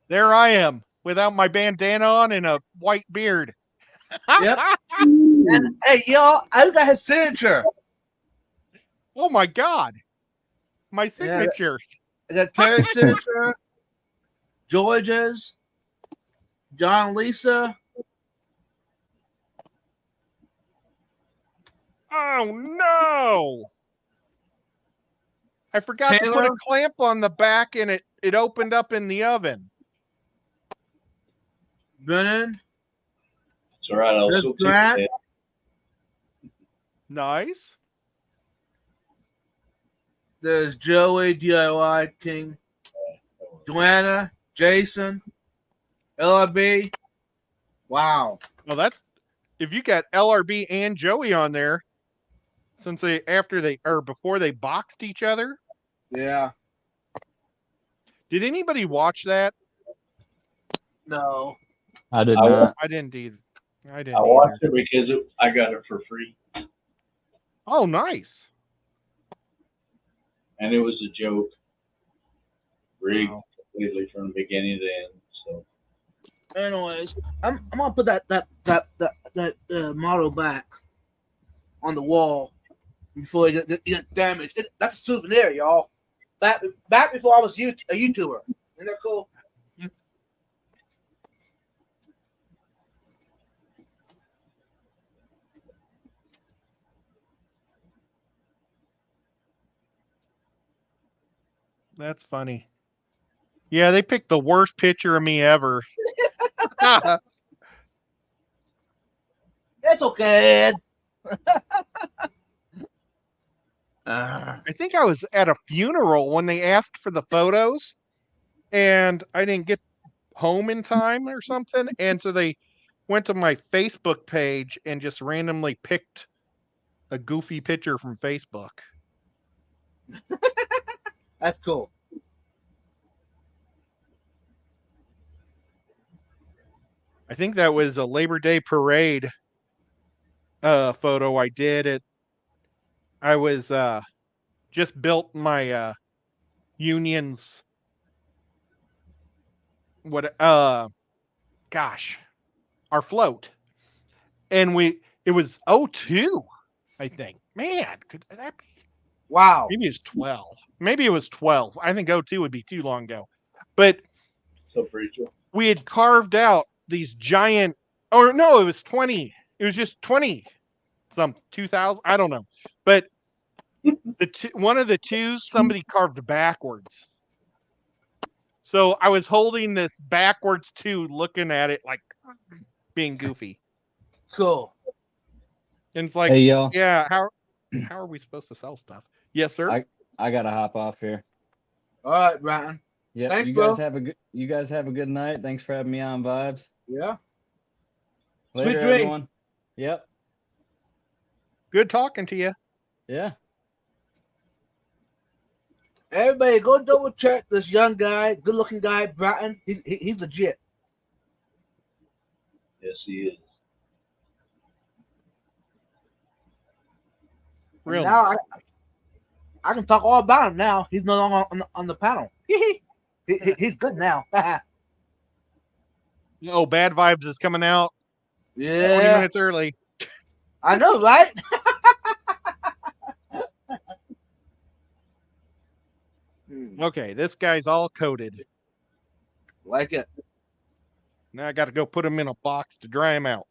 There I am without my bandana on and a white beard. Yep. And hey, y'all, I got his signature. Oh my God. My signature. I got Terry's signature, George's, John, Lisa. Oh no. I forgot to put a Taylor? clamp on the back and it opened up in the oven. Brennan. It's all right. I'll There's still take Grant. it. Nice. There's Joey, DIY King, Joanna, Jason, LRB. Wow. Well, that's if you got LRB and Joey on there, since before they boxed each other. Yeah. Did anybody watch that? No. I did not. I didn't either. I didn't I either. watched it because I got it for free, Oh, nice. and it was a joke, rigged Wow. completely from the beginning to the end. So Anyways, I'm gonna put that model back on the wall before it gets damaged. That's a souvenir, y'all. Back before I was a YouTuber. Isn't that cool? That's funny. Yeah, they picked the worst picture of me ever. It's okay, Ed. I think I was at a funeral when they asked for the photos and I didn't get home in time or something. And so they went to my Facebook page and just randomly picked a goofy picture from Facebook. That's cool. I think that was a Labor Day parade photo I did. I was just built my union's our float. And it was 02, I think. Man, could that be? Wow. Maybe it's 12. Maybe it was 12. I think 02 would be too long ago. But Rachel. we had carved out these giant, or no, it was 20. It was just 20, 2000. I don't know. But one of the twos, somebody carved backwards. So I was holding this backwards two, looking at it like being goofy. Cool. And it's like, Hey, y'all. yeah, how are we supposed to sell stuff? Yes, sir. I gotta hop off here. All right, Bratton. Yep. Thanks, you bro. guys have a good. You guys have a good night. Thanks for having me on Vibes. Yeah. Later, Sweet dreams. everyone. Yep. Good talking to you. Yeah. Everybody, go double check this young guy, good looking guy, Bratton. He's legit. Yes, he is. Real Now nice. I can talk all about him now. He's no longer on the panel. He's good now. Oh, Bad Vibes is coming out 20 Yeah, minutes early. I know, right? Okay, this guy's all coated. Like it. Now I got to go put him in a box to dry him out.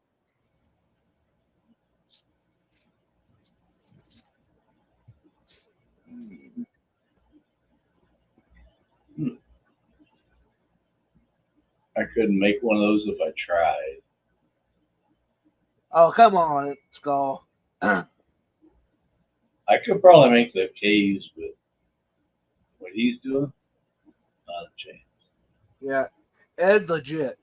I couldn't make one of those if I tried. Oh, come on, Skull. I could probably make the K's, but what he's doing, not a chance. Yeah, Ed's legit.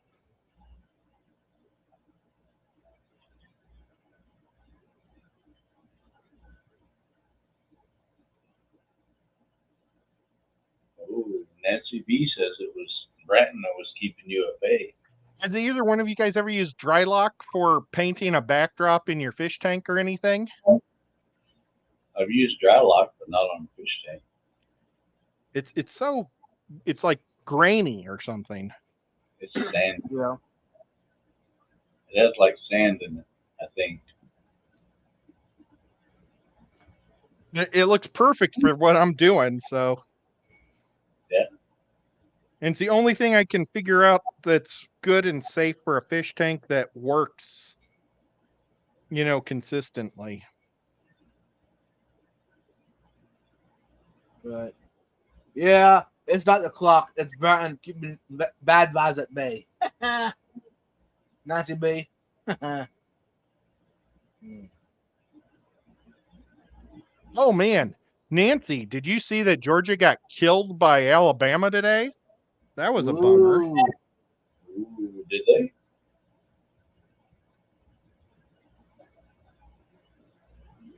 Oh, Nancy B says it was Bratton that was keeping you at bay. Has either one of you guys ever used Drylock for painting a backdrop in your fish tank or anything? I've used Drylock, but not on a fish tank. It's like grainy or something. It's sand. Yeah. It has like sand in it, I think. It looks perfect for what I'm doing, so. Yeah. And it's the only thing I can figure out that's good and safe for a fish tank that works, consistently. Right. Yeah, it's not the clock. It's Bratton keeping bad vibes at bay. Nancy B. Oh man, Nancy, did you see that Georgia got killed by Alabama today? That was a bummer. Ooh. Ooh, did they?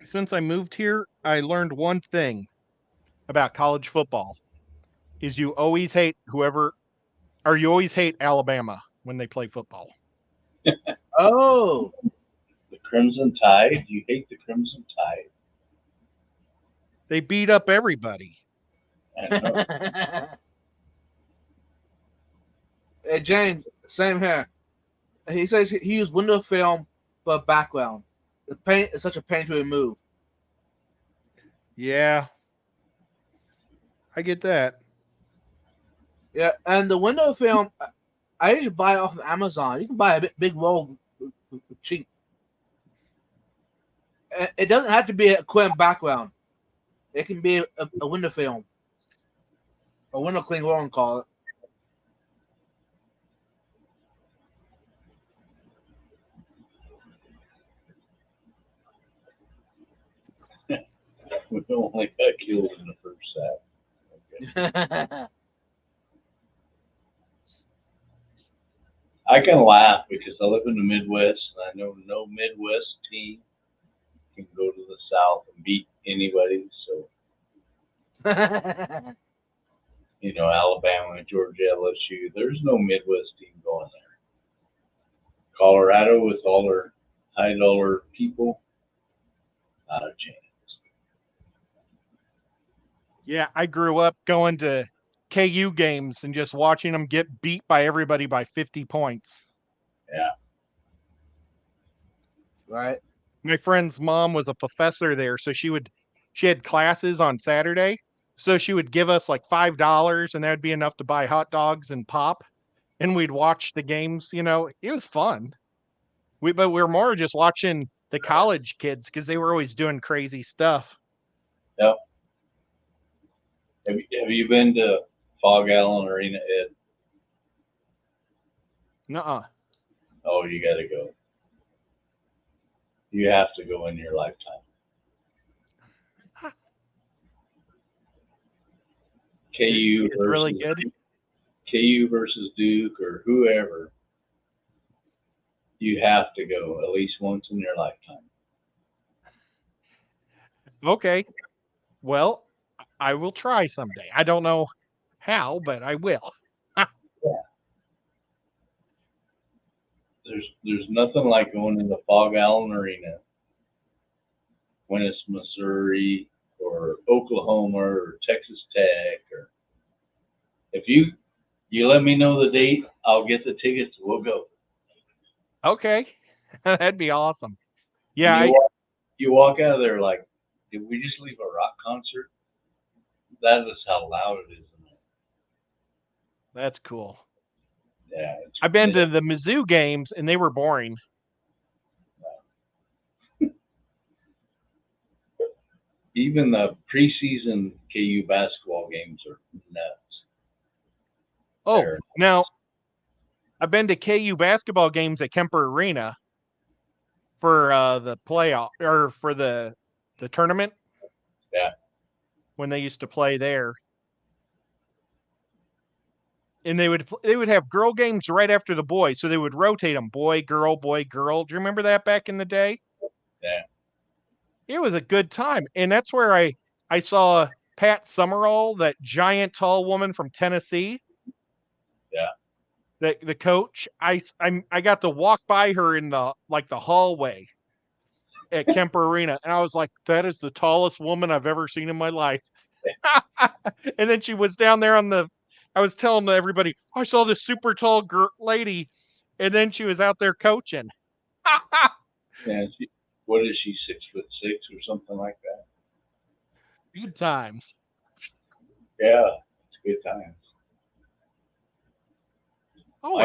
Since I moved here, I learned one thing about college football is you always hate Alabama when they play football. Oh. The Crimson Tide? You hate the Crimson Tide? They beat up everybody. I know. Hey, James, same here. He says he used window film for background. The paint is such a pain to remove. Yeah. I get that. Yeah, and the window film, I usually buy it off of Amazon. You can buy a big roll for cheap. It doesn't have to be a clear background. It can be a window film. A window clean roll, call it. We only got killed in the first half. Okay. I can laugh because I live in the Midwest and I know no Midwest team can go to the South and beat anybody. So, Alabama, Georgia, LSU, there's no Midwest team going there. Colorado with all their high dollar people, not a chance. Yeah, I grew up going to KU games and just watching them get beat by everybody by 50 points. Yeah. Right. My friend's mom was a professor there, so she had classes on Saturday. So she would give us like $5 and that would be enough to buy hot dogs and pop. And we'd watch the games, it was fun. But we were more just watching the college kids because they were always doing crazy stuff. Yep. Have you been to Fog Allen Arena, Ed? Nuh-uh. Oh, you got to go. You have to go in your lifetime. KU It's really versus good. KU versus Duke or whoever. You have to go at least once in your lifetime. Okay. Well, I will try someday. I don't know how, but I will. There's nothing like going into Fog Allen Arena when it's Missouri or Oklahoma or Texas Tech, or if you let me know the date, I'll get the tickets. We'll go. Okay. That'd be awesome. Yeah, You walk out of there like, did we just leave a rock concert? That is how loud it is in there. that's cool. Yeah, I've been to the Mizzou games and they were boring. even the preseason KU basketball games are nuts. Oh, They're- now I've been to KU basketball games at Kemper Arena for the playoff or for the tournament. Yeah. When they used to play there. And they would have girl games right after the boys, so they would rotate them, boy, girl, boy, girl. Do you remember that back in the day? Yeah. It was a good time, and that's where I saw Pat Summerall, that giant tall woman from Tennessee. Yeah. The coach. I got to walk by her in the hallway at Kemper Arena, and I was like, that is the tallest woman I've ever seen in my life. And then she was down there I was telling everybody, I saw this super tall lady, and then she was out there coaching. Yeah. What is she, 6'6" or something like that? Good times. Yeah, it's good times. Oh,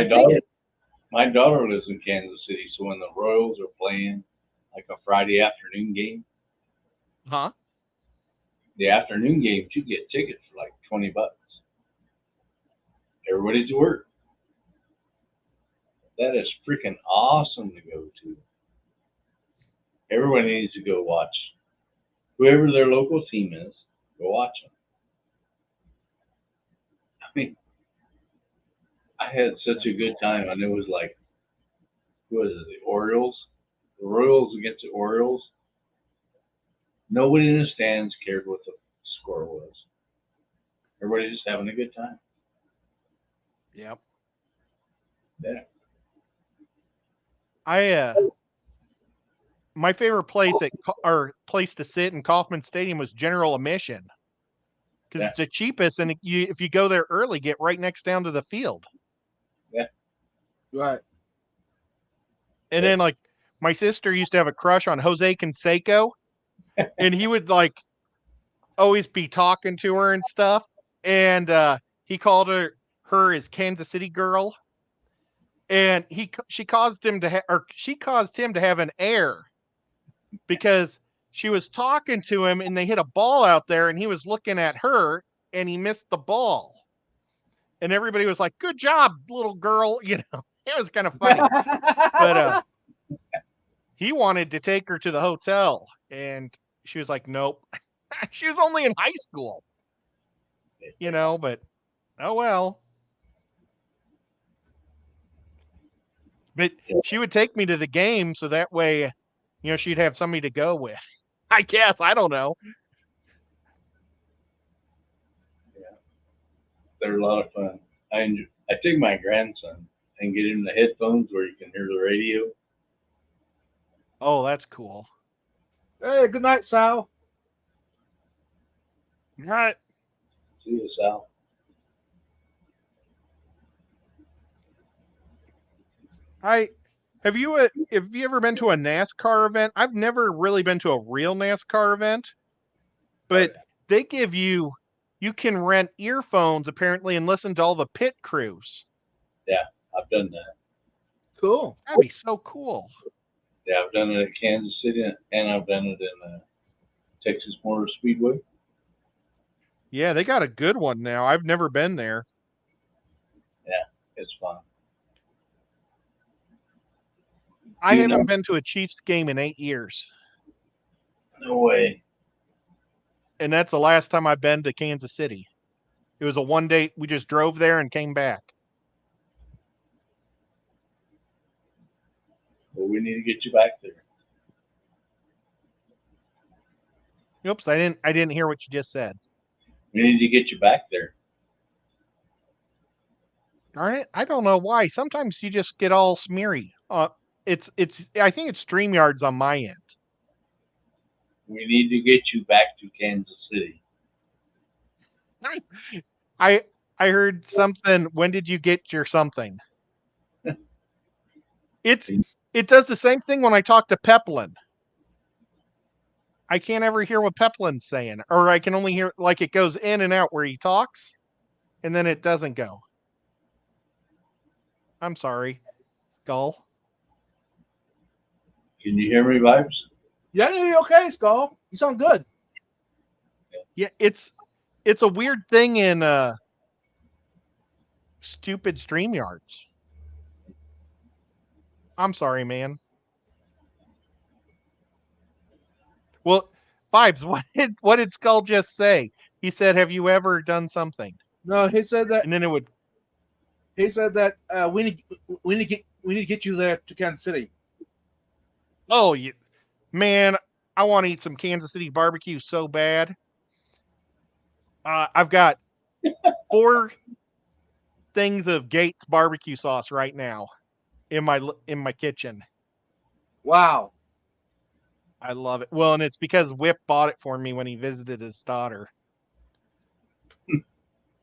My daughter lives in Kansas City, so when the Royals are playing like a Friday afternoon game, huh? the afternoon games you get tickets for like $20. Everybody's at work. That is freaking awesome to go to. Everybody needs to go watch whoever their local team is. Go watch them. I mean, I had such a good time, and it was like, who was it? The Orioles, the Royals against the Orioles. Nobody in the stands cared what the score was. Everybody's just having a good time. Yep. Yeah. My favorite place place to sit in Kauffman Stadium was general admission, because it's the cheapest, and if you go there early, get right next down to the field. Yeah. Right. And then like my sister used to have a crush on Jose Canseco, and he would like always be talking to her and stuff. And he called her his Kansas City girl. And she caused him to have an error, because she was talking to him and they hit a ball out there and he was looking at her and he missed the ball. And everybody was like, good job, little girl. You know, it was kind of funny. But he wanted to take her to the hotel and she was like, nope. She was only in high school, you know, but oh well. But she would take me to the game so that way, you know, she'd have somebody to go with. I guess. I don't know. Yeah. They're a lot of fun. I take my grandson and get him the headphones where you can hear the radio. Oh, that's cool. Hey, good night, Sal. All right. See you, Sal. Have you ever been to a NASCAR event? I've never really been to a real NASCAR event, but they give you can rent earphones apparently and listen to all the pit crews. Yeah, I've done that. Cool. That'd be so cool. Yeah, I've done it at Kansas City, and I've done it in Texas Motor Speedway. Yeah, they got a good one now. I've never been there. Yeah, it's fun. I You haven't know? been to a Chiefs game in 8 years, No way. and that's the last time I've been to Kansas City. It was a one day. We just drove there and came back. Well, we need to get you back there. Oops, I didn't hear what you just said. We need to get you back there. Darn it! I don't know why. Sometimes you just get all smeary. It's. I think it's StreamYards on my end. We need to get you back to Kansas City. I heard something. When did you get your something? It does the same thing when I talk to Peplin. I can't ever hear what Peplin's saying, or I can only hear like it goes in and out where he talks, and then it doesn't go. I'm sorry, Skull. Can you hear me, Vibes? Yeah, you're okay, Skull. You sound good. Yeah, it's a weird thing in stupid StreamYards. I'm sorry, man. Well, Vibes, what did Skull just say? He said, "Have you ever done something?" No, he said that. And then it would. He said that we need to get you there to Kansas City. Oh, man, I want to eat some Kansas City barbecue so bad. I've got 4 things of Gates barbecue sauce right now in my kitchen. Wow. I love it. Well, and it's because Whip bought it for me when he visited his daughter.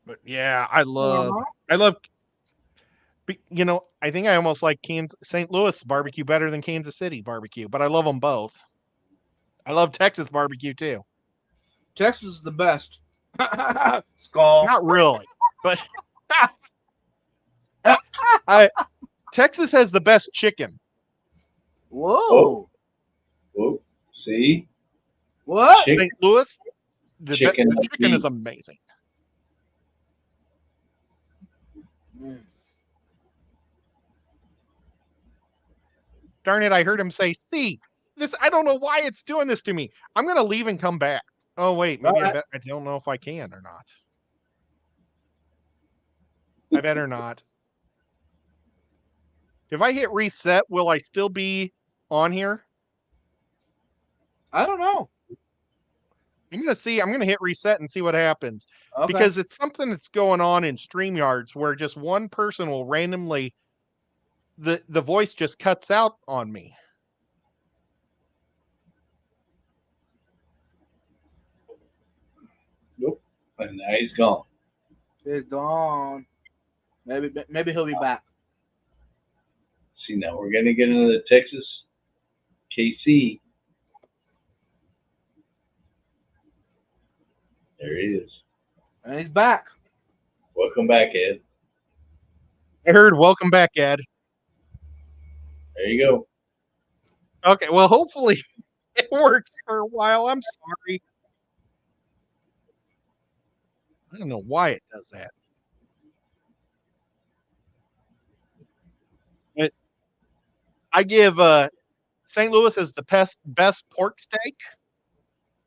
But yeah, I love. I think I almost like St. Louis barbecue better than Kansas City barbecue, but I love them both. I love Texas barbecue too. Texas is the best. Skull. Not really, but Texas has the best chicken. Whoa. Oh, see? What? St. Louis, the Chicken chicken is amazing. Mm. Darn it, I heard him say, "See, this, I don't know why it's doing this to me. I'm going to leave and come back." Oh, wait, maybe I don't know if I can or not. I better not. If I hit reset, will I still be on here? I don't know. I'm going to see. I'm going to hit reset and see what happens. Okay. Because it's something that's going on in StreamYards where just one person will randomly, the voice just cuts out on me. Nope. And now he's gone. He's gone. Maybe he'll be back. See, now we're going to get into the Texas KC. There he is. And he's back. Welcome back, Ed. I heard welcome back, Ed. There you go. Okay, well, hopefully it works for a while. I'm sorry. I don't know why it does that. But I give St. Louis as the best pork steak,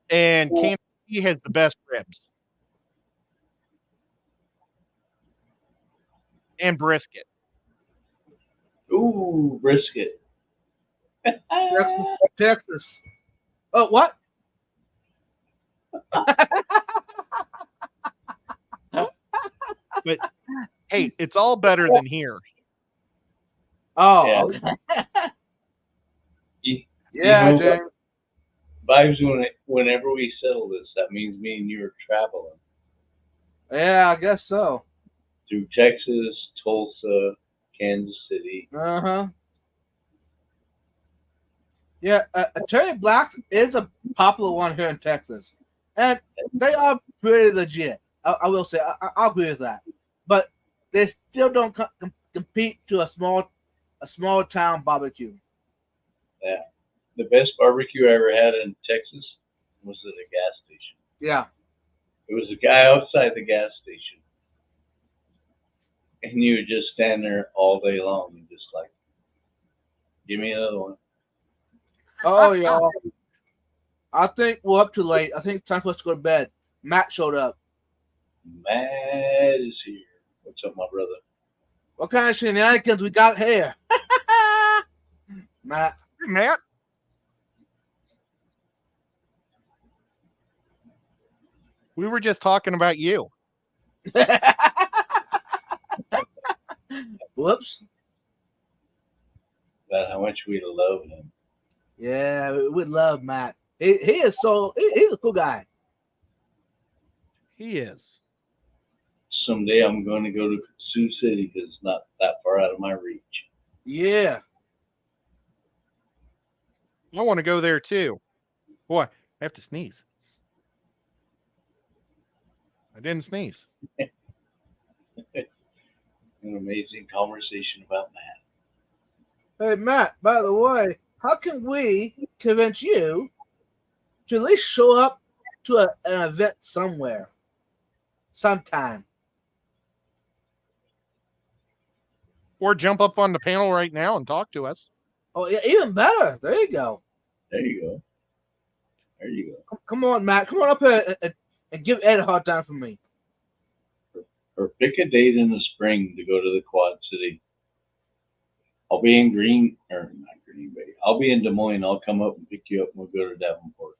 and Kansas City has the best ribs and brisket. Ooh, brisket. Texas. Oh, what? But hey, it's all better than here. Oh, Yeah. okay. You Yeah, know James. Vibes, whenever we settle this, that means me and you are traveling Yeah, I guess so. through Texas, Tulsa, Kansas City. Uh-huh. Yeah, Cherry Blacks is a popular one here in Texas, and they are pretty legit. I will say, I'll agree with that. But they still don't compete to a small town barbecue. Yeah. The best barbecue I ever had in Texas was at a gas station. Yeah. It was a guy outside the gas station. And you would just stand there all day long and just like Give me another one. Oh, y'all. I think we're up too late. I think it's time for us to go to bed. Matt showed up. Matt is here. What's up, my brother? What kind of shenanigans we got here? Matt. Matt, we were just talking about you. Whoops. About how much we love him. Yeah, we love Matt. He's a cool guy. He is. Someday I'm going to go to Sioux City because it's not that far out of my reach. Yeah. I want to go there too. Boy, I have to sneeze. I didn't sneeze. An amazing conversation about Matt. Hey, Matt, by the way, how can we convince you to at least show up to an event somewhere? Sometime. Or jump up on the panel right now and talk to us. Oh, yeah, even better. There you go. There you go. There you go. Come on, Matt. Come on up here and give Ed a hard time for me. Or pick a date in the spring to go to the Quad City. I'll be in not Green Bay. I'll be in Des Moines. I'll come up and pick you up and we'll go to Davenport.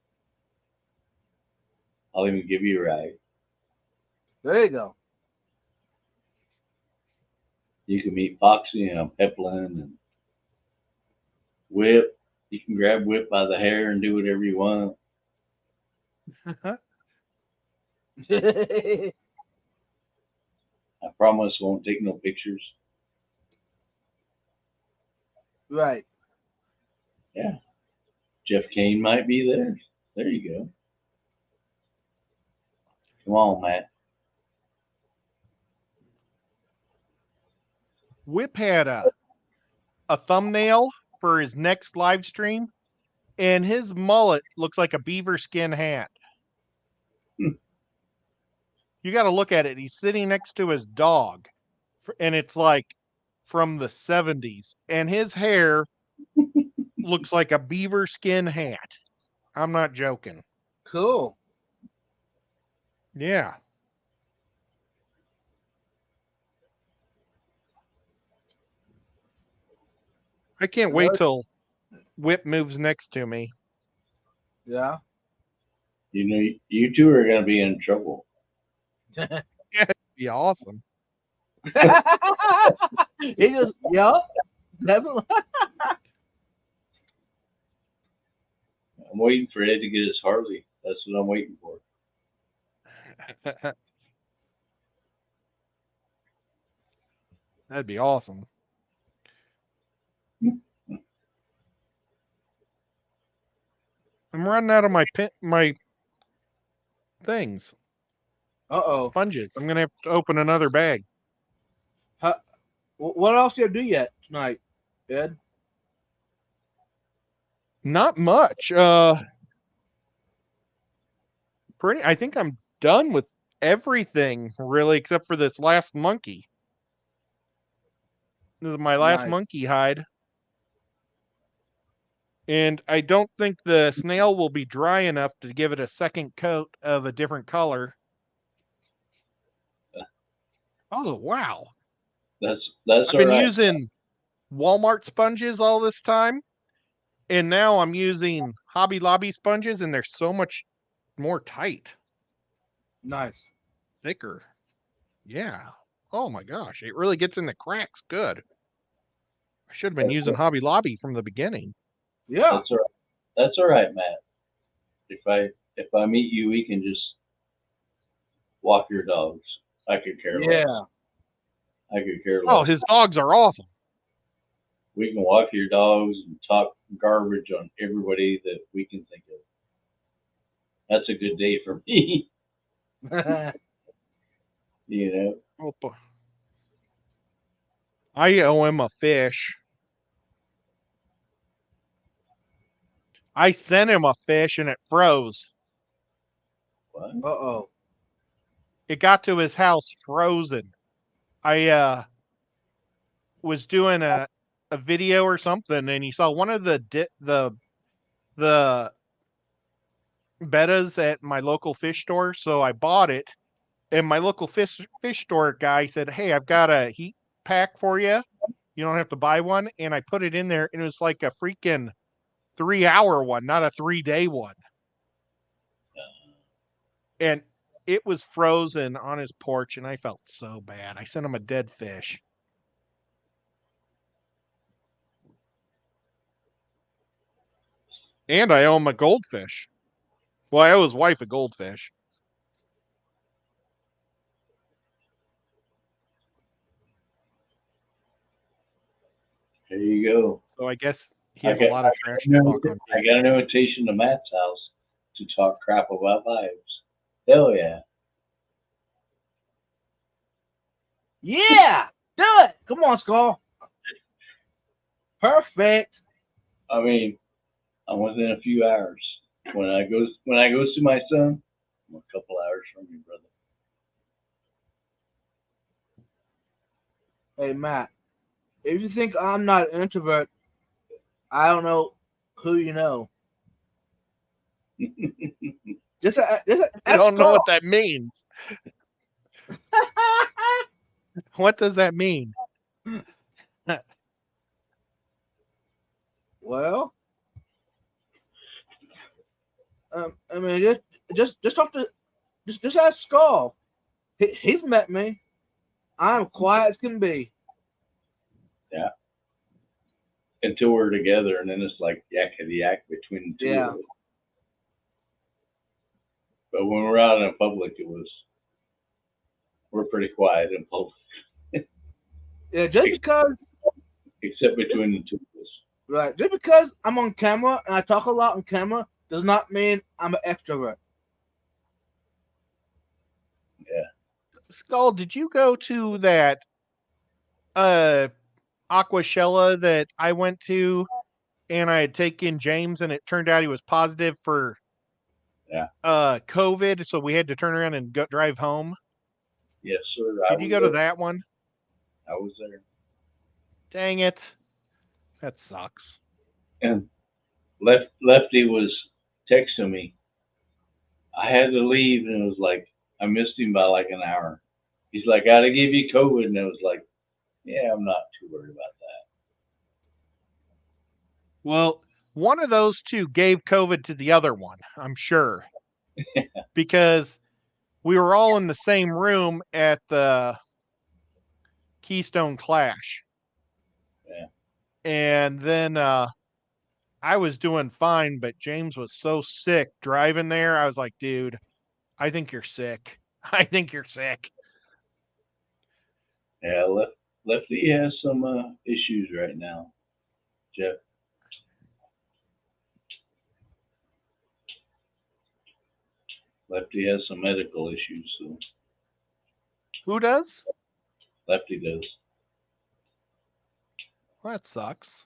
I'll even give you a ride. There you go. You can meet Foxy and Peplin and Whip. You can grab Whip by the hair and do whatever you want. I promise I won't take no pictures. Right. Yeah. Jeff Kane might be there. There you go. Come on, Matt. Whip had a thumbnail for his next live stream, and his mullet looks like a beaver skin hat. You got to look at it. He's sitting next to his dog, and it's like from the 70s, and his hair looks like a beaver skin hat. I'm not joking. Cool. Yeah. I can't wait till Whip moves next to me. Yeah. You know, you two are going to be in trouble. Be awesome. He just, yup, definitely. I'm waiting for Ed to get his Harley. That's what I'm waiting for. That'd be awesome. I'm running out of my things. Uh-oh. Sponges. I'm gonna have to open another bag. What else do you do yet tonight, Ed? Not much. I think I'm done with everything really, except for this last monkey. This is my last Nice. monkey hide. And I don't think the snail will be dry enough to give it a second coat of a different color. Oh, wow. That's I've all been right. using Walmart sponges all this time. And now I'm using Hobby Lobby sponges, and they're so much more tight, Nice. thicker. Yeah. Oh my gosh. It really gets in the cracks. Good. I should have been using Hobby Lobby from the beginning. Yeah. That's all right. That's all right, Matt. If I meet you, we can just walk your dogs. I could care less. Yeah. I could care Oh, less. his dogs are awesome. We can walk your dogs and talk garbage on everybody that we can think of. That's a good day for me. You know, Oh, boy. I owe him a fish. I sent him a fish and it froze. what? Uh-oh. It got to his house frozen. I was doing a a video or something, and he saw one of the bettas at my local fish store, so I bought it. And my local fish store guy said, "Hey, I've got a heat pack for you. You don't have to buy one." And I put it in there, and it was like a freaking 3-hour one, not a 3-day one. And it was frozen on his porch, and I felt so bad. I sent him a dead fish. And I owe him a goldfish. Well, I owe his wife a goldfish. There you go. So I guess he has a lot of trash to talk on. I got an invitation to Matt's house to talk crap about vibes. Hell yeah. Yeah, do it. Come on, Skull. Perfect. I mean, I'm within a few hours. When I go see my son, I'm a couple hours from you, brother. Hey, Matt, if you think I'm not an introvert, I don't know who you know. Just I don't know what that means. What does that mean? Well, I mean, just talk to, just ask Skull. He's met me. I'm quiet as can be. Yeah. Until we're together, and then it's like yakety yak between the two Yeah. of us. But when we're out in public, we're pretty quiet in public, Yeah, just because, except between the two of us. right? Just because I'm on camera and I talk a lot on camera does not mean I'm an extrovert. Skull, did you go to that Aquashella that I went to, and I had taken James, and it turned out he was positive for COVID, so we had to turn around and drive home? Yes, sir. Did you go to that one? I was there. Dang it. That sucks. And Lefty was texting me. I had to leave, and it was like I missed him by like an hour. He's like, "Gotta give you COVID," and it was like, "Yeah, I'm not too worried about that." Well, one of those two gave COVID to the other one, I'm sure, because we were all in the same room at the Keystone Clash. Yeah. And then I was doing fine, but James was so sick driving there. I was like, dude, I think you're sick. I think you're sick. Yeah, Lefty has some issues right now, Jeff. Lefty has some medical issues, so Who does? Lefty does. Well, that sucks.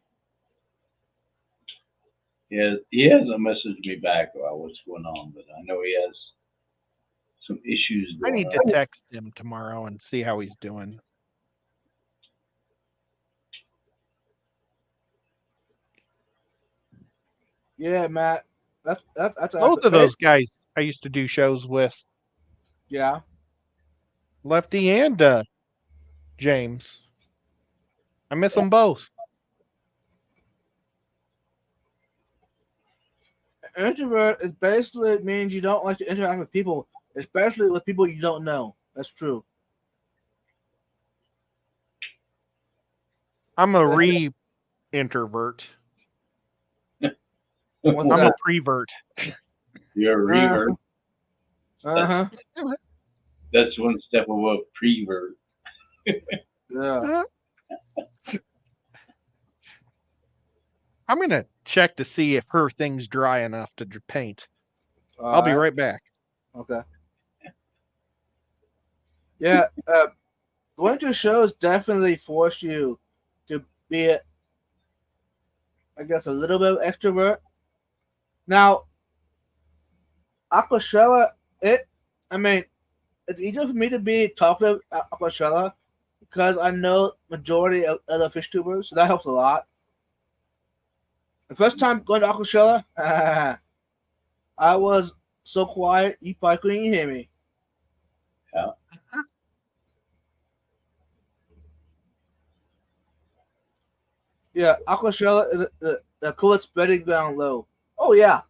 He hasn't messaged me back about what's going on, but I know he has some issues I going need to on. text him tomorrow and see how he's doing. Yeah, Matt. That's Both of those guys I used to do shows with, Yeah. Lefty and James. I miss them both. Introvert is basically means you don't like to interact with people, especially with people you don't know. That's true. I'm a re-introvert. What's I'm a that? prevert. You're a revert. Uh-huh. That's one step above prevert. Yeah. I'm going to check to see if her thing's dry enough to paint. I'll be right back. Okay. Yeah, going to shows definitely force you to be, I guess, a little bit of extrovert. Now, Aquashella, it's easier for me to be talkative at Aquashella because I know majority of other fish tubers, so that helps a lot. The first time going to Aquashella, I was so quiet you probably couldn't even hear me. Yeah. Yeah, Aquashella is the coolest spreading ground low. Oh yeah,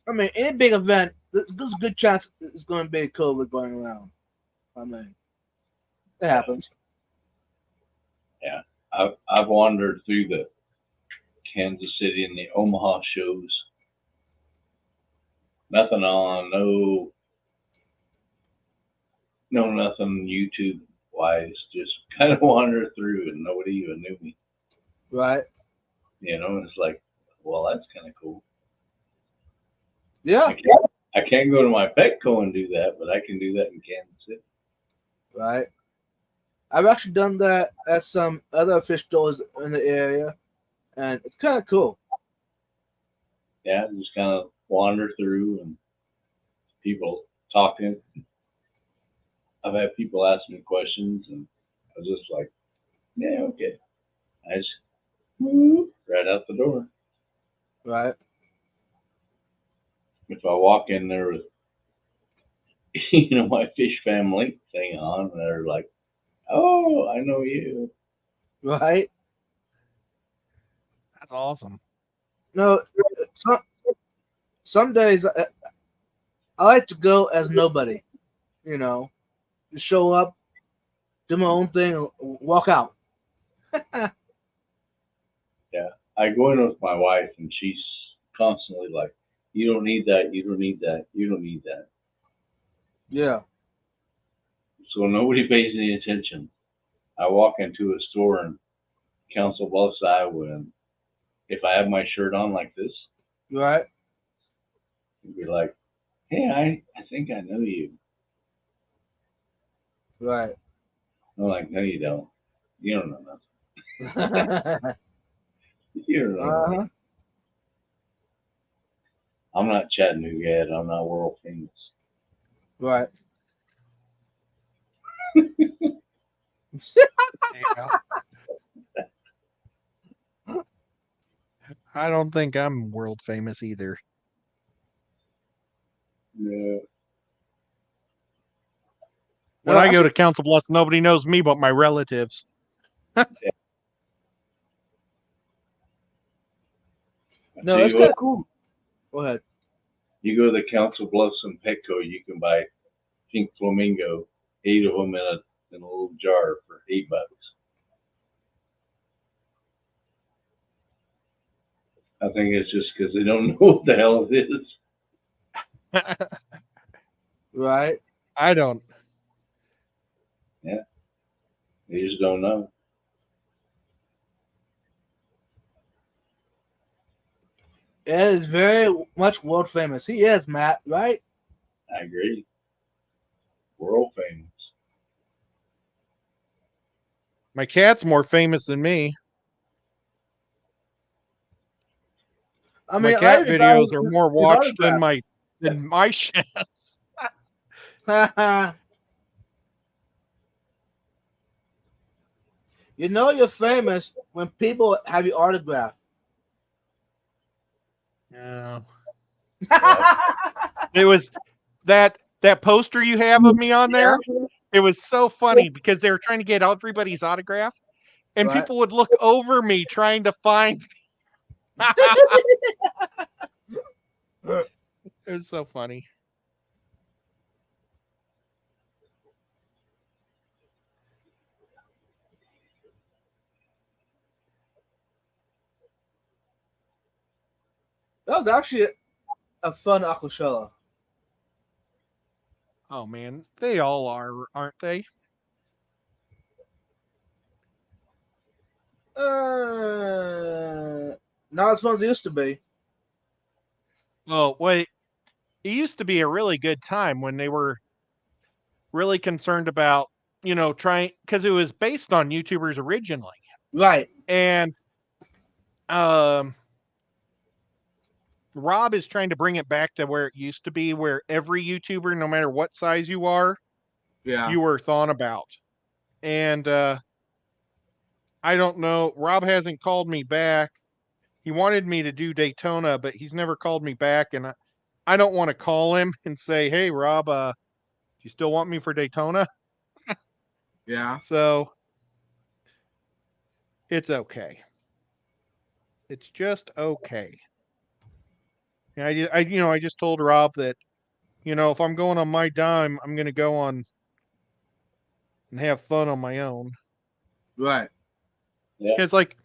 I mean any big event, there's a good chance it's going to be a COVID going around. I mean, it happens. I've wandered through the Kansas City and the Omaha shows. Nothing on, no nothing YouTube wise. Just kind of wandered through and nobody even knew me. Right? You know, it's like, well, that's kind of cool. Yeah. I can't go to my Petco and do that, but I can do that in Kansas City. Right. I've actually done that at some other fish stores in the area, and it's kind of cool. Yeah, just kind of wander through and people talking. I've had people ask me questions, and I was just like, yeah, okay. I just right out the door. Right. If I walk in there with, my fish family thing on, and they're like, oh, I know you. Right. That's awesome. No, some days I like to go as nobody. Just show up, do my own thing, and walk out. I go in with my wife, and she's constantly like, you don't need that, you don't need that, you don't need that. Yeah. So nobody pays any attention. I walk into a store in Council Bluffs, Iowa, and if I have my shirt on like this, Right. it'd be like, hey, I think I know you. Right. I'm like, no, you don't. You don't know nothing. You don't know nothing. Uh-huh. I'm not Chattanooga yet. I'm not world famous. Right. Yeah. I don't think I'm world famous either. Yeah. When No, I go to Council Bluffs, nobody knows me but my relatives. No, Tell it's you kind what, of cool. Go ahead. you go to the Council Bluffs and Petco, you can buy pink flamingo, 8 of them in a little jar for $8. I think it's just because they don't know what the hell it is. Right. I don't. They just don't know. It is very much world famous. He is, Matt, right? I agree. World famous. My cat's more famous than me. I My mean, cat I videos are more his watched than autograph. my chefs. You know you're famous when people have your autograph. Yeah. It was that poster you have of me on there. It was so funny because they were trying to get everybody's autograph, and Right. people would look over me trying to find. It was so funny. That was actually a fun Aquashella. Oh man, they all are, aren't they? Not as fun as it used to be. Oh wait, it used to be a really good time when they were really concerned about trying, because it was based on YouTubers originally, Right. and Rob is trying to bring it back to where it used to be, where every YouTuber, no matter what size you are, Yeah. you were thought about. And I don't know. Rob hasn't called me back. He wanted me to do Daytona, but he's never called me back, and I don't want to call him and say, "Hey, Rob, do you still want me for Daytona?" Yeah. So it's okay. It's just okay. And I just told Rob that, if I'm going on my dime, I'm going to go on and have fun on my own. Right. Yeah. It's like,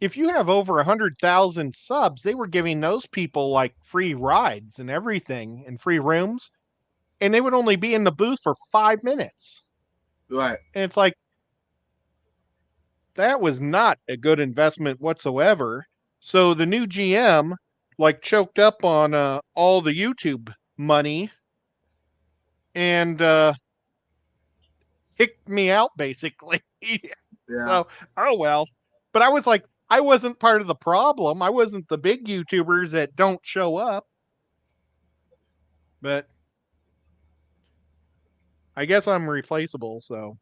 if you have over 100,000 subs, they were giving those people like free rides and everything and free rooms, and they would only be in the booth for 5 minutes. Right. And it's like, that was not a good investment whatsoever. So the new GM like choked up on all the YouTube money and kicked me out basically. Yeah. So, oh well. But I was like, I wasn't part of the problem. I wasn't the big YouTubers that don't show up. But I guess I'm replaceable, so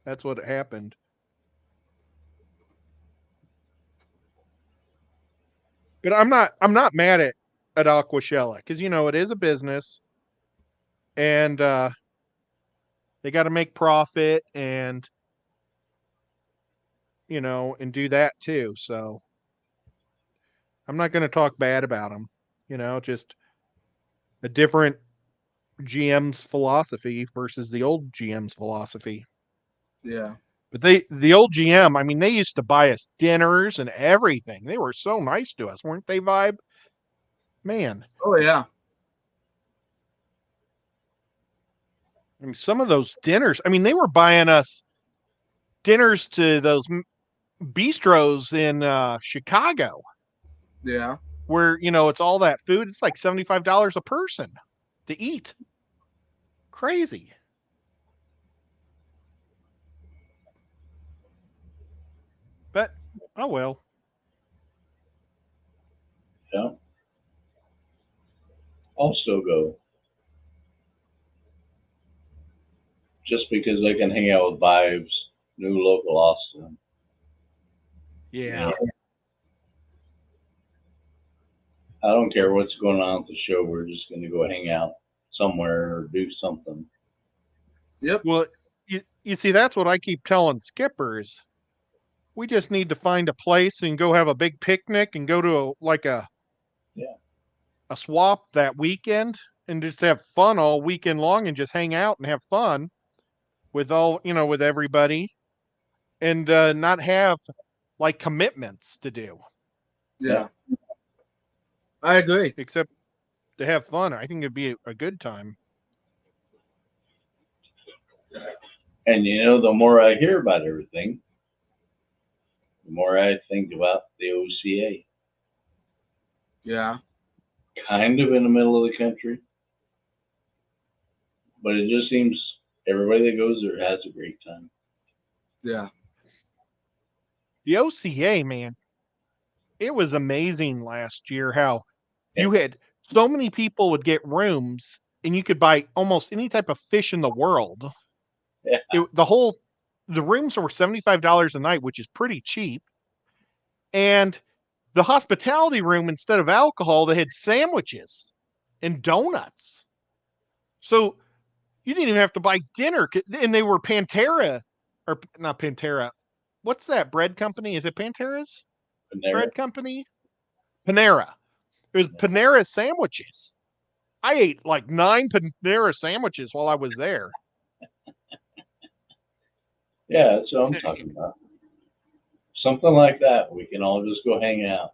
that's what happened. But I'm not mad at Aquashella because it is a business and they got to make profit and and do that too. So I'm not going to talk bad about them. Just a different GM's philosophy versus the old GM's philosophy. Yeah. But the old GM, I mean, they used to buy us dinners and everything. They were so nice to us, weren't they, Vibe? Man, Oh yeah. I mean, some of those dinners, I mean, they were buying us dinners to those bistros in Chicago Yeah. where, it's all that food. It's like $75 a person to eat. Crazy. But, oh well. Yeah. I'll still go. Just because they can hang out with Vibes, new local Austin. Yeah. I don't care what's going on at the show. We're just going to go hang out somewhere or do something. Yep. Well, you see, that's what I keep telling skippers. We just need to find a place and go have a big picnic and go to a swap that weekend and just have fun all weekend long and just hang out and have fun with with everybody and not have like commitments to do. Yeah. I agree. Except to have fun. I think it'd be a good time. And the more I hear about everything, the more I think about the OCA. Yeah. Kind of in the middle of the country. But it just seems everybody that goes there has a great time. Yeah. The OCA, man, it was amazing last year how you had so many people would get rooms and you could buy almost any type of fish in the world. Yeah. The rooms were $75 a night, which is pretty cheap. And the hospitality room, instead of alcohol, they had sandwiches and donuts. So you didn't even have to buy dinner. And they were Pantera, or not Pantera. What's that bread company? Is it Pantera's bread company? Panera. It was Panera sandwiches. I ate like 9 Panera sandwiches while I was there. Yeah, that's what I'm talking about. Something like that. We can all just go hang out.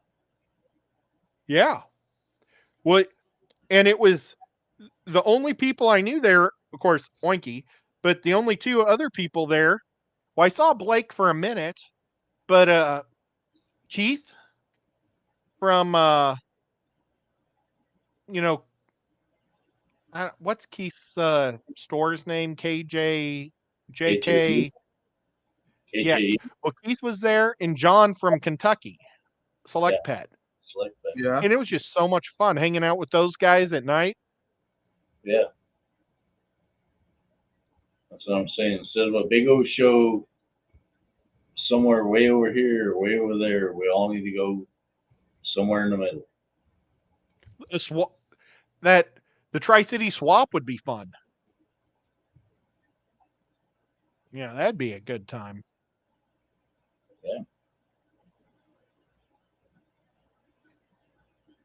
Yeah. Well, and it was the only people I knew there, of course, Oinky, but the only 2 other people there. Well, I saw Blake for a minute, but Keith from what's Keith's store's name? JK. Yeah. Well, Keith was there, and John from Kentucky, Select Pet. Select Pet. Yeah. And it was just so much fun hanging out with those guys at night. Yeah. That's what I'm saying. Instead of a big old show somewhere way over here or way over there. We all need to go somewhere in the middle. The Tri-City swap would be fun. Yeah, that'd be a good time. Yeah.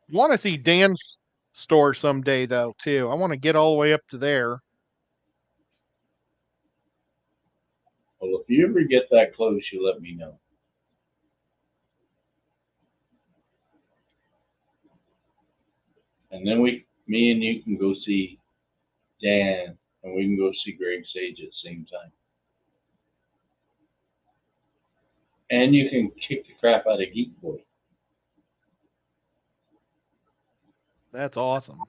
Want to see Dan's store someday though too. I want to get all the way up to there. Well, if you ever get that close, you let me know. And then me and you can go see Dan, and we can go see Greg Sage at the same time. And you can kick the crap out of Geek Boy. That's awesome.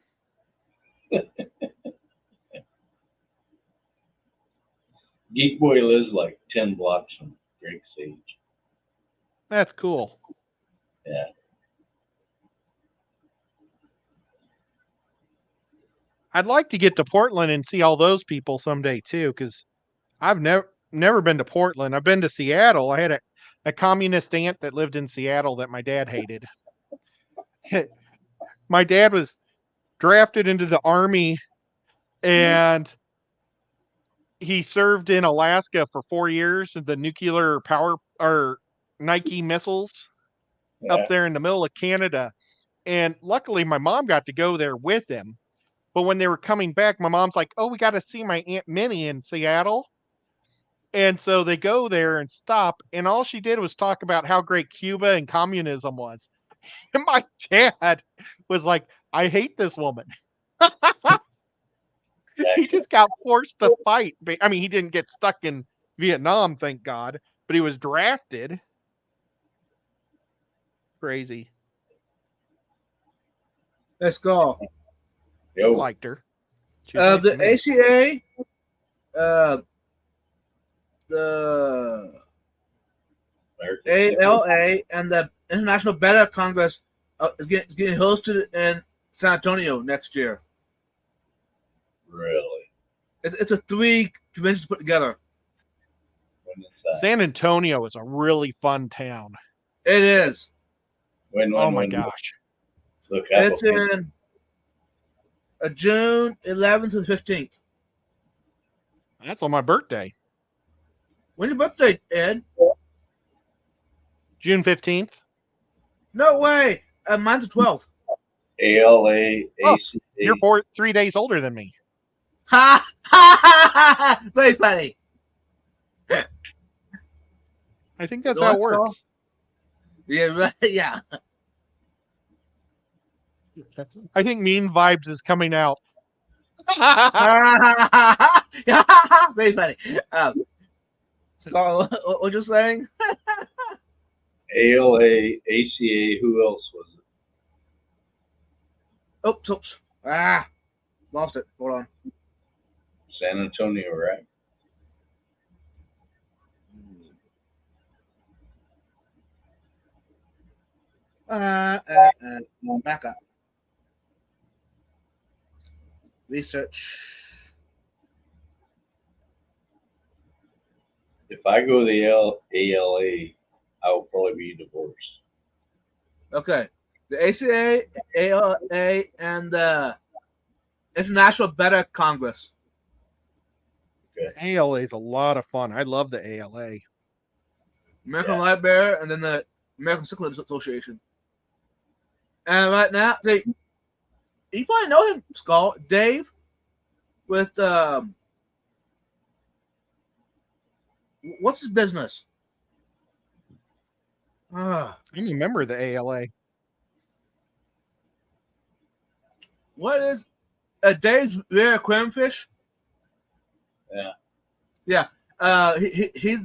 Geek Boy lives like 10 blocks from Greg Sage. That's cool. Yeah. I'd like to get to Portland and see all those people someday too, because I've never been to Portland. I've been to Seattle. I had a communist aunt that lived in Seattle that my dad hated. My dad was drafted into the Army and he served in Alaska for 4 years in the nuclear power or Nike missiles up there in the middle of Canada. And luckily my mom got to go there with him. But when they were coming back, my mom's like, "Oh, we got to see my Aunt Minnie in Seattle." And so they go there and stop. And all she did was talk about how great Cuba and communism was. And my dad was like, "I hate this woman." He just got forced to fight. I mean, he didn't get stuck in Vietnam, thank God, but he was drafted. Crazy. Let's go. Yo. Liked her. She was nice The to me. ACA, the American ALA, and the International Beta Congress is getting hosted in San Antonio next year. Really? It's a 3 conventions put together. When is that? San Antonio is a really fun town. It is. When, Oh my when? gosh. Look, Apple It's in June 11th to the 15th. That's on my birthday. When's your birthday, Ed? June 15th. No way. Mine's the 12th. ALA, Oh, ACA. You're 3 days older than me. Ha ha ha ha! Very funny. I think that's You how it want some? works. Yeah, right. Yeah. I think Mean Vibes is coming out. Very funny. So, Carl, what you're saying? ALA, ACA, who else was it? Oops. Lost it. Hold on. San Antonio, right? Back up. Research. If I go to the ALA, I will probably be divorced. Okay. The ACA, ALA, and the International Beta Congress. ALA is a lot of fun. I love the ALA. American Library, and then the American Cyclists Association. And right now, see, you probably know him, Skull, Dave, with what's his business? I remember the ALA. What is Dave's Rare Aquariumfish? Yeah. Yeah. He's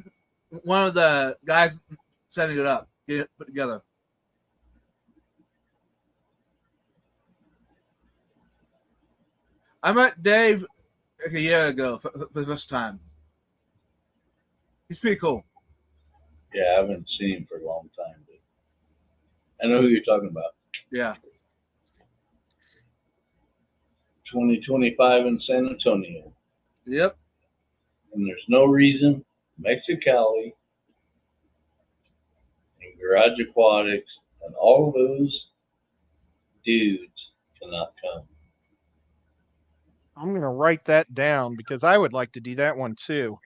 one of the guys setting it up, getting it put together. I met Dave like a year ago for the first time. He's pretty cool. Yeah, I haven't seen him for a long time, but I know who you're talking about. Yeah. 2025 in San Antonio. Yep. And there's no reason Mexicali and Garage Aquatics and all those dudes cannot come. I'm going to write that down because I would like to do that one too.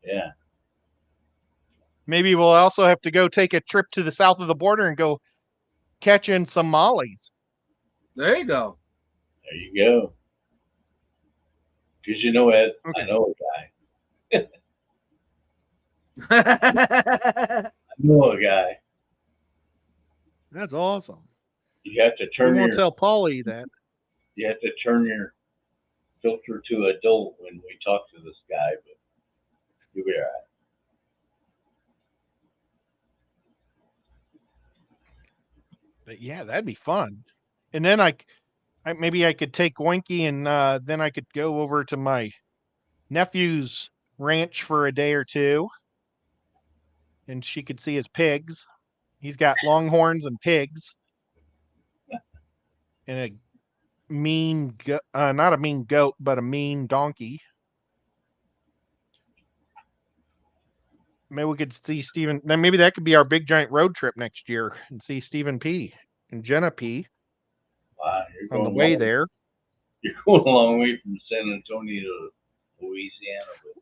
Yeah. Maybe we'll also have to go take a trip to the south of the border and go catching some mollies. There you go. There you go. Because you know, Ed, Okay. I know a guy. Yeah. I know a guy. That's awesome. You have to We turn won't your tell Polly that. you have to turn your filter to adult when we talk to this guy, but you'll be all right. But yeah, that'd be fun. And then maybe I could take Winky and then I could go over to my nephew's ranch for a day or two. And she could see his pigs. He's got longhorns and pigs. And a mean, not a mean goat, but a mean donkey. Maybe we could see Stephen. Then maybe that could be our big giant road trip next year and see Stephen P. and Jenna P. Wow, you're on the going way long, there. You're going a long way from San Antonio to Louisiana, but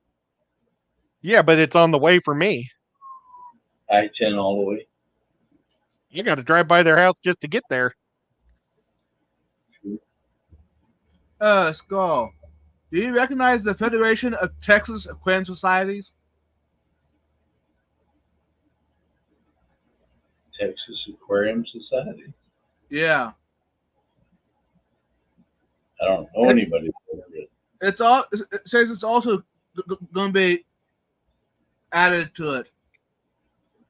Yeah, but it's on the way for me. I-10 all the way. You got to drive by their house just to get there. Skull. Do you recognize the Federation of Texas Aquarium Societies? Texas Aquarium Society. Yeah. I don't know anybody. It says it's also going to be added to it.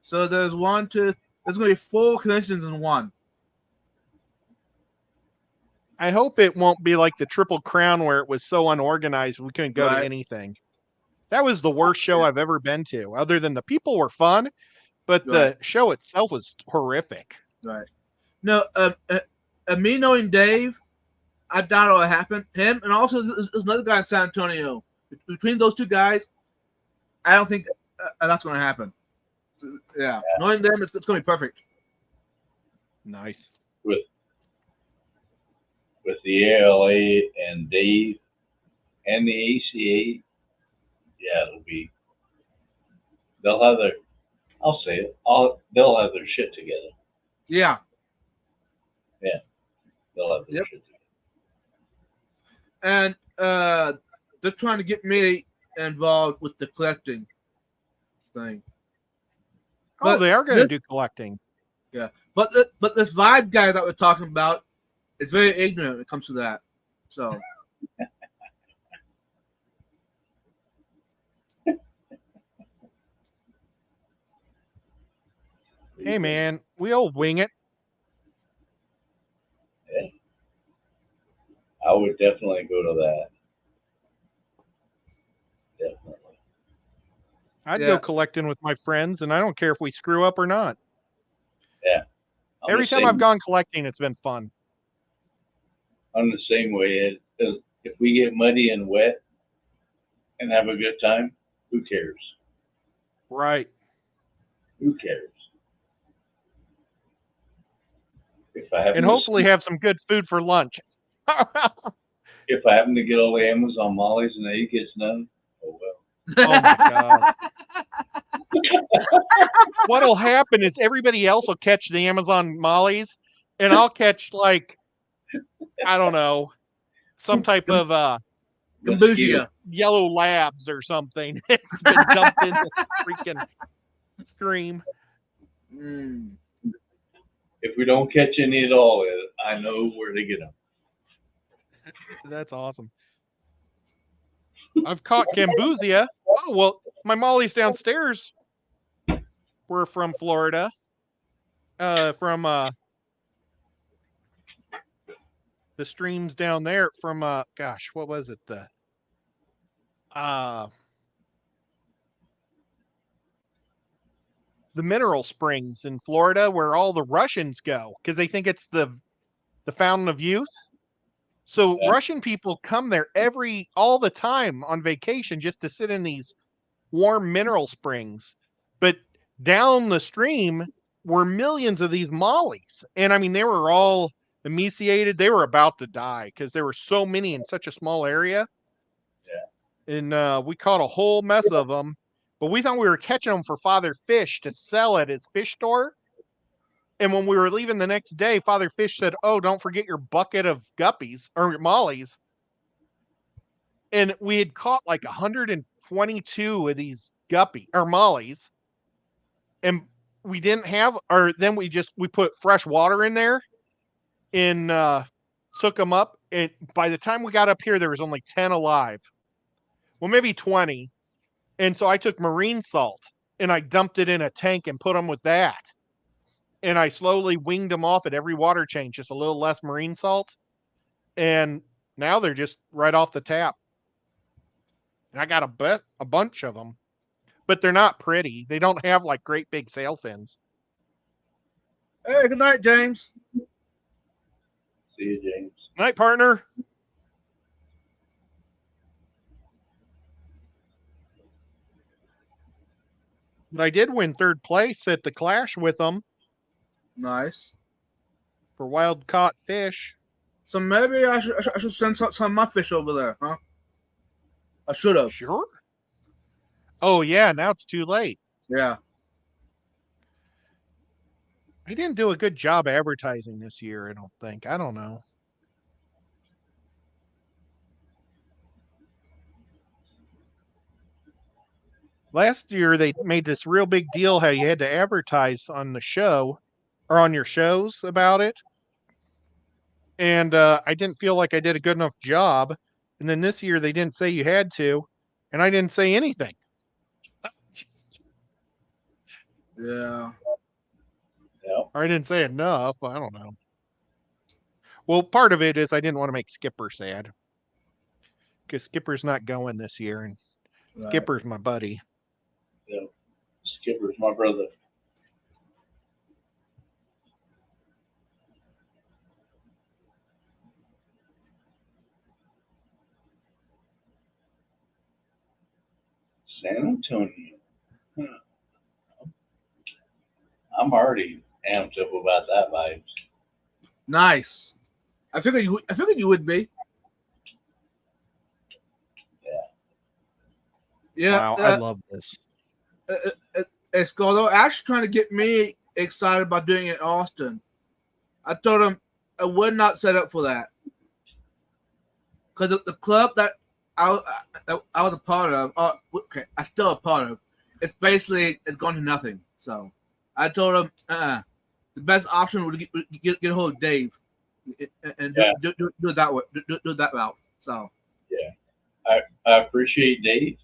So there's going to be 4 conventions in one. I hope it won't be like the Triple Crown where it was so unorganized we couldn't go Right. to anything. That was the worst show I've ever been to. Other than the people were fun, but the show itself was horrific. Right. No, me knowing Dave, I doubt it'll happen. Him and also there's another guy in San Antonio. Between those 2 guys, I don't think that's going to happen. Yeah. Knowing them, it's going to be perfect. Nice. With the ALA and Dave and the ACA, yeah, they'll have their, I'll say it, they'll have their shit together. Yeah. They'll have their shit together. And they're trying to get me involved with the collecting thing. Oh, But they are going to this- do collecting. But this Vibe guy that we're talking about is very ignorant when it comes to that. So Hey, man, we'll wing it. I would definitely go to that. Definitely. I'd Yeah. go collecting with my friends, and I don't care if we screw up or not. I'm Every the time same- I've gone collecting, it's been fun. I'm the same way. If we get muddy and wet and have a good time, who cares? Right. Who cares? If I happen And to hopefully have some good food for lunch. if I happen to get all the Amazon mollies and he gets none, oh well. Oh my God. What'll happen is everybody else will catch the Amazon mollies, and I'll catch like, I don't know, some type of Kombucha. yellow labs or something. It's been dumped in the freaking stream. Mm. If we don't catch any at all, I know where to get them. That's awesome. I've caught Gambusia. Oh, well, my mollies downstairs were from Florida. From the streams down there from gosh, what was it? The mineral springs in Florida where all the Russians go because they think it's the fountain of youth. So Yeah. Russian people come there all the time on vacation just to sit in these warm mineral springs. But down the stream were millions of these mollies. And I mean, they were all emaciated. They were about to die because there were so many in such a small area. Yeah. And we caught a whole mess of them. But we thought we were catching them for Father Fish to sell at his fish store. And when we were leaving the next day, Father Fish said, "Oh, don't forget your bucket of guppies or mollies." And we had caught like 122 of these guppy or mollies. And we didn't have, or then we put fresh water in there and took them up. And by the time we got up here, there was only 10 alive. Well, maybe 20. And so I took marine salt and I dumped it in a tank and put them with that. And I slowly winged them off at every water change, just a little less marine salt. And now they're just right off the tap. And I got a bunch of them, but they're not pretty. They don't have like great big sail fins. Hey, good night, James. See you, James. Night, partner. But I did win third place at the Clash with them Nice. for wild caught fish. So maybe I should send some of my fish over there, huh? I should have. Sure. Oh, yeah. Now it's too late. Yeah. I didn't do a good job advertising this year, I don't think. I don't know. Last year, they made this real big deal how you had to advertise on the show or on your shows about it. And I didn't feel like I did a good enough job. And then this year, they didn't say you had to. And I didn't say anything. Yeah. Yeah. Or I didn't say enough. I don't know. Well, part of it is I didn't want to make Skipper sad. Because Skipper's not going this year. And Right. Skipper's my buddy. Yeah. Skipper's my brother. San Antonio. Huh. I'm already amped up about that vibes. Nice. I figured you would be. Yeah. Wow, I love this. It's cool. They're actually trying to get me excited about doing it in Austin. I told them I would not set up for that because the club that I was a part of, okay, I'm still a part of. It's gone to nothing. So I told them the best option would get a hold of Dave and do it that way, do that route. So yeah, I appreciate Dave.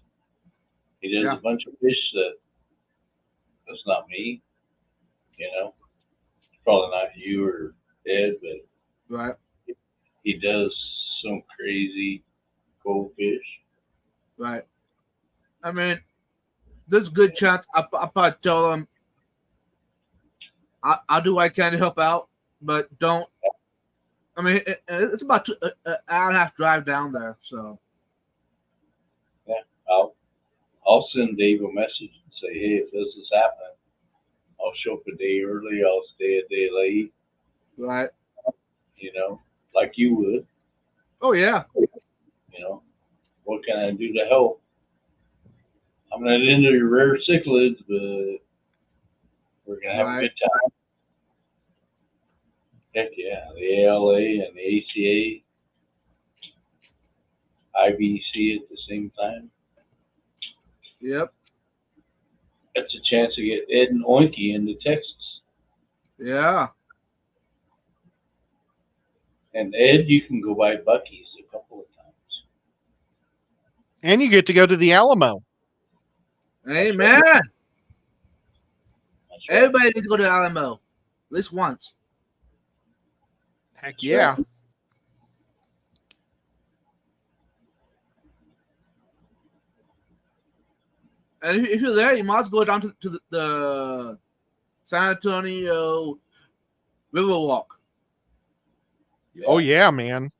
He does Yeah. a bunch of fish that's not me. You know, it's probably not you or Ed, but right, he does some crazy cool fish. right. I mean, there's a good chance I probably tell them I'll do what I can to help out, but don't. I mean, it's about an hour and a half drive down there, so I'll send Dave a message and say, hey, if this is happening, I'll show up a day early. I'll stay a day late. right. You know, like you would. Oh yeah, You know, what can I do to help? I'm not into your rare cichlids, but we're gonna have a good time. Heck yeah, the ALA and the ACA, IBC at the same time. yep, That's a chance to get Ed and Oinky into Texas. yeah. And Ed, you can go by Bucky's a couple of times. And you get to go to the Alamo. Amen. That's right. Everybody needs to go to Alamo at least once. Heck yeah. And if you're there, you might as well go down to the San Antonio Riverwalk. Oh yeah, man.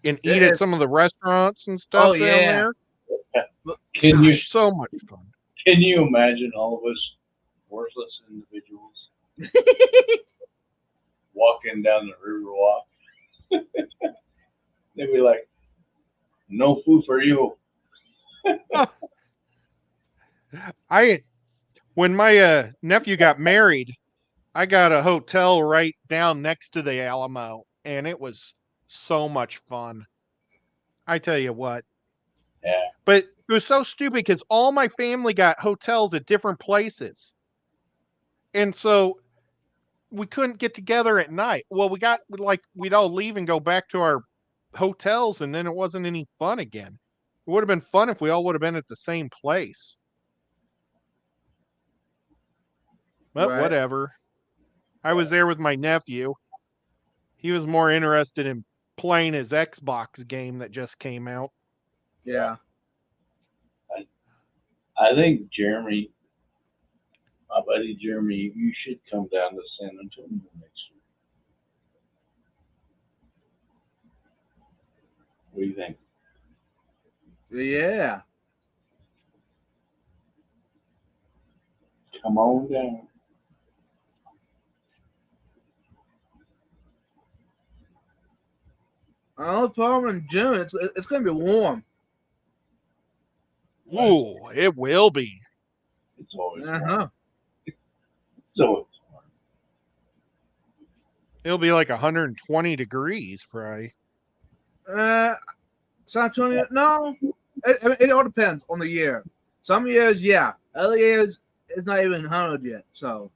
And eat Yeah. at some of the restaurants and stuff Oh, down yeah. there. Can you Gosh, so much fun. can you imagine all of us worthless individuals walking down the river walk. They'd be like, "No food for you." When my nephew got married, I got a hotel right down next to the Alamo, and it was so much fun. I tell you what. Yeah. But it was so stupid because all my family got hotels at different places. And so we couldn't get together at night. Well, we'd all leave and go back to our hotels, and then it wasn't any fun again. It would have been fun if we all would have been at the same place. But Right. whatever. I was there with my nephew. He was more interested in playing his Xbox game that just came out. Yeah. I think Jeremy, my buddy Jeremy, you should come down to San Antonio next year. What do you think? Yeah. Come on down. Only problem in June, it's going to be warm. Ooh, it will be. It's always Uh-huh. so. It'll be like 120 degrees, probably. San Antonio, no. It all depends on the year. Some years, yeah. Other years, it's not even 100 yet. So,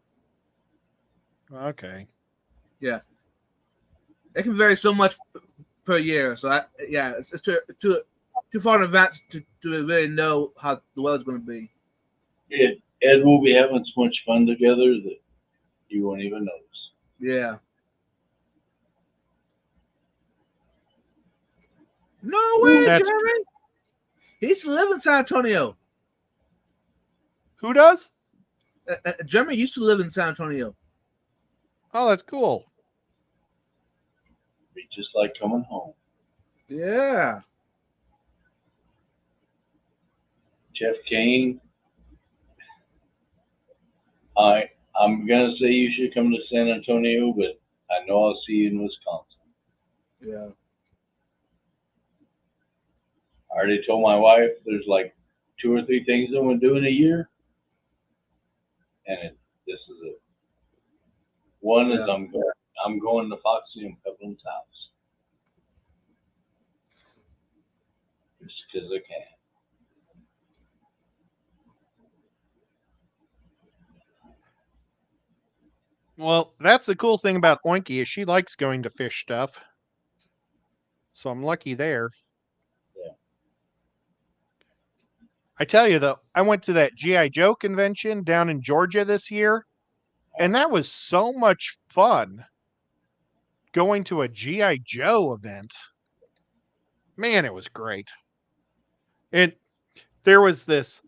Okay. it can vary so much per year. So, it's too far in advance to really know how the weather's going to be. Ed will be having so much fun together that you won't even notice. Yeah. No way, That's- Jeremy. He used to live in San Antonio. Who does? Jeremy used to live in San Antonio. Oh, that's cool. Be just like coming home. Yeah. Jeff Kane. I'm gonna say you should come to San Antonio, but I know I'll see you in Wisconsin. Yeah. I already told my wife there's like 2 or 3 things I'm gonna do in a year, and this is it. One is Yeah. I'm going to Foxy and Peplin's house just because I can. Well, that's the cool thing about Oinky is she likes going to fish stuff. So I'm lucky there. Yeah. I tell you though, I went to that G.I. Joe convention down in Georgia this year, and that was so much fun going to a G.I. Joe event. Man, it was great. And there was this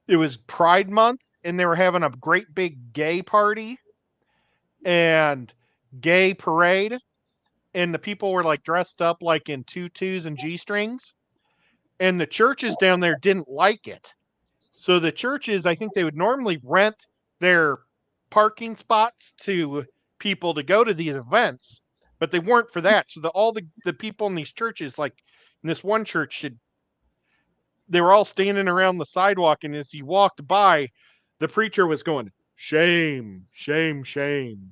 it was Pride Month, and they were having a great big gay party and gay parade, and the people were like dressed up like in tutus and G-strings, and the churches down there didn't like it. So the churches, I think they would normally rent their parking spots to people to go to these events, but they weren't for that. So all the people in these churches, like in this one church, they were all standing around the sidewalk, and as he walked by, the preacher was going, "Shame, shame, shame."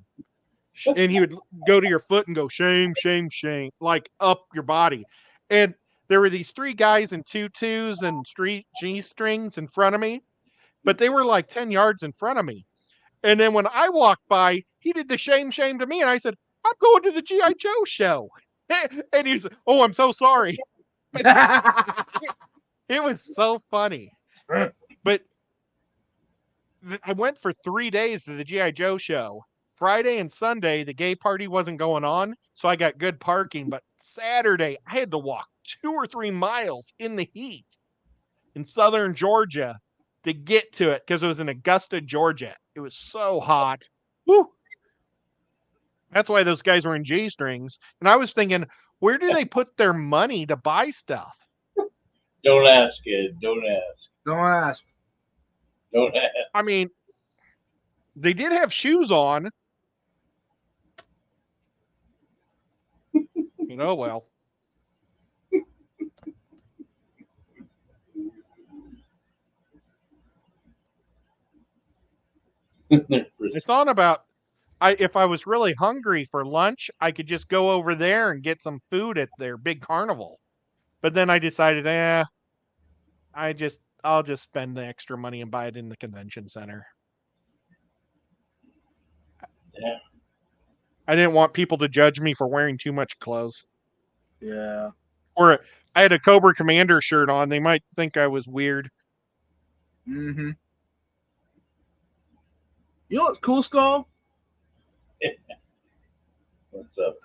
And he would go to your foot and go, "Shame, shame, shame," like up your body. And there were these 3 guys in tutus and street G-strings in front of me, but they were like 10 yards in front of me. And then when I walked by, he did the shame, shame to me. And I said, "I'm going to the G.I. Joe show." And he's, "Oh, I'm so sorry." It was so funny. But I went for 3 days to the G.I. Joe show. Friday and Sunday, the gay party wasn't going on, so I got good parking. But Saturday, I had to walk 2 or 3 miles in the heat in southern Georgia to get to it because it was in Augusta, Georgia. It was so hot. Woo! That's why those guys were in G-strings. And I was thinking, where do they put their money to buy stuff? Don't ask, Ed. Don't ask. Don't ask. Don't have. I mean, they did have shoes on. Well. I thought about if I was really hungry for lunch, I could just go over there and get some food at their big carnival. But then I decided, I'll just spend the extra money and buy it in the convention center. Yeah. I didn't want people to judge me for wearing too much clothes. Yeah. Or I had a Cobra Commander shirt on. They might think I was weird. Mm-hmm. You know what's cool, Skull? What's up?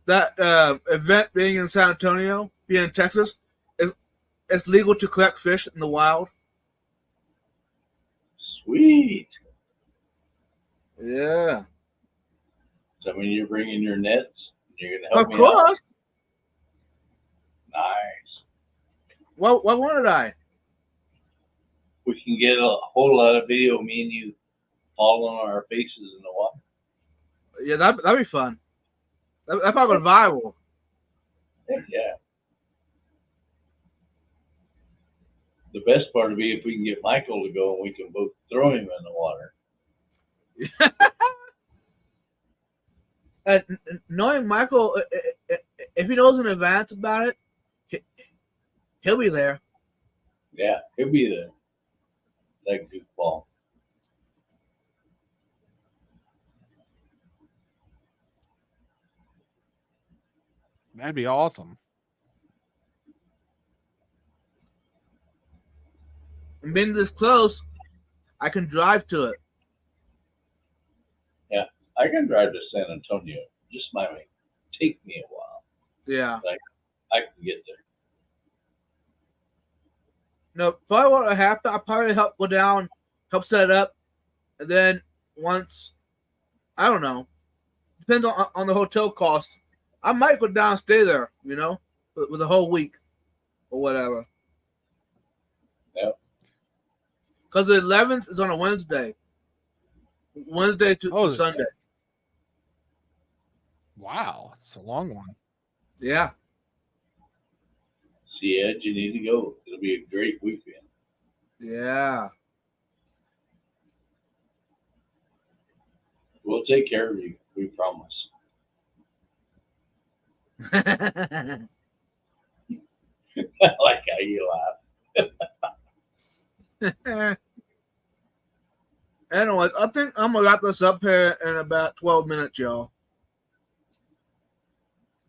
That event being in San Antonio, being in Texas, it's legal to collect fish in the wild. Sweet. Yeah. So I mean, you're bringing your nets. You're gonna help Of me out. course. Nice. What wanted I? We can get a whole lot of video of me and you falling on our faces in the water. Yeah, that'd be fun. That probably go viral. Heck yeah. The best part would be if we can get Michael to go and we can both throw him in the water. And knowing Michael, if he knows in advance about it, he'll be there. Yeah, he'll be there. That goofball. That'd be awesome. And being this close, I can drive to it. I can drive to San Antonio. Just might take me a while. Yeah. I can get there. No, probably what will happen, I'll probably help go down, help set it up, and then once, I don't know, depends on the hotel cost. I might go down and stay there, with a whole week or whatever. Yep. Because the 11th is on a Wednesday. Wednesday to Sunday. Wow, it's a long one. Yeah. See, Ed, you need to go. It'll be a great weekend. Yeah. We'll take care of you. We promise. I like how you laugh. Anyways, I think I'm going to wrap this up here in about 12 minutes, y'all.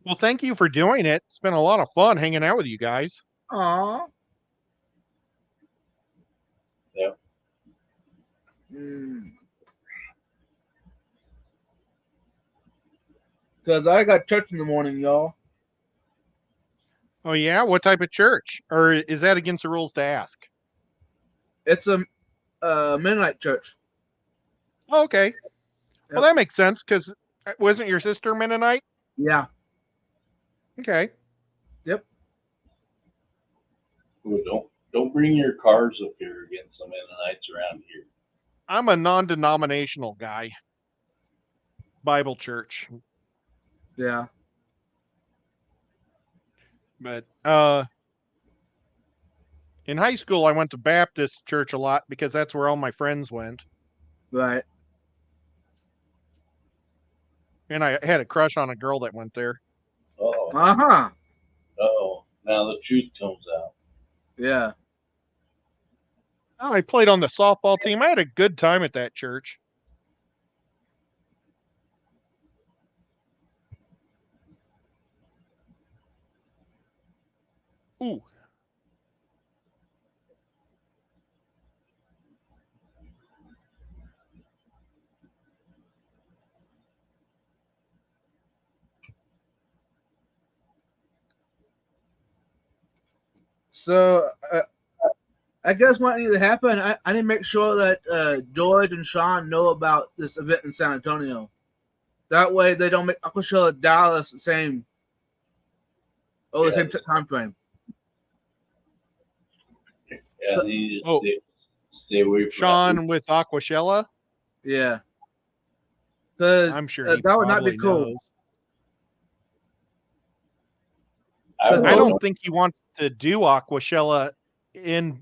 Well, thank you for doing it. It's been a lot of fun hanging out with you guys. Aw. Yep. Because I got church in the morning, y'all. Oh, yeah? What type of church? Or is that against the rules to ask? It's a Mennonite church. Oh, okay. Yep. Well, that makes sense because wasn't your sister Mennonite? Yeah. Okay. Yep. Well, don't bring your cars up here against the Mennonites around here. I'm a non-denominational guy. Bible church. Yeah. But in high school, I went to Baptist church a lot because that's where all my friends went. Right. And I had a crush on a girl that went there. Oh, Uh-huh. oh! Now the truth comes out. Yeah. Oh, I played on the softball team. I had a good time at that church. Ooh. So, I guess what needs to happen, I need to make sure that George and Sean know about this event in San Antonio. That way they don't make Uncle Show Dallas the same time frame. Yeah, you just Stay away from that. Sean with Aquashella. Yeah. Because I'm sure that he would not be probably cool. knows. I I don't don't think he wants to do Aquashella in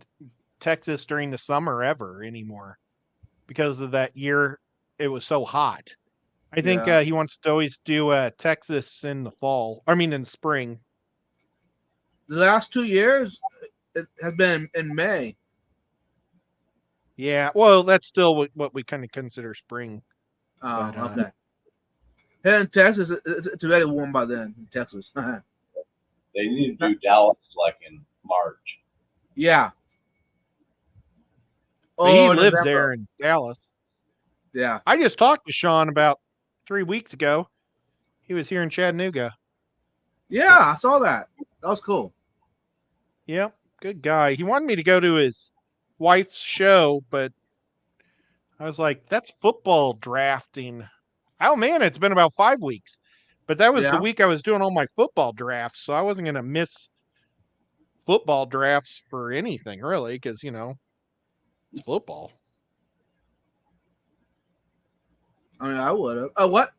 Texas during the summer ever anymore because of that year it was so hot. I think Yeah. he wants to always do Texas in the fall. I mean, in spring. The last 2 years, it has been in May. Yeah, well, that's still what we kind of consider spring. Oh, But, okay. Here in Texas, it's already warm by then in Texas. They need to do Dallas like in March. Yeah. But he Or lives November. there in Dallas. Yeah. I just talked to Sean about 3 weeks ago. He was here in Chattanooga. Yeah, I saw that. That was cool. Yep, good guy. He wanted me to go to his wife's show, but I was like, that's football drafting. Oh man, it's been about 5 weeks. But that was the Yeah. week I was doing all my football drafts, so I wasn't going to miss football drafts for anything really, because it's football. I mean, I would have. Oh, what?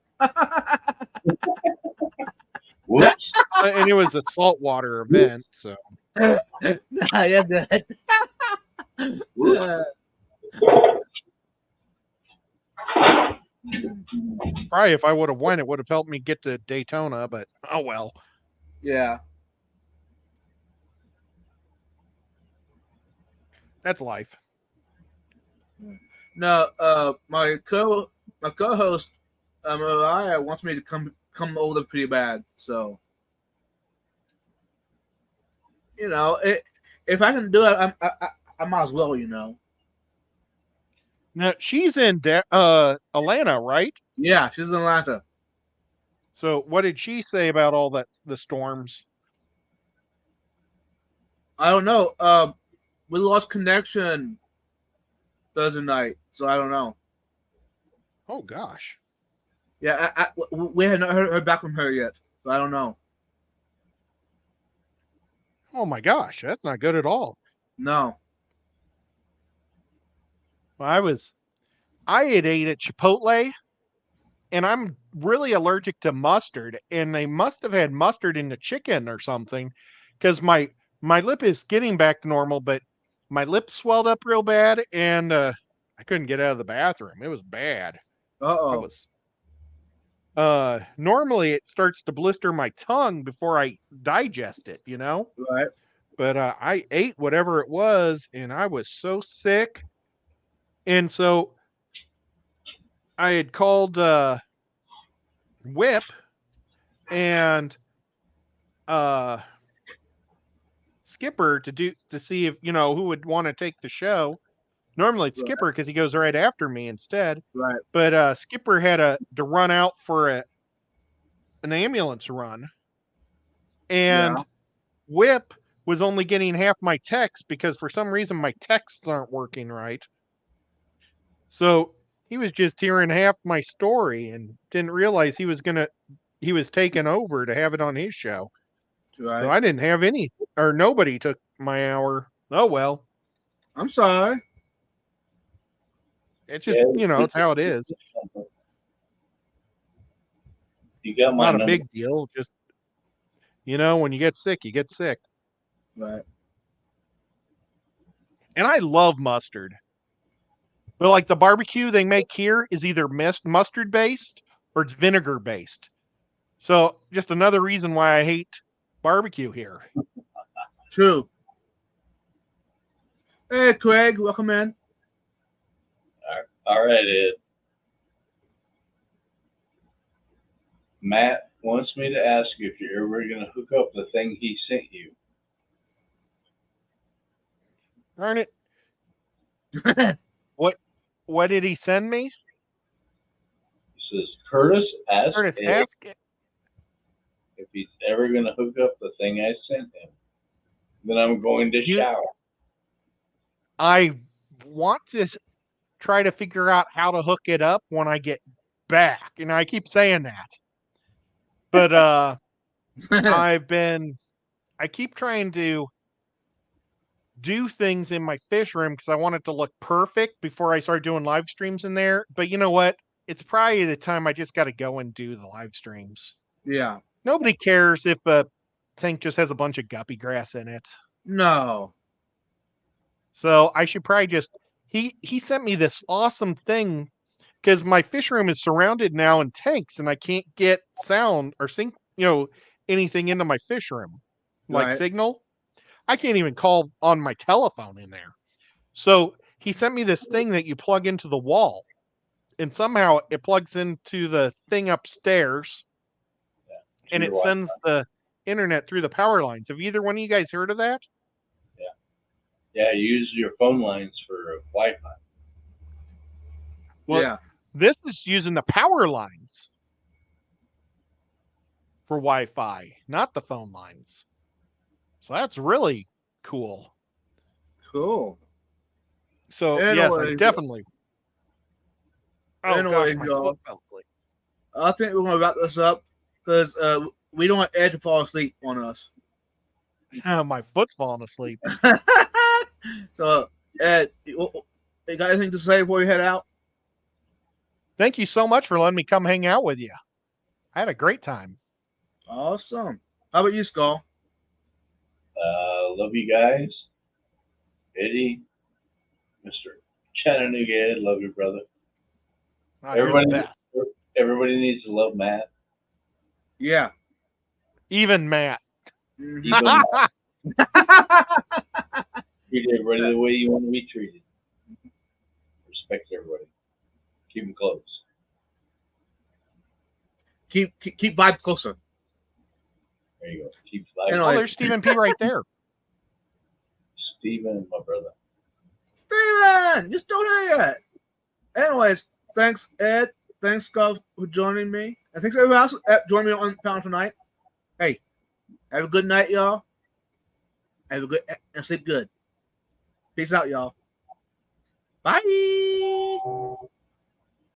Whoops. And it was a saltwater event, so Nah, you're good. probably if I would have won, it would have helped me get to Daytona, but oh well. Yeah. That's life. No, my co-host, Mariah wants me to come over pretty bad. So, if I can do it, I might as well. Now she's in Atlanta, right? Yeah, she's in Atlanta. So what did she say about all the storms? I don't know. We lost connection Thursday night, so I don't know. Oh gosh. Yeah, we haven't heard back from her yet, so I don't know. Oh my gosh, that's not good at all. No. Well, I had ate at Chipotle, and I'm really allergic to mustard, and they must have had mustard in the chicken or something, because my lip is getting back to normal, but my lip swelled up real bad, and I couldn't get out of the bathroom. It was bad. Uh-oh. Normally it starts to blister my tongue before I digest it, Right. But I ate whatever it was, and I was so sick. And so I had called Whip and Skipper to see if who would want to take the show. Normally it's Skipper because he goes right after me instead. Right. But Skipper had to run out for an ambulance run, and Whip was only getting half my text because for some reason my texts aren't working right. So he was just hearing half my story and didn't realize he was taking over to have it on his show. Right. So I didn't have any, or nobody took my hour. Oh well. I'm sorry. It's just it's how it is. You got my Not number. a big deal. Just when you get sick, you get sick. Right. And I love mustard. But like the barbecue they make here is either mustard based or it's vinegar based. So just another reason why I hate barbecue here. True. Hey, Craig, welcome in. All right, Ed. Matt wants me to ask you if you're ever going to hook up the thing he sent you. Darn it. What did he send me? He says, Curtis asked Ed ask it. if he's ever going to hook up the thing I sent him. Then I'm going to shower. I want to try to figure out how to hook it up when I get back. And I keep saying that. But I keep trying to do things in my fish room because I want it to look perfect before I start doing live streams in there. But you know what? It's probably the time I just got to go and do the live streams. Yeah. Nobody cares if a tank just has a bunch of guppy grass in it. No. So I should probably just he sent me this awesome thing because my fish room is surrounded now in tanks and I can't get sound or sync, anything into my fish room like Right. signal. I can't even call on my telephone in there. So he sent me this thing that you plug into the wall and somehow it plugs into the thing upstairs and it sends the internet through the power lines. Have either one of you guys heard of that? Yeah, use your phone lines for Wi-Fi. Well, yeah. This is using the power lines for Wi-Fi, not the phone lines. So that's really cool. Cool. So Anyway, yes, I definitely. Oh Anyway, gosh, my y'all. foot fell asleep. I think we're gonna wrap this up because we don't want Ed to fall asleep on us. My foot's falling asleep. So, Ed, you got anything to say before you head out? Thank you so much for letting me come hang out with you. I had a great time. Awesome. How about you, Skull? Love you guys. Eddie, Mr. Chattanooga Ed, love you, brother. Oh, you're the best. Everybody needs to love Matt. Yeah. Even Matt. Mhm. Even Matt. Treat everybody the way you want to be treated. Respect everybody. Keep them close. keep vibe closer. There you go. Keep Anyway. Oh, there's Stephen P. right there. Steven, my brother. Steven, you're still there yet. Anyways, thanks, Ed. Thanks, Skull, for joining me. And thanks everyone else joining me on the panel tonight. Hey, have a good night, y'all. Have a good and sleep good. Peace out, y'all. Bye.